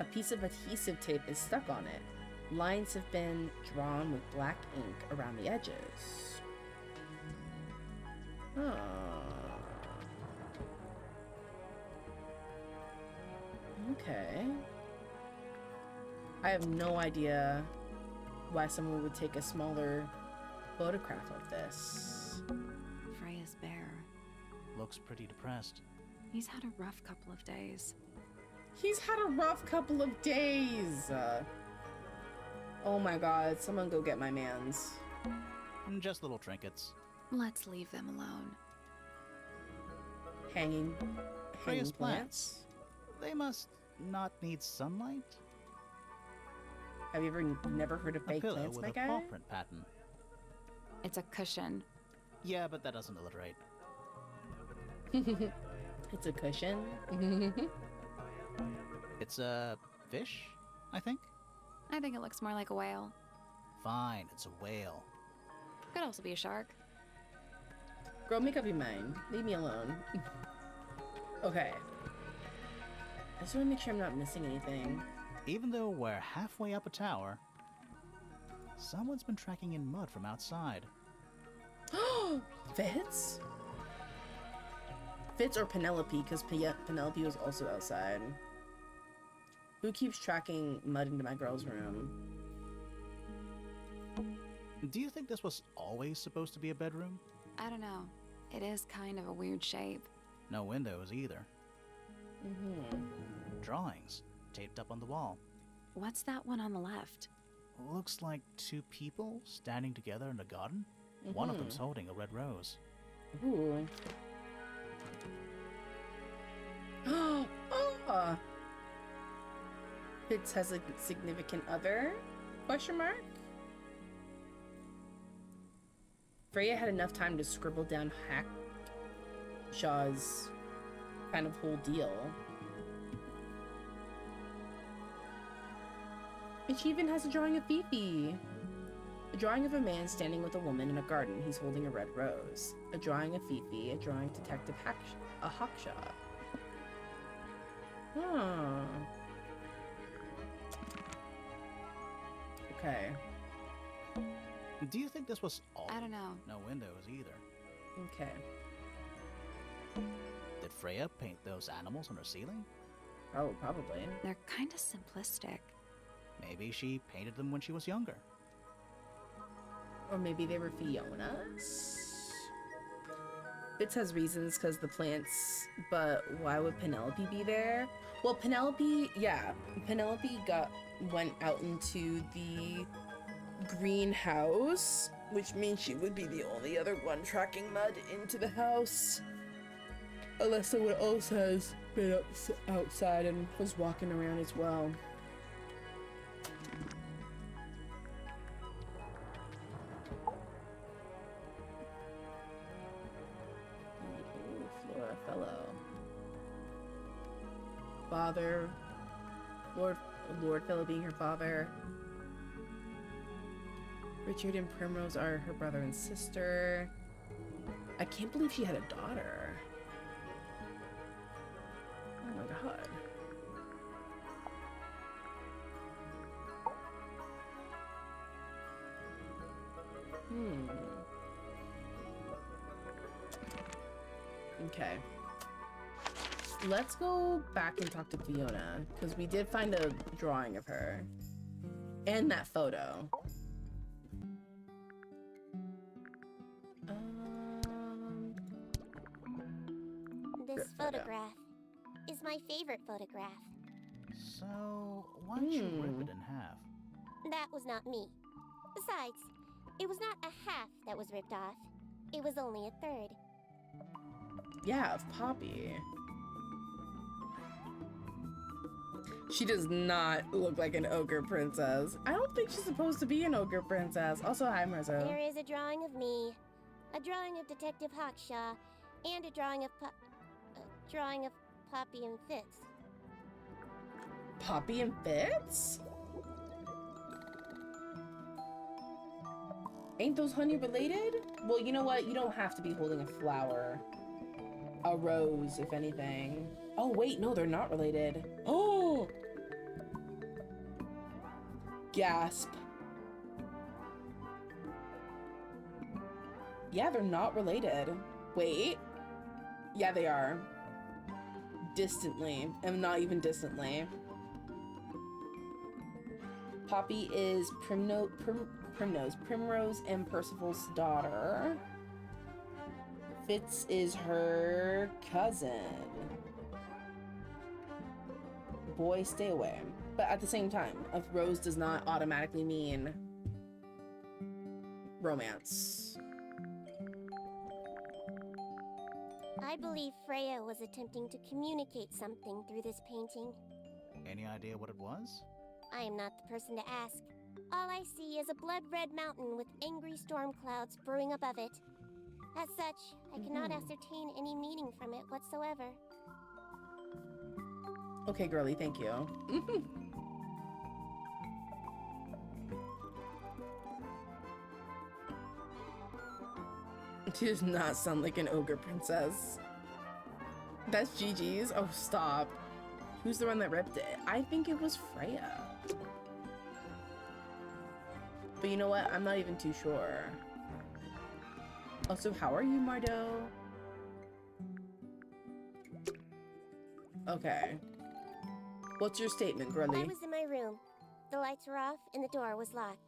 A piece of adhesive tape is stuck on it. Lines have been drawn with black ink around the edges. Oh. Okay. I have no idea why someone would take a smaller photograph of this.
Freya's bear.
Looks pretty depressed.
He's had a rough couple of days.
He's had a rough couple of days. Oh my god, someone go get my mans.
Just little trinkets.
Let's leave them alone.
Hanging
Freya's
plants.
They must not need sunlight?
Have you ever never heard of
A
fake
pillow
plants,
with
my
a
guy?
paw print pattern.
It's a cushion.
Yeah, but that doesn't alliterate.
It's a cushion.
It's a fish, I think?
I think it looks more like a whale.
Fine, it's a whale.
Could also be a shark.
Girl, make up your mind. Leave me alone. Okay. I just want to make sure I'm not missing anything.
Even though we're halfway up a tower, someone's been tracking in mud from outside.
Fitz? Fitz or Penelope, because Penelope was also outside. Who keeps tracking mud into my girl's room?
Do you think this was always supposed to be a bedroom?
I don't know. It is kind of a weird shape.
No windows either.
Mm-hmm.
Drawings taped up on the wall.
What's that one on the left?
Looks like two people standing together in a garden. One of them's holding a red rose.
Ooh. Oh! Fitz has a significant other? Question mark? Freya had enough time to scribble down Hackshaw's kind of whole deal. And she even has a drawing of Fifi. A drawing of a man standing with a woman in a garden. He's holding a red rose. A drawing of Fifi. A drawing of Detective Hawkshaw. Huh. Okay.
Do you think this was all?
I don't know.
No windows either.
Okay.
Did Freya paint those animals on her ceiling?
Oh, probably.
They're kind of simplistic.
Maybe she painted them when she was younger.
Or maybe they were Fiona's? Fitz has reasons because the plants, but why would Penelope be there? Well, Penelope went out into the greenhouse Which means she would be the only other one tracking mud into the house. Unless someone else has been outside and was walking around as well. Flora Fellow. Father. Lord Fellow being her father. Richard and Primrose are her brother and sister. I can't believe she had a daughter. Oh my god. Okay. Let's go back and talk to Fiona, because we did find a drawing of her. And that photo.
This photograph is my favorite photograph.
So, why'd you rip it in half?
That was not me. Besides, it was not a half that was ripped off. It was only a third.
Yeah, of Poppy. She does not look like an ogre princess. I don't think she's supposed to be an ogre princess. Also, hi, Marzo.
There is a drawing of me, a drawing of Detective Hawkshaw, and a drawing of Poppy and Fitz.
Poppy and Fitz? Ain't those honey related? Well, you know what? You don't have to be holding a flower. A rose, if anything. Oh, wait, no, they're not related. Oh! Gasp. Yeah, they're not related. Wait. Yeah, they are. Distantly, and not even distantly. Poppy is Primrose and Percival's daughter. Fitz is her cousin. Boy, stay away. But at the same time, a rose does not automatically mean romance.
I believe Freya was attempting to communicate something through this painting.
Any idea what it was?
I am not the person to ask. All I see is a blood-red mountain with angry storm clouds brewing above it. As such, I cannot ascertain any meaning from it whatsoever.
Okay, girly, thank you. She does not sound like an ogre princess. That's Gigi's. Oh, stop. Who's the one that ripped it? I think it was Freya. But you know what? I'm not even too sure. Also, how are you, Mardo? Okay. What's your statement, girly?
I was in my room. The lights were off and the door was locked.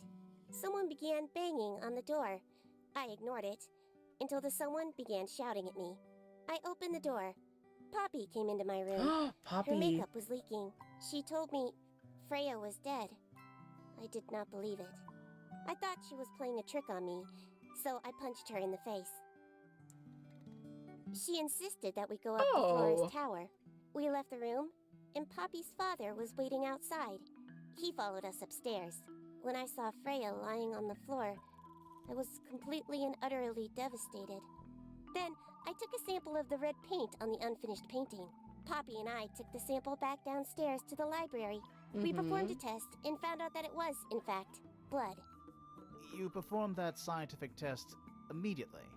Someone began banging on the door. I ignored it until the someone began shouting at me. I opened the door. Poppy came into my room.
Poppy.
Her makeup was leaking. She told me Freya was dead. I did not believe it. I thought she was playing a trick on me, so I punched her in the face. She insisted that we go up to Flora's tower. We left the room, and Poppy's father was waiting outside. He followed us upstairs. When I saw Freya lying on the floor, I was completely and utterly devastated. Then, I took a sample of the red paint on the unfinished painting. Poppy and I took the sample back downstairs to the library. We performed a test and found out that it was, in fact, blood.
You performed that scientific test immediately,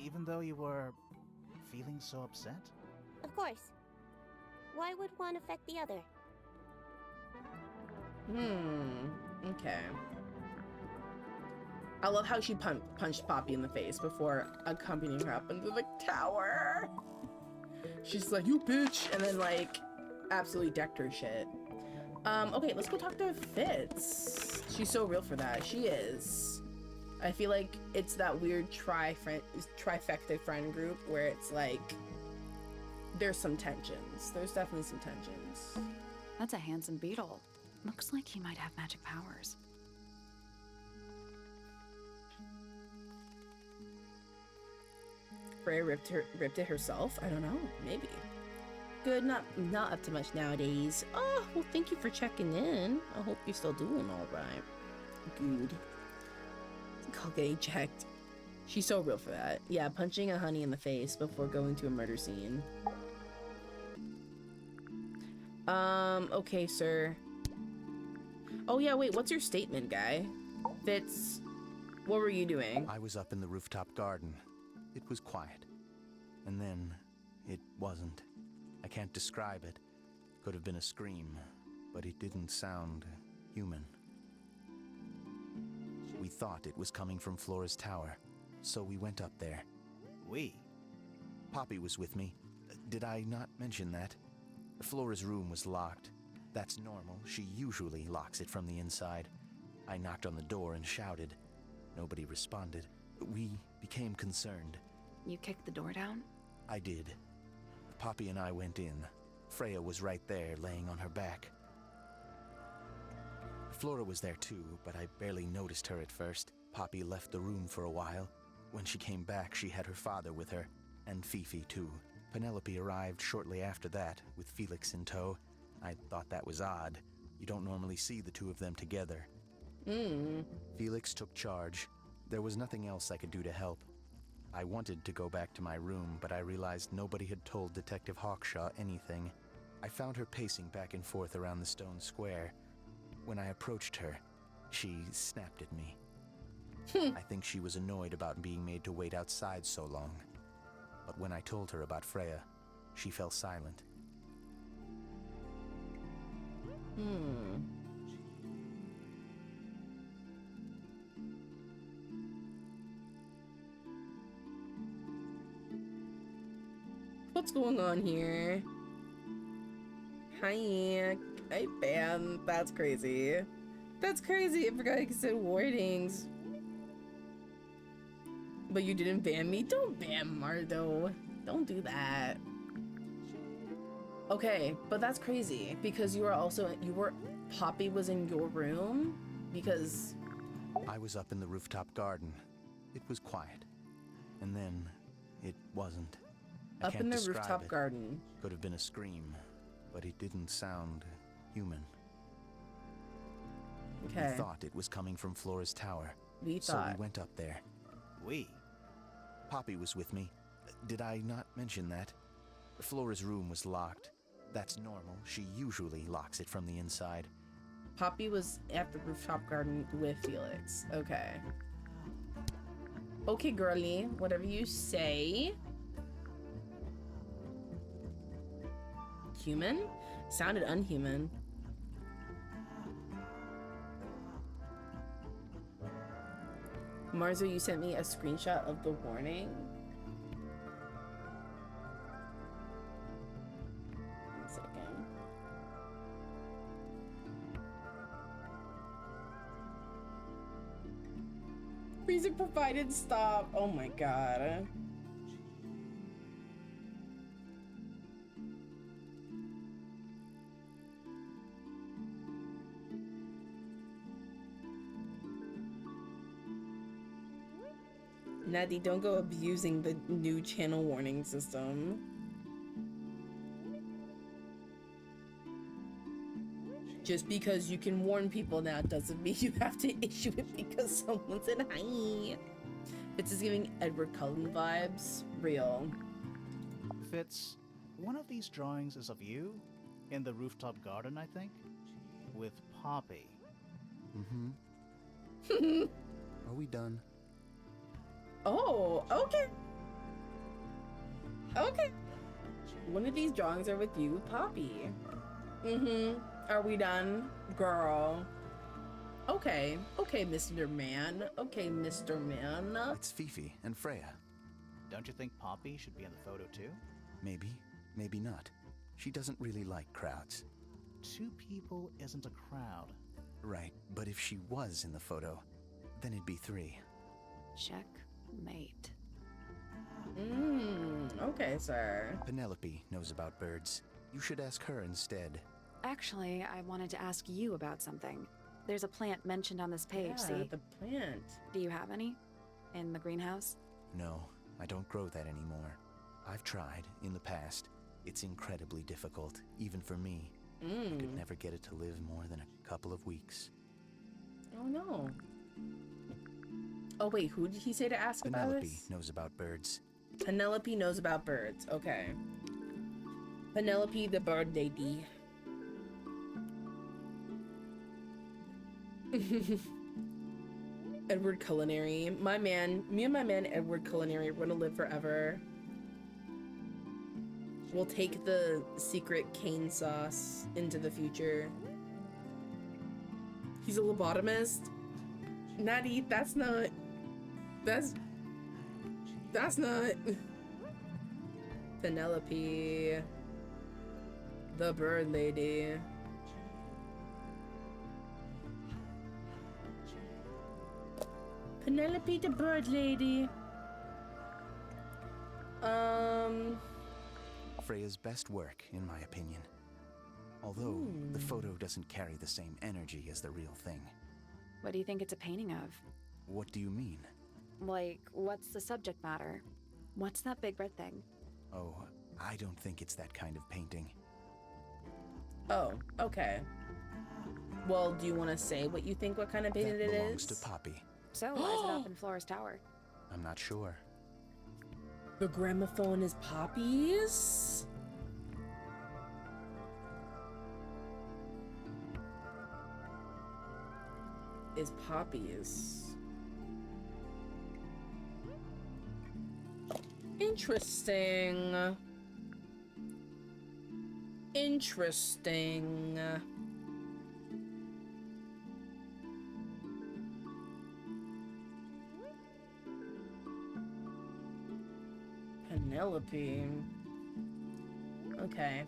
even though you were feeling so upset?
Of course. Why would one affect the other?
Okay. I love how she punched Poppy in the face before accompanying her up into the tower. She's like, you bitch! And then, like, absolutely decked her shit. Okay, let's go talk to Fitz. She's so real for that. She is. I feel like it's that weird trifecta friend group where it's like, there's some tensions. There's definitely some tensions.
That's a handsome beetle. Looks like he might have magic powers.
Freya ripped it herself? I don't know. Maybe. Good, not up to much nowadays. Oh, well, thank you for checking in. I hope you're still doing all right. Good. Call getting checked. She's so real for that. Yeah, punching a honey in the face before going to a murder scene. Okay, sir. Oh yeah, wait, what's your statement, guy? Fitz, what were you doing?
I was up in the rooftop garden. It was quiet. And then, it wasn't. I can't describe it. Could have been a scream, but it didn't sound human. We thought it was coming from Flora's tower, so we went up there.
We?
Poppy was with me. Did I not mention that? Flora's room was locked. That's normal. She usually locks it from the inside. I knocked on the door and shouted. Nobody responded. We became concerned.
You kicked the door down?
I did. Poppy and I went in. Freya was right there, laying on her back. Flora was there too, but I barely noticed her at first. Poppy left the room for a while. When she came back, she had her father with her, and Fifi too. Penelope arrived shortly after that, with Felix in tow. I thought that was odd. You don't normally see the two of them together. Felix took charge. There was nothing else I could do to help. I wanted to go back to my room, but I realized nobody had told Detective Hawkshaw anything. I found her pacing back and forth around the stone square. When I approached her, she snapped at me. I think she was annoyed about being made to wait outside so long. But when I told her about Freya, she fell silent.
What's going on here? Hi, bam. That's crazy. That's crazy. I forgot I said warnings. But you didn't ban me? Don't ban Mardo. Don't do that. Okay, but that's crazy because Poppy was in your room because
I was up in the rooftop garden. It was quiet. And then it wasn't. I
up
can't
in the
describe
rooftop
it.
garden.
Could have been a scream, but it didn't sound human.
Okay.
We thought it was coming from Flora's tower.
So
we went up there.
We?
Poppy was with me. Did I not mention that? Flora's room was locked. That's normal. She usually locks it from the inside.
Poppy was at the rooftop garden with Felix. Okay. Okay, girly. Whatever you say. Human? Sounded unhuman. Marzo, you sent me a screenshot of the warning. One second. Music provided, stop. Oh my god. Natty, don't go abusing the new channel warning system. Just because you can warn people now doesn't mean you have to issue it because someone said hi. Fitz is giving Edward Cullen vibes. Real.
Fitz, one of these drawings is of you? In the rooftop garden, I think? With Poppy.
Are we done?
Oh, okay. Okay. One of these drawings are with you, Poppy. Are we done? Girl. Okay. Okay, Mr. Man. Okay, Mr. Man.
It's Fifi and Freya.
Don't you think Poppy should be in the photo too?
Maybe, maybe not. She doesn't really like crowds.
2 people isn't a crowd.
Right, but if she was in the photo, then it'd be 3.
Checkmate.
Okay, sir.
Penelope knows about birds. You should ask her instead.
Actually, I wanted to ask you about something. There's a plant mentioned on this page,
Yeah,
see?
the plant.
Do you have any? In the greenhouse?
No, I don't grow that anymore. I've tried in the past. It's incredibly difficult, even for me. I could never get it to live more than a couple of weeks.
Oh no. Oh wait, who did he say to ask about
Penelope
this?
knows about birds.
Penelope knows about birds. Okay. Penelope the bird lady. Edward Culinary. Me and my man Edward Culinary, we're gonna live forever. We'll take the secret cane sauce into the future. He's a lobotomist. Natty, that's not. That's not. Penelope. The bird lady. Penelope the bird lady.
Freya's best work, in my opinion. Although the photo doesn't carry the same energy as the real thing.
What do you think it's a painting of?
What do you mean?
Like, what's the subject matter? What's that big red thing?
Oh, I don't think it's that kind of painting.
Oh, okay. Well, do you want to say what you think, what kind of painting
That
it
belongs
is?
to Poppy.
So, why is it up in Flora's tower?
I'm not sure.
The gramophone is Poppy's? Is Poppy's. Interesting. Interesting. Penelope. Okay.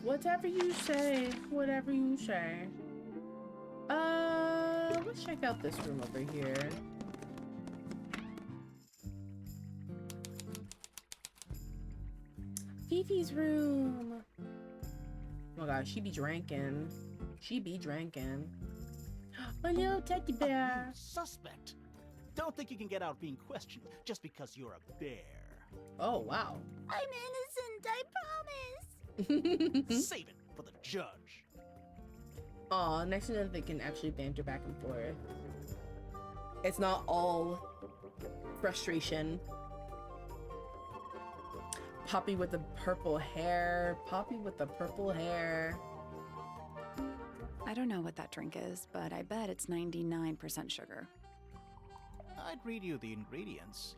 Whatever you say. Whatever you say. Let's check out this room over here. Fifi's room. Oh my gosh, she be drinking. She be drinking. My little teddy bear.
Suspect. Don't think you can get out being questioned just because you're a bear.
Oh wow.
I'm innocent, I promise.
Save it for the judge.
Aw, next to that they can actually banter back and forth. It's not all frustration. Poppy with the purple hair. Poppy with the purple hair.
I don't know what that drink is, but I bet it's 99% sugar.
I'd read you the ingredients,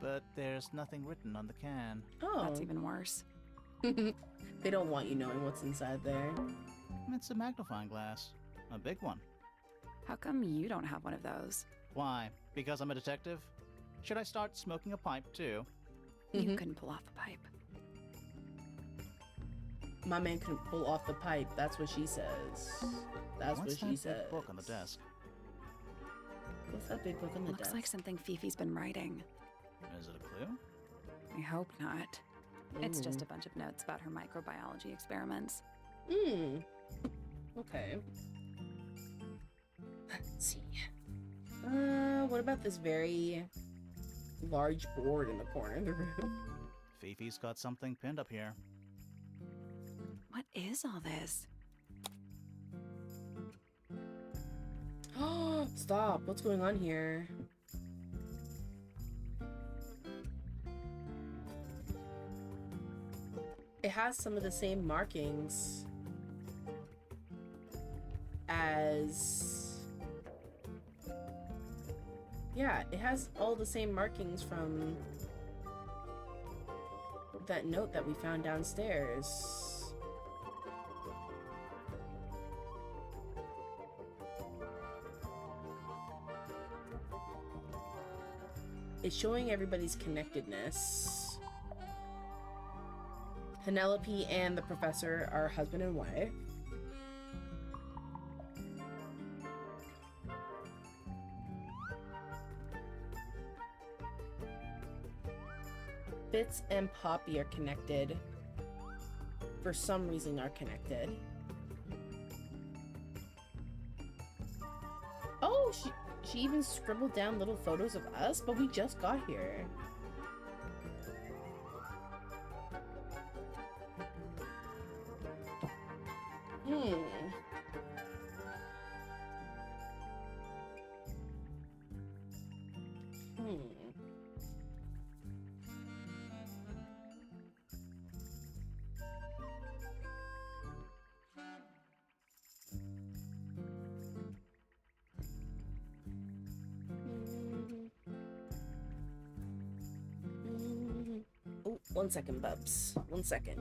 but there's nothing written on the can.
Oh.
That's even worse.
They don't want you knowing what's inside there.
It's a magnifying glass. A big one.
How come you don't have one of those?
Why? Because I'm a detective? Should I start smoking a pipe too?
You couldn't pull off a pipe.
My man couldn't pull off the pipe. That's what she says. That's
What's
what she
that
says.
big book on the desk?
What's that big book on the
Looks
desk?
like something Fifi's been writing.
Is it a clue?
I hope not. It's just
Ooh.
a bunch of notes about her microbiology experiments.
Okay. Let's see. What about this very large board in the corner of the room?
Fifi's got something pinned up here.
What is all this?
Stop. What's going on here? It has some of the same markings as... Yeah, it has all the same markings from that note that we found downstairs. It's showing everybody's connectedness. Penelope and the professor are husband and wife. Fitz and Poppy are connected. For some reason are connected. Oh, She even scribbled down little photos of us, but we just got here. Hmm. Oh, 1 second, Bubs. 1 second.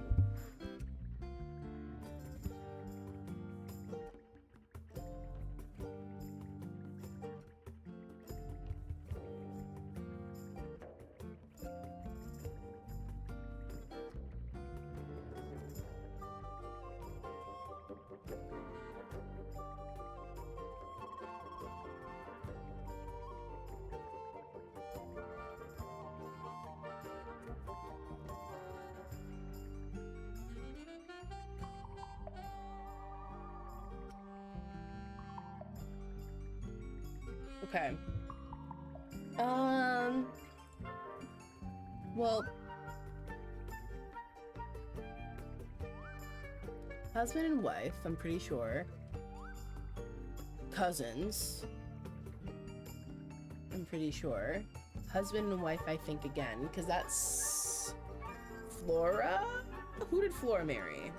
Okay. Well, husband and wife, I'm pretty sure. Cousins, I'm pretty sure. Husband and wife, I think again, because that's Flora? Who did Flora marry?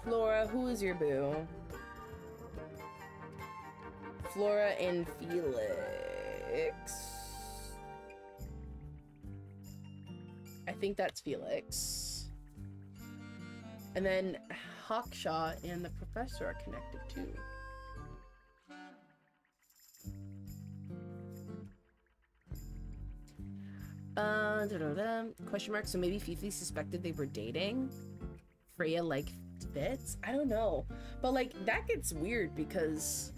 Flora, who is your boo? Flora and Felix. I think that's Felix. And then Hawkshaw and the professor are connected too. Question mark. So maybe Fifi suspected they were dating. Freya liked Fitz. I don't know, but like that gets weird because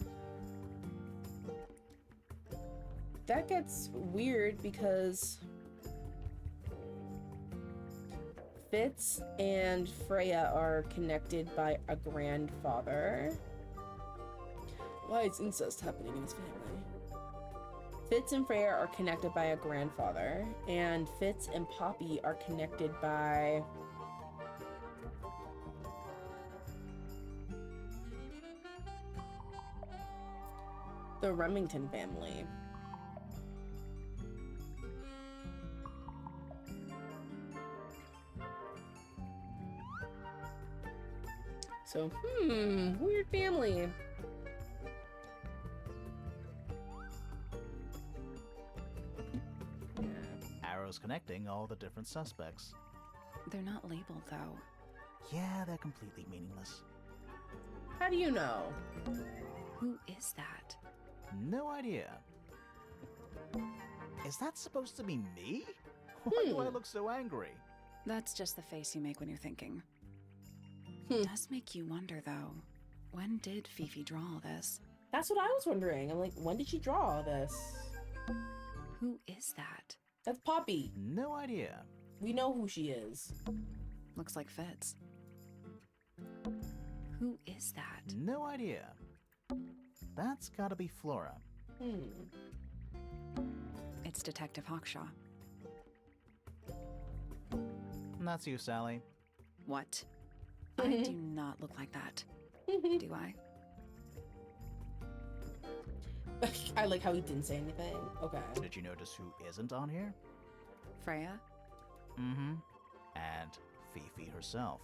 Fitz and Freya are connected by a grandfather. Why is incest happening in his family? Fitz and Freya are connected by a grandfather, and Fitz and Poppy are connected by the Remington family. So, weird family.
Arrows connecting all the different suspects.
They're not labeled, though.
Yeah, they're completely meaningless.
How do you know?
Who is that?
No idea. Is that supposed to be me? Why do I look so angry?
That's just the face you make when you're thinking.
Hmm.
It does make you wonder, though. When did Fifi draw all this?
That's what I was wondering. I'm like, when did she draw all this?
Who is that?
That's Poppy.
No idea.
We know who she is.
Looks like Fitz. Who is that?
No idea. That's gotta be Flora.
It's Detective Hawkshaw.
And that's you, Sally.
What? I do not look like that. Do I?
I like how he didn't say anything. Okay.
Did you notice who isn't on here?
Freya?
Mm-hmm. And Fifi herself.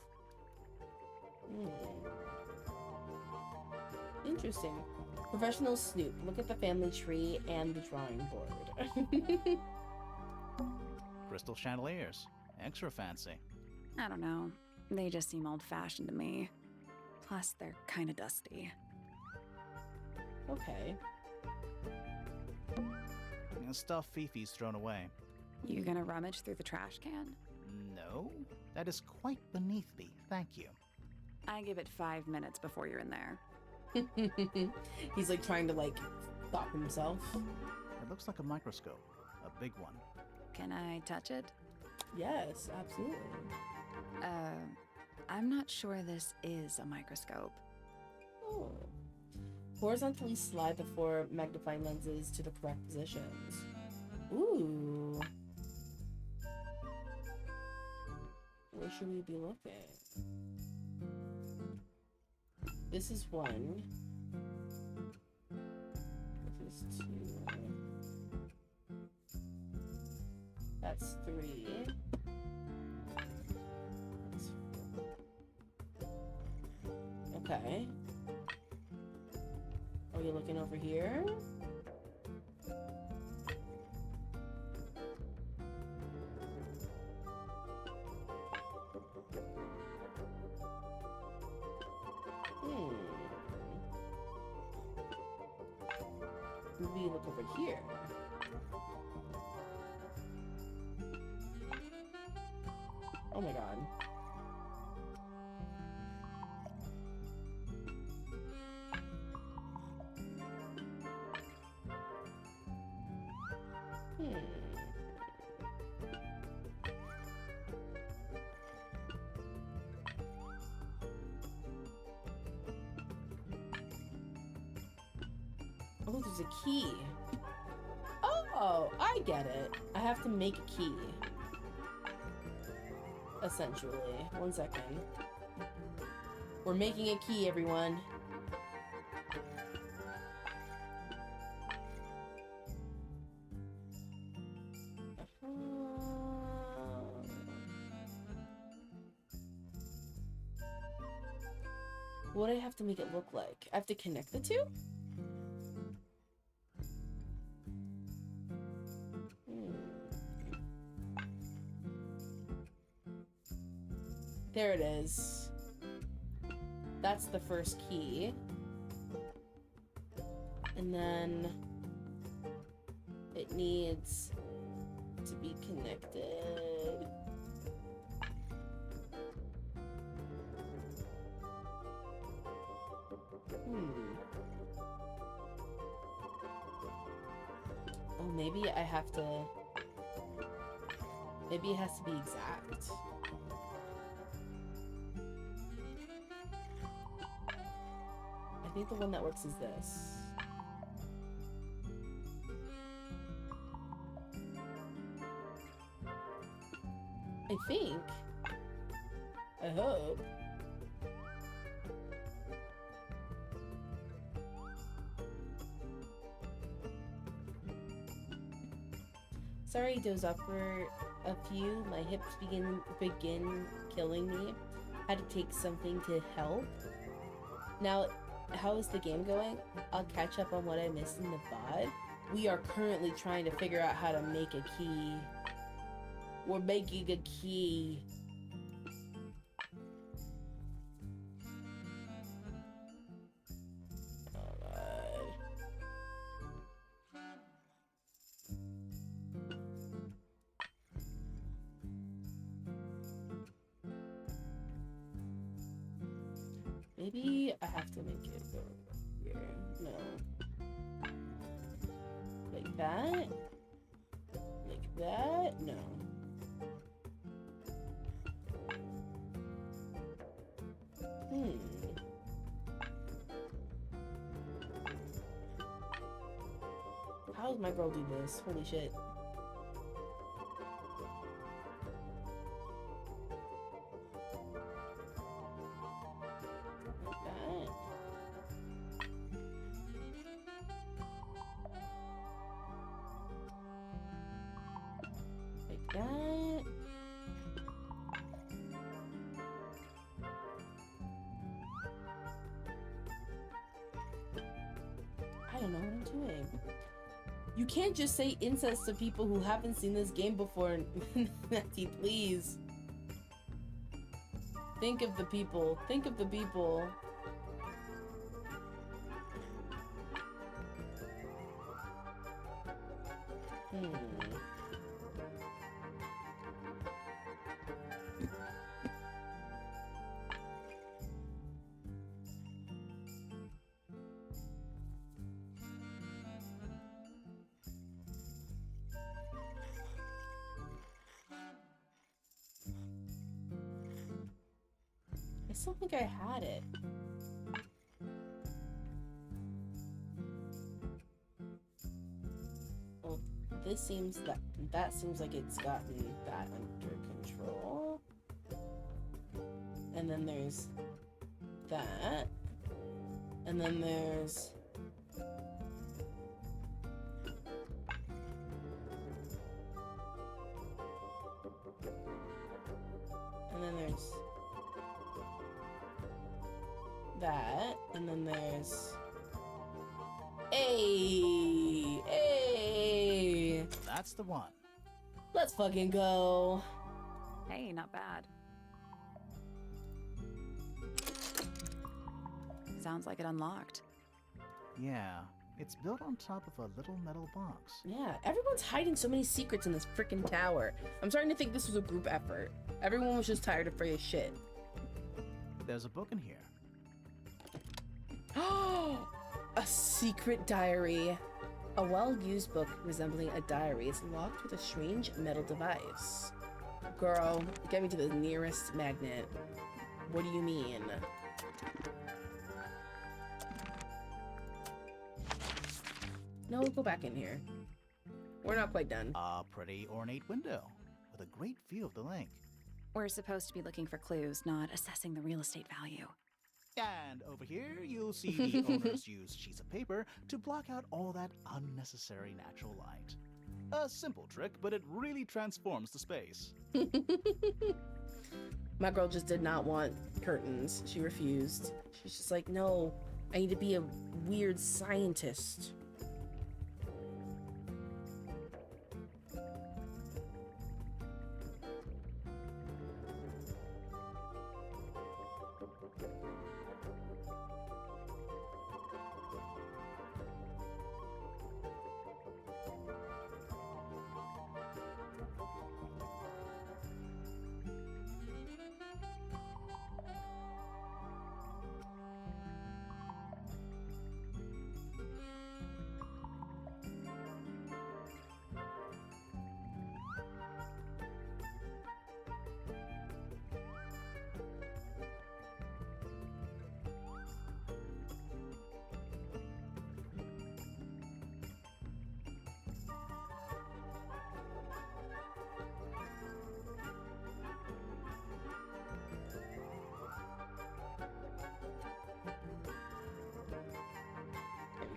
Interesting. Professional snoop. Look at the family tree and the drawing board.
Crystal chandeliers. Extra fancy.
I don't know. They just seem old-fashioned to me. Plus, they're kind of dusty.
Okay.
And stuff Fifi's thrown away.
You gonna rummage through the trash can?
No, that is quite beneath me, thank you.
I give it 5 minutes before you're in there.
He's like trying to like stop himself.
It looks like a microscope. A big one.
Can I touch it?
Yes, absolutely.
I'm not sure this is a microscope.
Oh. Horizontally slide the 4 magnifying lenses to the correct positions. Ooh. Where should we be looking? This is 1. This is 2. That's 3. That's 4. Okay. Are you looking over here? Maybe look over here. Oh my god. Oh, there's a key. Oh, I get it. I have to make a key. Essentially. 1 second. We're making a key, everyone. What do I have to make it look like? I have to connect the two? There it is. That's the first key. And then it needs to be connected. Oh, maybe I have to... Maybe it has to be exact. I think the one that works is this. I think. I hope. Sorry, doze off for a few. My hips begin killing me. Had to take something to help. Now, how is the game going? I'll catch up on what I missed in the VOD. We are currently trying to figure out how to make a key. We're making a key. Maybe I have to make it go here. No. Like that? Like that? No. How does my girl do this? Holy shit. You can't just say incest to people who haven't seen this game before, Natty, please. Think of the people. Think of the people. I still think I had it. this seems that seems like it's gotten that under control. And then there's that. And then there's that, and then there's hey,
That's the one.
let's fucking go.
Hey, not bad. Sounds like it unlocked.
Yeah, it's built on top of a little metal box.
Yeah, everyone's hiding so many secrets in this freaking tower. I'm starting to think this was a group effort. Everyone was just tired of Freya's shit.
There's a book in here.
A secret diary. A well-used book resembling a diary is locked with a strange metal device. Girl, get me to the nearest magnet. What do you mean? No, go back in here. We're not quite done.
A pretty ornate window with a great view of the lake.
We're supposed to be looking for clues, not assessing the real estate value.
And over here, you'll see the owners use sheets of paper to block out all that unnecessary natural light. A simple trick, but it really transforms the space.
My girl just did not want curtains. She refused. She's just like, no, I need to be a weird scientist.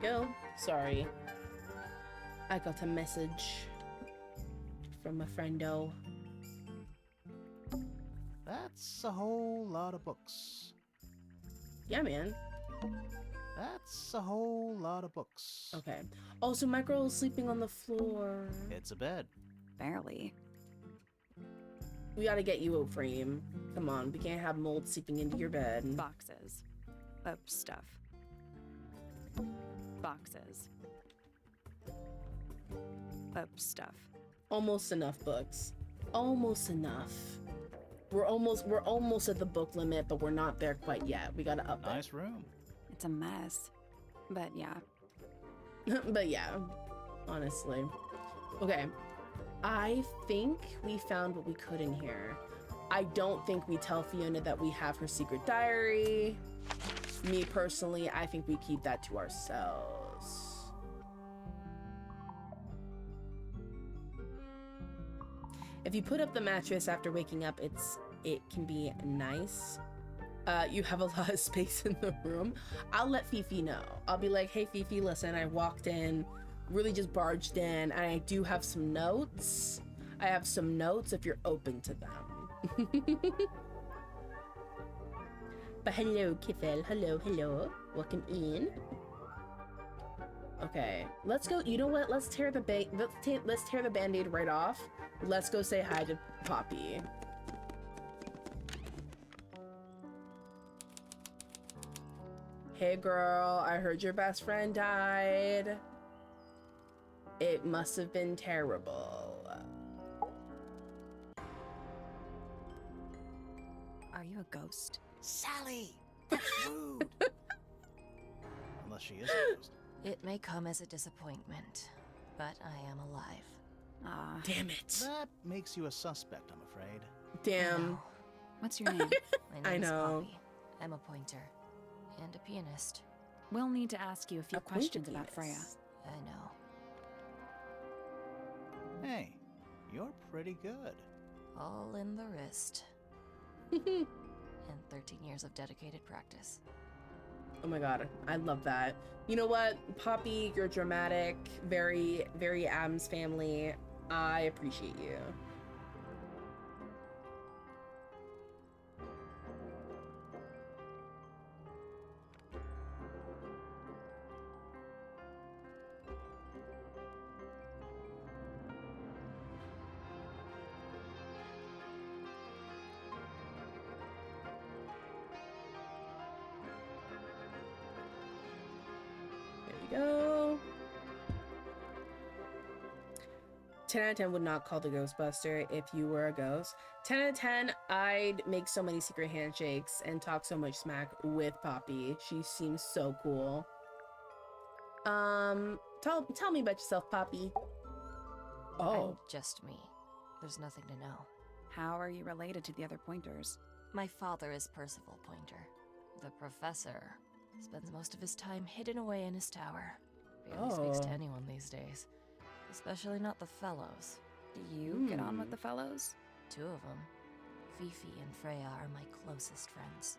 Go. Sorry. I got a message from a friendo.
That's a whole lot of books.
Yeah, man.
That's a whole lot of books.
Okay. Also, my girl is sleeping on the floor.
It's a bed.
Barely.
We gotta get you a frame. Come on, we can't have mold seeping into your bed.
Boxes. Of stuff. Boxes. Of stuff.
Almost enough books. Almost enough. We're almost at the book limit, but we're not there quite yet. We gotta up
Nice room.
It's a mess. But yeah.
it. But yeah, honestly. Okay. I think we found what we could in here. I don't think we tell Fiona that we have her secret diary. Me personally, I think we keep that to ourselves. If you put up the mattress after waking up, it can be nice. You have a lot of space in the room. I'll let Fifi know. I'll be like, hey Fifi, listen, I walked in, really just barged in, and I do have some notes. I have some notes if you're open to them. But hello, Kifel. Hello. Welcome in. Okay, let's go. You know what? Let's tear the let's tear the band-aid right off. Let's go say hi to Poppy. Hey girl, I heard your best friend died. It must have been terrible.
Are you a ghost?
Sally! That's rude! Unless she is a ghost.
It may come as a disappointment, but I am alive.
Ah.
Damn it.
That makes you a suspect, I'm afraid.
Damn.
What's your name?
My
I
name's
know.
Poppy. I'm a pointer and a pianist.
We'll need to ask you a few
A
questions about
pointer
Freya.
pianist.
I know.
you're pretty good.
All in the wrist. And 13 years of dedicated practice.
Oh my god, I love that. You know what, Poppy, you're dramatic, very, very Adams family. I appreciate you. Go. 10 out of 10 would not call the Ghostbuster if you were a ghost. 10 out of 10, I'd make so many secret handshakes and talk so much smack with Poppy. She seems so cool. Tell me about yourself, Poppy. Oh.
I'm just me. There's nothing to know.
How are you related to the other Pointers?
My father is Percival Pointer. The professor spends most of his time hidden away in his tower. Barely speaks to anyone these days. Especially not the fellows.
Do you get on with the fellows?
2 of them. Fifi and Freya are my closest friends.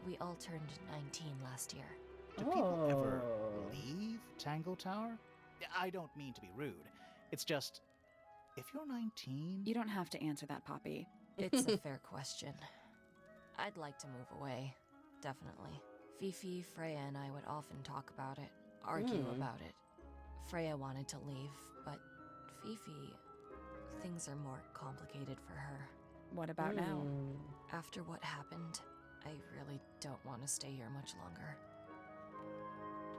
We all turned 19 last year.
Do people ever leave Tangle Tower? I don't mean to be rude. It's just, if you're 19...
You don't have to answer that, Poppy.
It's a fair question. I'd like to move away. Definitely. Fifi, Freya, and I would often talk about it, argue about it. Freya wanted to leave, but Fifi, things are more complicated for her.
What about now?
After what happened, I really don't want to stay here much longer.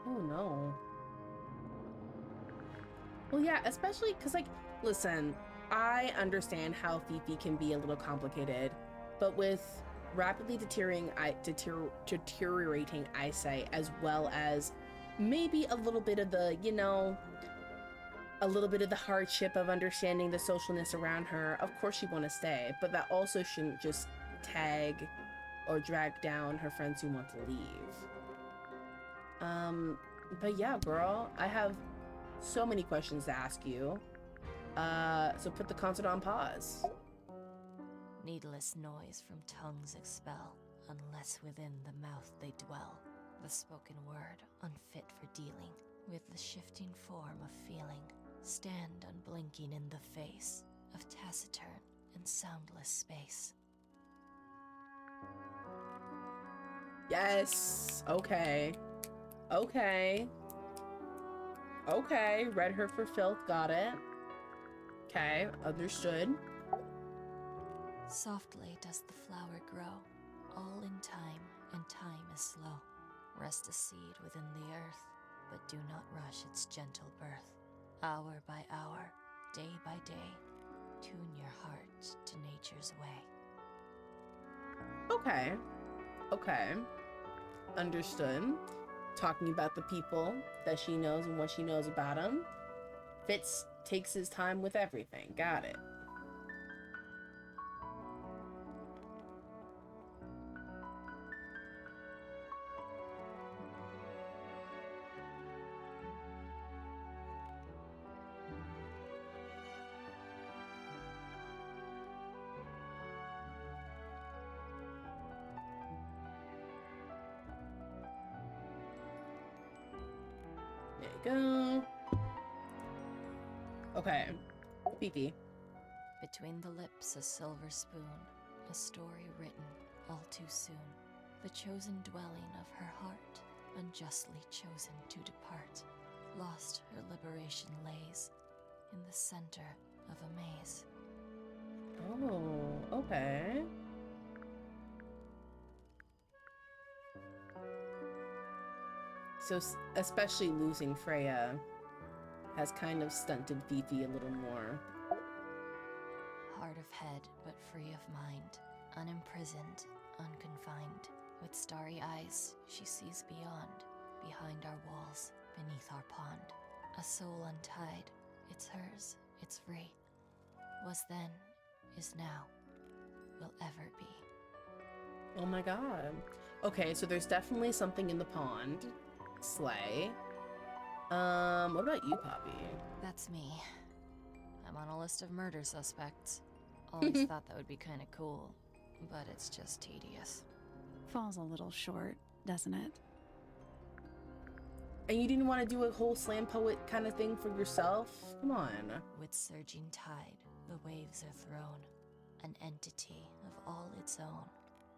Oh no. Well, yeah, especially because, like, listen, I understand how Fifi can be a little complicated, but with rapidly deteriorating eyesight, as well as maybe a little bit of the, you know, a little bit of the hardship of understanding the socialness around her, of course she'd want to stay, but that also shouldn't just tag or drag down her friends who want to leave. But yeah, girl, I have so many questions to ask you. So put the concert on pause.
Needless noise from tongues expel, unless within the mouth they dwell. The spoken word, unfit for dealing with the shifting form of feeling. Stand unblinking in the face of taciturn and soundless space.
Yes. Okay. Okay. Okay. Read her for filth. Got it. Okay. Understood.
Softly does the flower grow, all in time, and time is slow. Rest a seed within the earth, but do not rush its gentle birth. Hour by hour, day by day, tune your heart to nature's way.
Okay. Okay. Understood. Talking about the people that she knows and what she knows about them. Fitz takes his time with everything. Got it. There you go. Okay. Fifi.
Between the lips a silver spoon, a story written all too soon. The chosen dwelling of her heart, unjustly chosen to depart. Lost her liberation lays in the center of a maze.
Oh, okay. So, especially losing Freya has kind of stunted Fifi a little more.
Hard of head, but free of mind. Unimprisoned, unconfined. With starry eyes, she sees beyond. Behind our walls, beneath our pond. A soul untied. It's hers, it's free. Was then, is now, will ever be.
Oh my god. Okay, so there's definitely something in the pond. Slay. What about you, Poppy?
That's me. I'm on a list of murder suspects. Always thought that would be kinda cool, but it's just tedious.
Falls a little short, doesn't it?
And you didn't want to do a whole slam poet kind of thing for yourself? Come on.
With surging tide, the waves are thrown, an entity of all its own.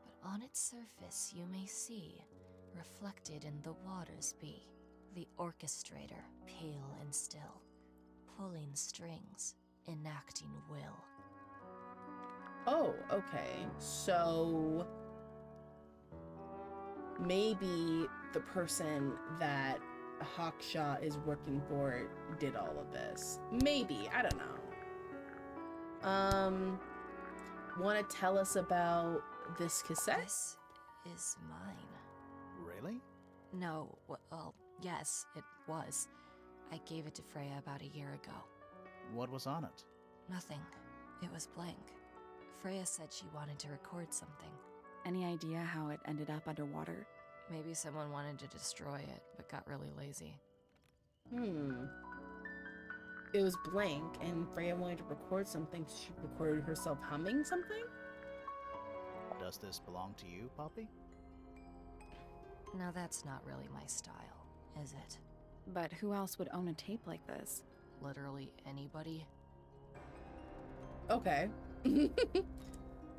But on its surface you may see, reflected in the waters be, the orchestrator, pale and still, pulling strings, enacting will.
Oh, okay. So maybe the person that Hawkshaw is working for did all of this. Maybe, I don't know. Want to tell us about this cassette?
This is mine.
Really?
No, well, yes, it was. I gave it to Freya about a year ago.
What was on it?
Nothing. It was blank. Freya said she wanted to record something.
Any idea how it ended up underwater?
Maybe someone wanted to destroy it, but got really lazy.
It was blank, and Freya wanted to record something. So she recorded herself humming something?
Does this belong to you, Poppy?
Now that's not really my style, is it?
But who else would own a tape like this?
Literally anybody?
Okay.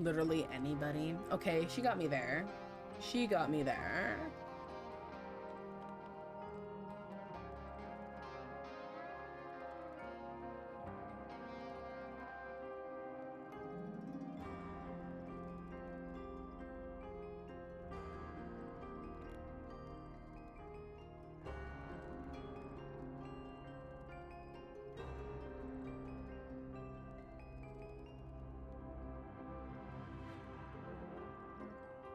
Literally anybody. Okay, she got me there. She got me there.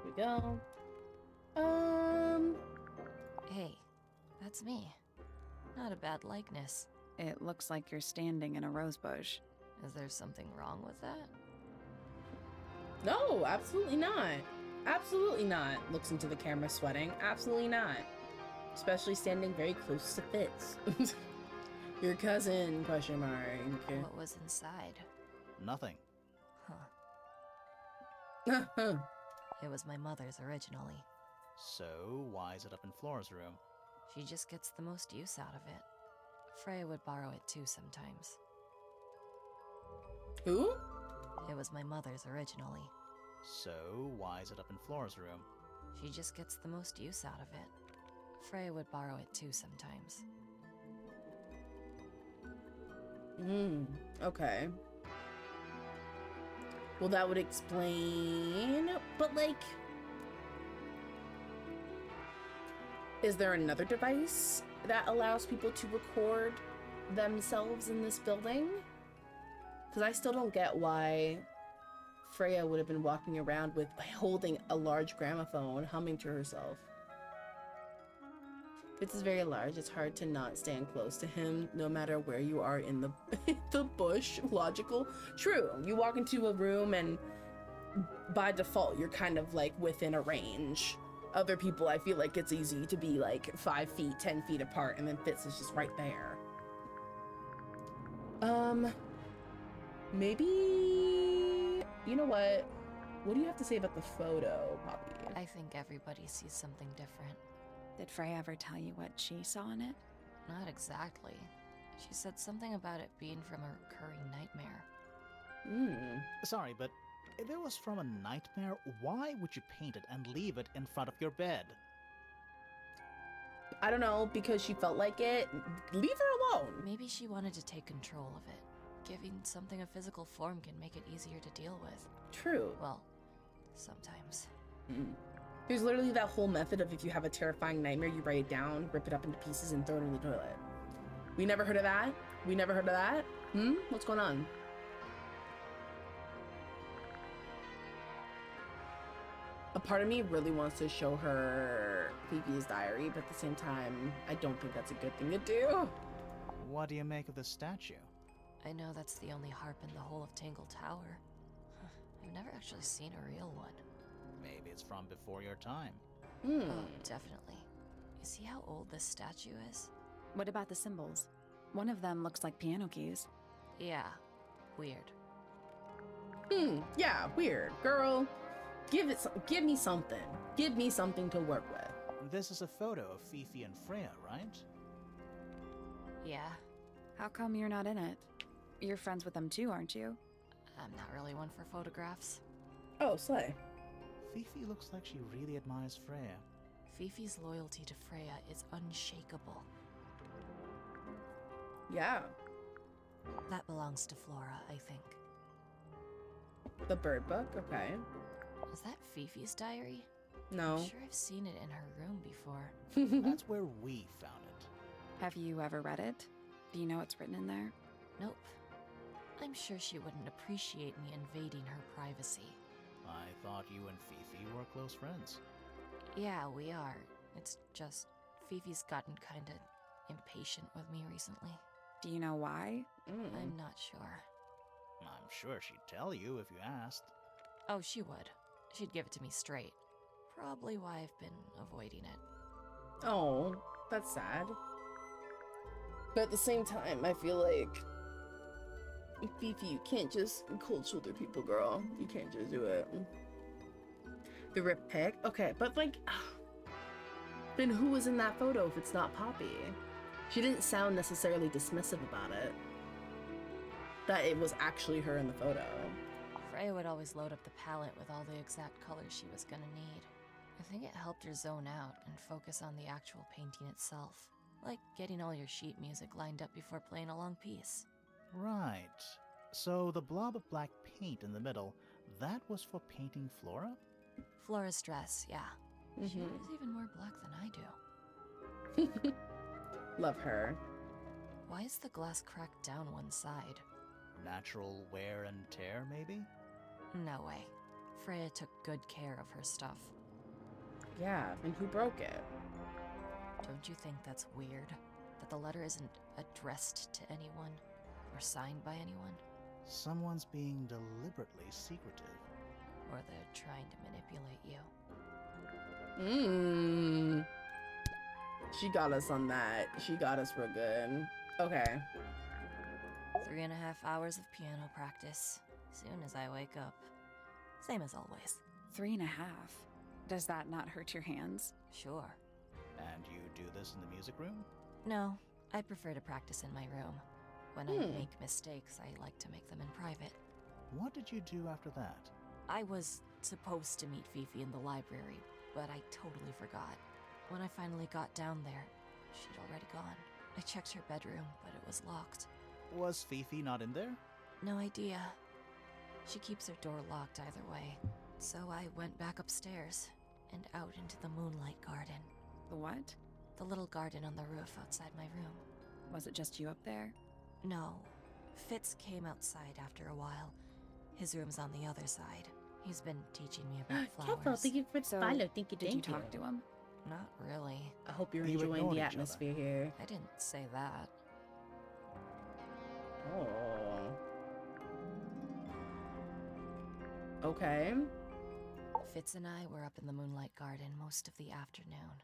Here we go.
Hey, that's me. Not a bad likeness.
It looks like you're standing in a rose bush.
Is there something wrong with that?
No, absolutely not. Absolutely not. Looks into the camera sweating. Absolutely not. Especially standing very close to Fitz. Your cousin, question mark.
What was inside?
Nothing.
Huh. It was my mother's originally.
So, why is it up in Flora's room?
She just gets the most use out of it. Freya would borrow it too sometimes.
Who?
It was my mother's originally.
So, why is it up in Flora's room?
She just gets the most use out of it. Freya would borrow it too sometimes.
Okay. Well, that would explain, but like, is there another device that allows people to record themselves in this building? Because I still don't get why Freya would have been walking around with holding a large gramophone, humming to herself. Fitz is very large. It's hard to not stand close to him, no matter where you are in the the bush. Logical. True. You walk into a room and by default, you're kind of like within a range. Other people, I feel like it's easy to be like 5 feet, 10 feet apart, and then Fitz is just right there. Maybe, you know what? What do you have to say about the photo, Poppy?
I think everybody sees something different.
Did Freya ever tell you what she saw in it?
Not exactly. She said something about it being from a recurring nightmare.
Sorry, but if it was from a nightmare, why would you paint it and leave it in front of your bed?
I don't know, because she felt like it. Leave her alone.
Maybe she wanted to take control of it. Giving something a physical form can make it easier to deal with.
True.
Well, sometimes.
There's literally that whole method of if you have a terrifying nightmare, you write it down, rip it up into pieces, and throw it in the toilet. We never heard of that? We never heard of that? What's going on? A part of me really wants to show her Phoebe's diary, but at the same time, I don't think that's a good thing to do.
What do you make of this statue?
I know that's the only harp in the whole of Tangle Tower. I've never actually seen a real one.
Maybe it's from before your time.
Oh, definitely. You see how old this statue is?
What about the symbols? One of them looks like piano keys.
Yeah, Weird.
Yeah, weird. Girl, give me something. Give me something to work with.
This is a photo of Fifi and Freya, right?
Yeah,
How come you're not in it? You're friends with them too, aren't you?
I'm not really one for photographs.
Oh, slay.
Fifi looks like she really admires Freya.
Fifi's loyalty to Freya is unshakable.
Yeah.
That belongs to Flora, I think.
The bird book, okay.
Is that Fifi's diary?
No.
I'm sure I've seen it in her room before.
That's where we found it.
Have you ever read it? Do you know what's written in there?
Nope. I'm sure she wouldn't appreciate me invading her privacy.
I thought you and Fifi were close friends.
Yeah, we are. It's just Fifi's gotten kinda impatient with me recently.
Do you know why?
I'm not sure.
I'm sure she'd tell you if you asked.
Oh, she would. She'd give it to me straight. Probably why I've been avoiding it.
Oh, that's sad. But at the same time, I feel like Fifi, you can't just cold shoulder people, girl. You can't just do it. The rip pic? Okay, but like, then who was in that photo if it's not Poppy? She didn't sound necessarily dismissive about it. That it was actually her in the photo.
Freya would always load up the palette with all the exact colors she was gonna need. I think it helped her zone out and focus on the actual painting itself. Like getting all your sheet music lined up before playing a long piece.
Right. So the blob of black paint in the middle, that was for painting Flora?
Flora's dress, yeah. She
Mhm.
wears even more black than I do.
Love her.
Why is the glass cracked down one side?
Natural wear and tear, maybe?
No way. Freya took good care of her stuff.
Yeah, and who broke it?
Don't you think that's weird? That the letter isn't addressed to anyone? Or signed by anyone?
Someone's being deliberately secretive.
Or they're trying to manipulate you?
She got us on that. She got us real good. Okay.
3.5 hours of piano practice. Soon as I wake up. Same as always.
3.5. Does that not hurt your hands?
Sure.
And you do this in the music room?
No, I prefer to practice in my room. When I make mistakes, I like to make them in private.
What did you do after that?
I was supposed to meet Fifi in the library, but I totally forgot. When I finally got down there, she'd already gone. I checked her bedroom, but it was locked.
Was Fifi not in there?
No idea. She keeps her door locked either way. So I went back upstairs and out into the moonlight garden.
The what?
The little garden on the roof outside my room.
Was it just you up there?
No. Fitz came outside after a while. His room's on the other side. He's been teaching me about
Careful,
flowers.
thank you for the
So,
follow. Thank you,
Did you
thank
talk to him?
Not really.
I hope you're
You
enjoying
ignored
the
each other.
atmosphere here.
I didn't say that.
Oh. Okay.
Fitz and I were up in the moonlight garden most of the afternoon.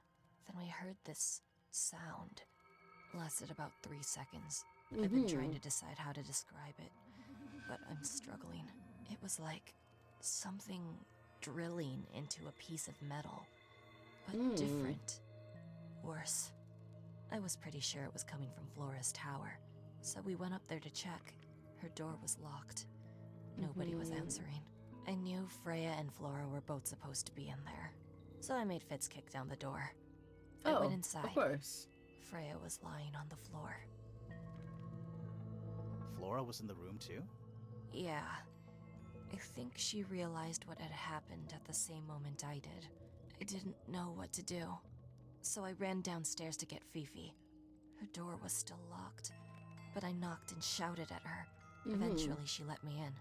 Then we heard this sound. Lasted about 3 seconds. I've been trying to decide how to describe it, but I'm struggling. It was like something drilling into a piece of metal, but different. Worse. I was pretty sure it was coming from Flora's tower, so we went up there to check. Her door was locked. Nobody was answering. I knew Freya and Flora were both supposed to be in there, so I made Fitz kick down the door. I went inside.
Of course.
Freya was lying on the floor.
Flora was in the room too?
Yeah. I think she realized what had happened at the same moment I did. I didn't know what to do, so I ran downstairs to get Fifi. Her door was still locked, but I knocked and shouted at her. Eventually, she let me in.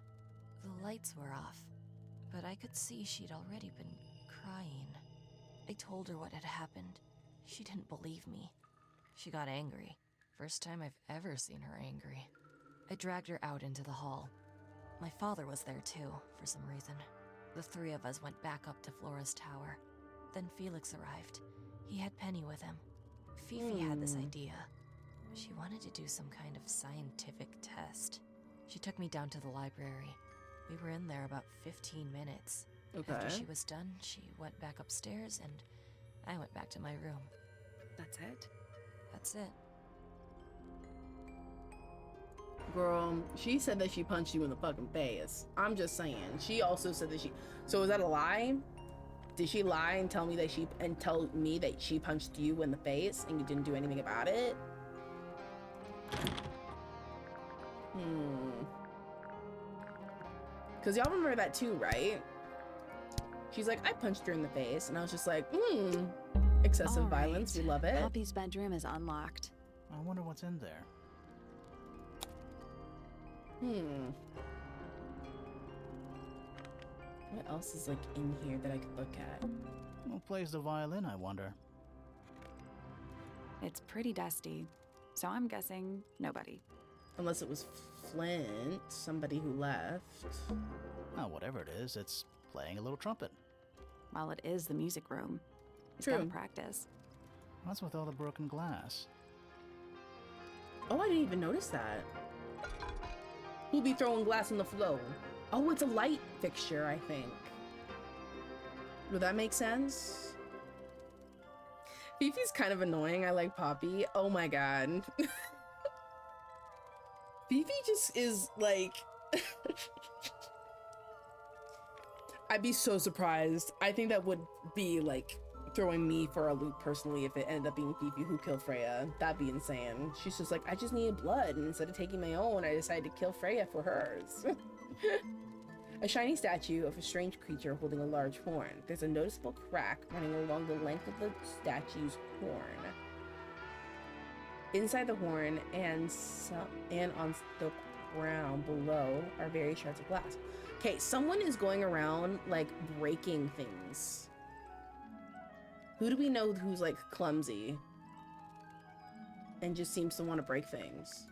The lights were off, but I could see she'd already been crying. I told her what had happened. She didn't believe me. She got angry. First time I've ever seen her angry. I dragged her out into the hall. My father was there too, for some reason. The three of us went back up to Flora's tower. Then Felix arrived. He had Penny with him. Fifi had this idea. She wanted to do some kind of scientific test. She took me down to the library. We were in there about 15 minutes.
Okay.
After she was done, she went back upstairs and I went back to my room.
That's it?
That's it.
Girl, she said that she punched you in the fucking face. I'm just saying. She also said that she... So is that a lie? Did she lie and tell me that she punched you in the face and you didn't do anything about it? Because y'all remember that too, right? She's like, I punched her in the face. And I was just like, excessive
All
violence. We
right.
love it.
Poppy's bedroom is unlocked.
I wonder what's in there.
What else is like in here that I could look at?
Who plays the violin, I wonder?
It's pretty dusty, so I'm guessing nobody.
Unless it was Flint, somebody who left.
Oh, whatever it is, it's playing a little trumpet.
Well, it is the music room. He's
True.
gotta practice.
What's with all the broken glass?
Oh, I didn't even notice that. Who'll be throwing glass on the floor? Oh, it's a light fixture, I think. Would that make sense? Fifi's kind of annoying. I like Poppy. Oh my god. Fifi just is like... I'd be so surprised. I think that would be like throwing me for a loop personally if it ended up being Fifi who killed Freya. That'd be insane. She's just like, I just needed blood, and instead of taking my own, I decided to kill Freya for hers. A shiny statue of a strange creature holding a large horn. There's a noticeable crack running along the length of the statue's horn. Inside the horn and on the ground below are various shards of glass. Okay, someone is going around like breaking things. Who do we know who's like clumsy and just seems to want to break things?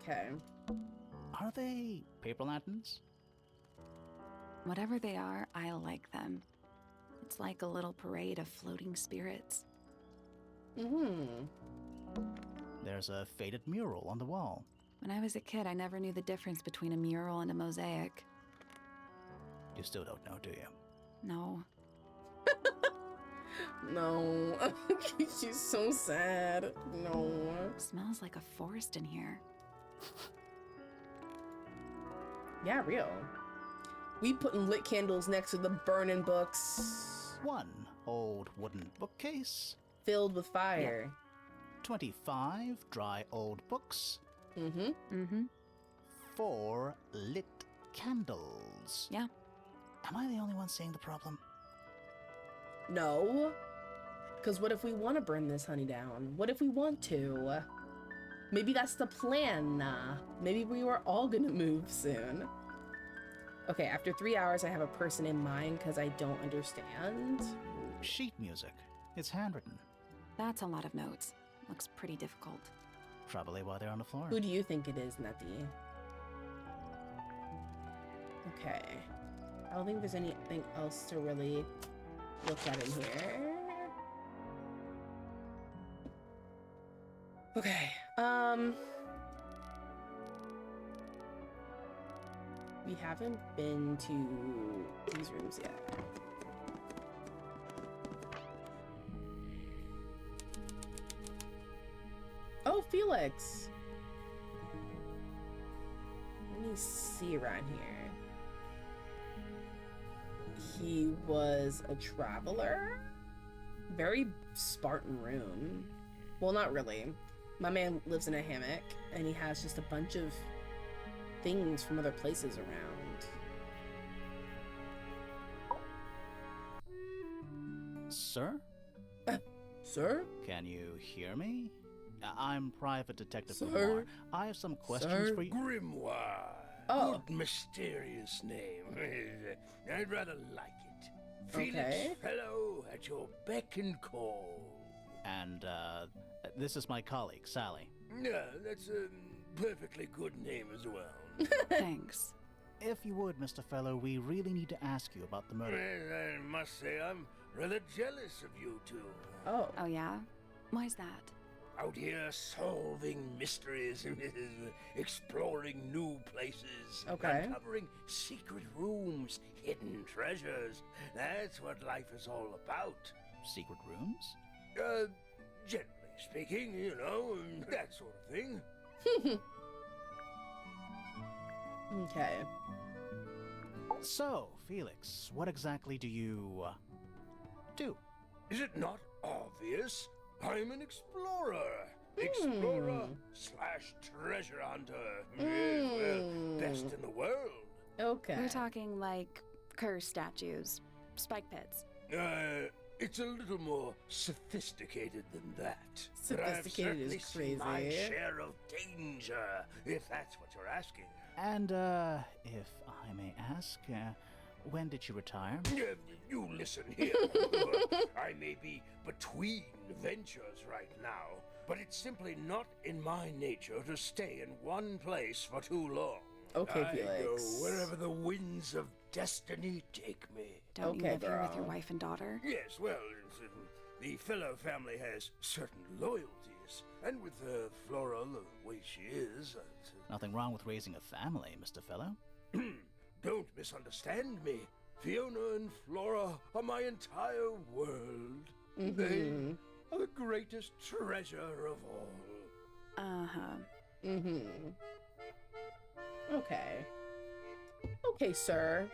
Okay.
Are they paper lanterns?
Whatever they are, I like them. It's like a little parade of floating spirits.
There's a faded mural on the wall.
When I was a kid, I never knew the difference between a mural and a mosaic.
You still don't know, do you?
No.
No. She's so sad. No.
Smells like a forest in here.
Yeah, real. We putting lit candles next to the burning books.
1 old wooden bookcase.
Filled with fire.
25 dry old books. 4 lit candles.
Yeah.
Am I the only one seeing the problem?
No. Because what if we want to burn this honey down? What if we want to? Maybe that's the plan. Maybe we were all gonna move soon. Okay, after 3 hours, I have a person in mind because I don't understand.
Sheet music. It's handwritten.
That's a lot of notes. Looks pretty difficult.
Probably why they're on the floor.
Who do you think it is, Nutty? Okay. I don't think there's anything else to really look at in here. Okay. We haven't been to these rooms yet. Oh, Felix! Let me see around here. He was a traveler? Very Spartan room. Well, not really. My man lives in a hammock, and he has just a bunch of things from other places around.
Sir?
Sir?
Can you hear me? I'm Private Detective
Sir?
Grimoire. I have some questions
Sir?
for you.
Grimoire.
Oh.
Good mysterious name. I'd rather like it. Felix,
Okay.
fellow, at your beck and call.
And, this is my colleague, Sally.
Yeah, that's a perfectly good name as well.
Thanks.
If you would, Mr. Fellow, we really need to ask you about the murder.
I must say I'm rather jealous of you two.
Oh.
Oh, yeah? Why's that?
Out here solving mysteries, exploring new places,
Okay.
uncovering secret rooms, hidden treasures. That's what life is all about.
Secret rooms?
Generally speaking, you know, that sort of thing.
Okay.
So, Felix, what exactly do you do?
Is it not obvious? I'm an explorer. Explorer slash treasure hunter. Yes, well, best in the world.
Okay.
We're talking like curse statues, spike pits.
It's a little more sophisticated than that.
Sophisticated
but I've
is
certainly seen my
crazy.
share of danger, if that's what you're asking.
And, if I may ask, when did you retire?
You listen here. I may be between ventures right now, but it's simply not in my nature to stay in one place for too long.
Okay,
I
Felix.
go wherever the winds of destiny take me.
Don't you
Okay,
live here with your
girl.
wife and daughter?
Yes, well, the fellow family has certain loyalties, and with Flora the way she is,
Nothing wrong with raising a family, Mr. Fellow.
don't misunderstand me. Fiona and Flora are my entire world. They are the greatest treasure of all.
Uh-huh.
Okay. Okay, sir.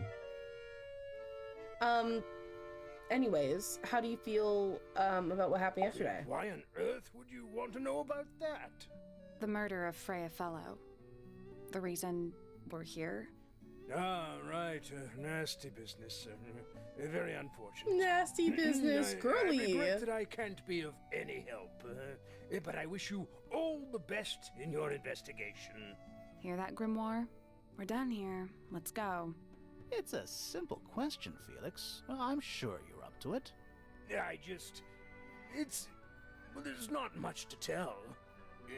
Anyways, how do you feel about what happened yesterday?
Why on earth would you want to know about that?
The murder of Freya Fellow. The reason we're here?
Ah, right. Nasty business. Very unfortunate.
Nasty business,
I
girly.
regret that I can't be of any help, but I wish you all the best in your investigation.
Hear that, Grimoire? We're done here. Let's go.
It's a simple question, Felix. I'm sure you're up to it.
Well, there's not much to tell.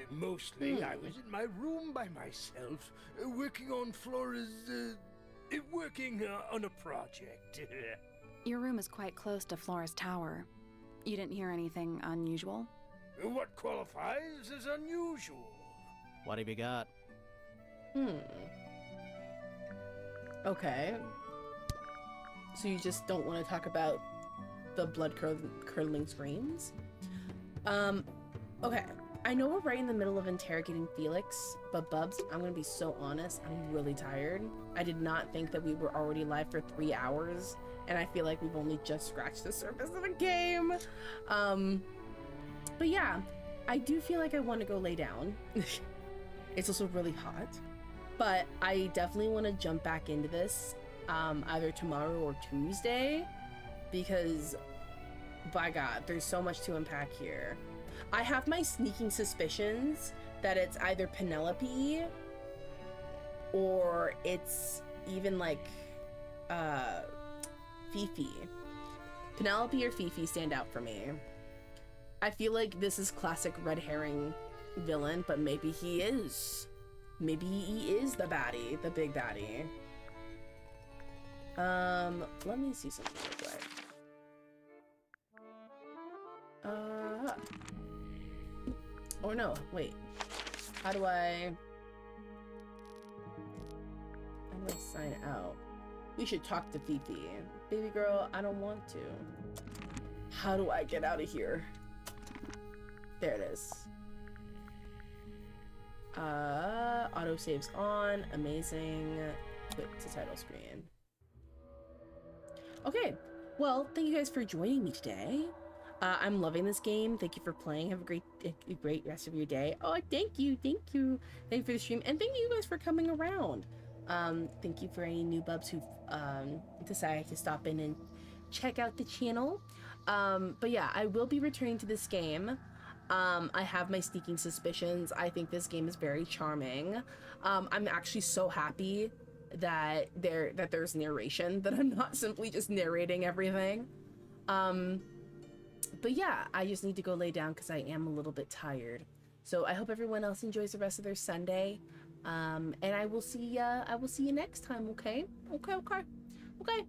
Mostly, I was in my room by myself, working on on a project.
Your room is quite close to Flora's tower. You didn't hear anything unusual?
What qualifies as unusual?
What have you got?
Okay. So you just don't want to talk about the blood-curdling screams? Okay. I know we're right in the middle of interrogating Felix, but Bubs, I'm gonna be so honest, I'm really tired. I did not think that we were already live for 3 hours, and I feel like we've only just scratched the surface of the game. But yeah, I do feel like I want to go lay down. It's also really hot, but I definitely want to jump back into this either tomorrow or Tuesday, because by God, there's so much to unpack here. I have my sneaking suspicions that it's either Penelope or it's even like Fifi. Penelope or Fifi stand out for me. I feel like this is classic red herring villain, but maybe he is. Maybe he is the baddie, the big baddie. Let me see something real quick. Or no, wait. How do I sign out? We should talk to Fifi. Baby girl, I don't want to. How do I get out of here? There it is. Autosave's on. Amazing. Quit to title screen. Okay. Well, thank you guys for joining me today. I'm loving this game. Thank you for playing. Have a great rest of your day. Oh, thank you. Thank you for the stream. And thank you guys for coming around. Thank you for any new bubs who've decided to stop in and check out the channel. But yeah, I will be returning to this game. I have my sneaking suspicions. I think this game is very charming. I'm actually so happy that there's narration, that I'm not simply just narrating everything. But yeah, I just need to go lay down because I am a little bit tired. So I hope everyone else enjoys the rest of their Sunday. And I will see you next time, okay? Okay.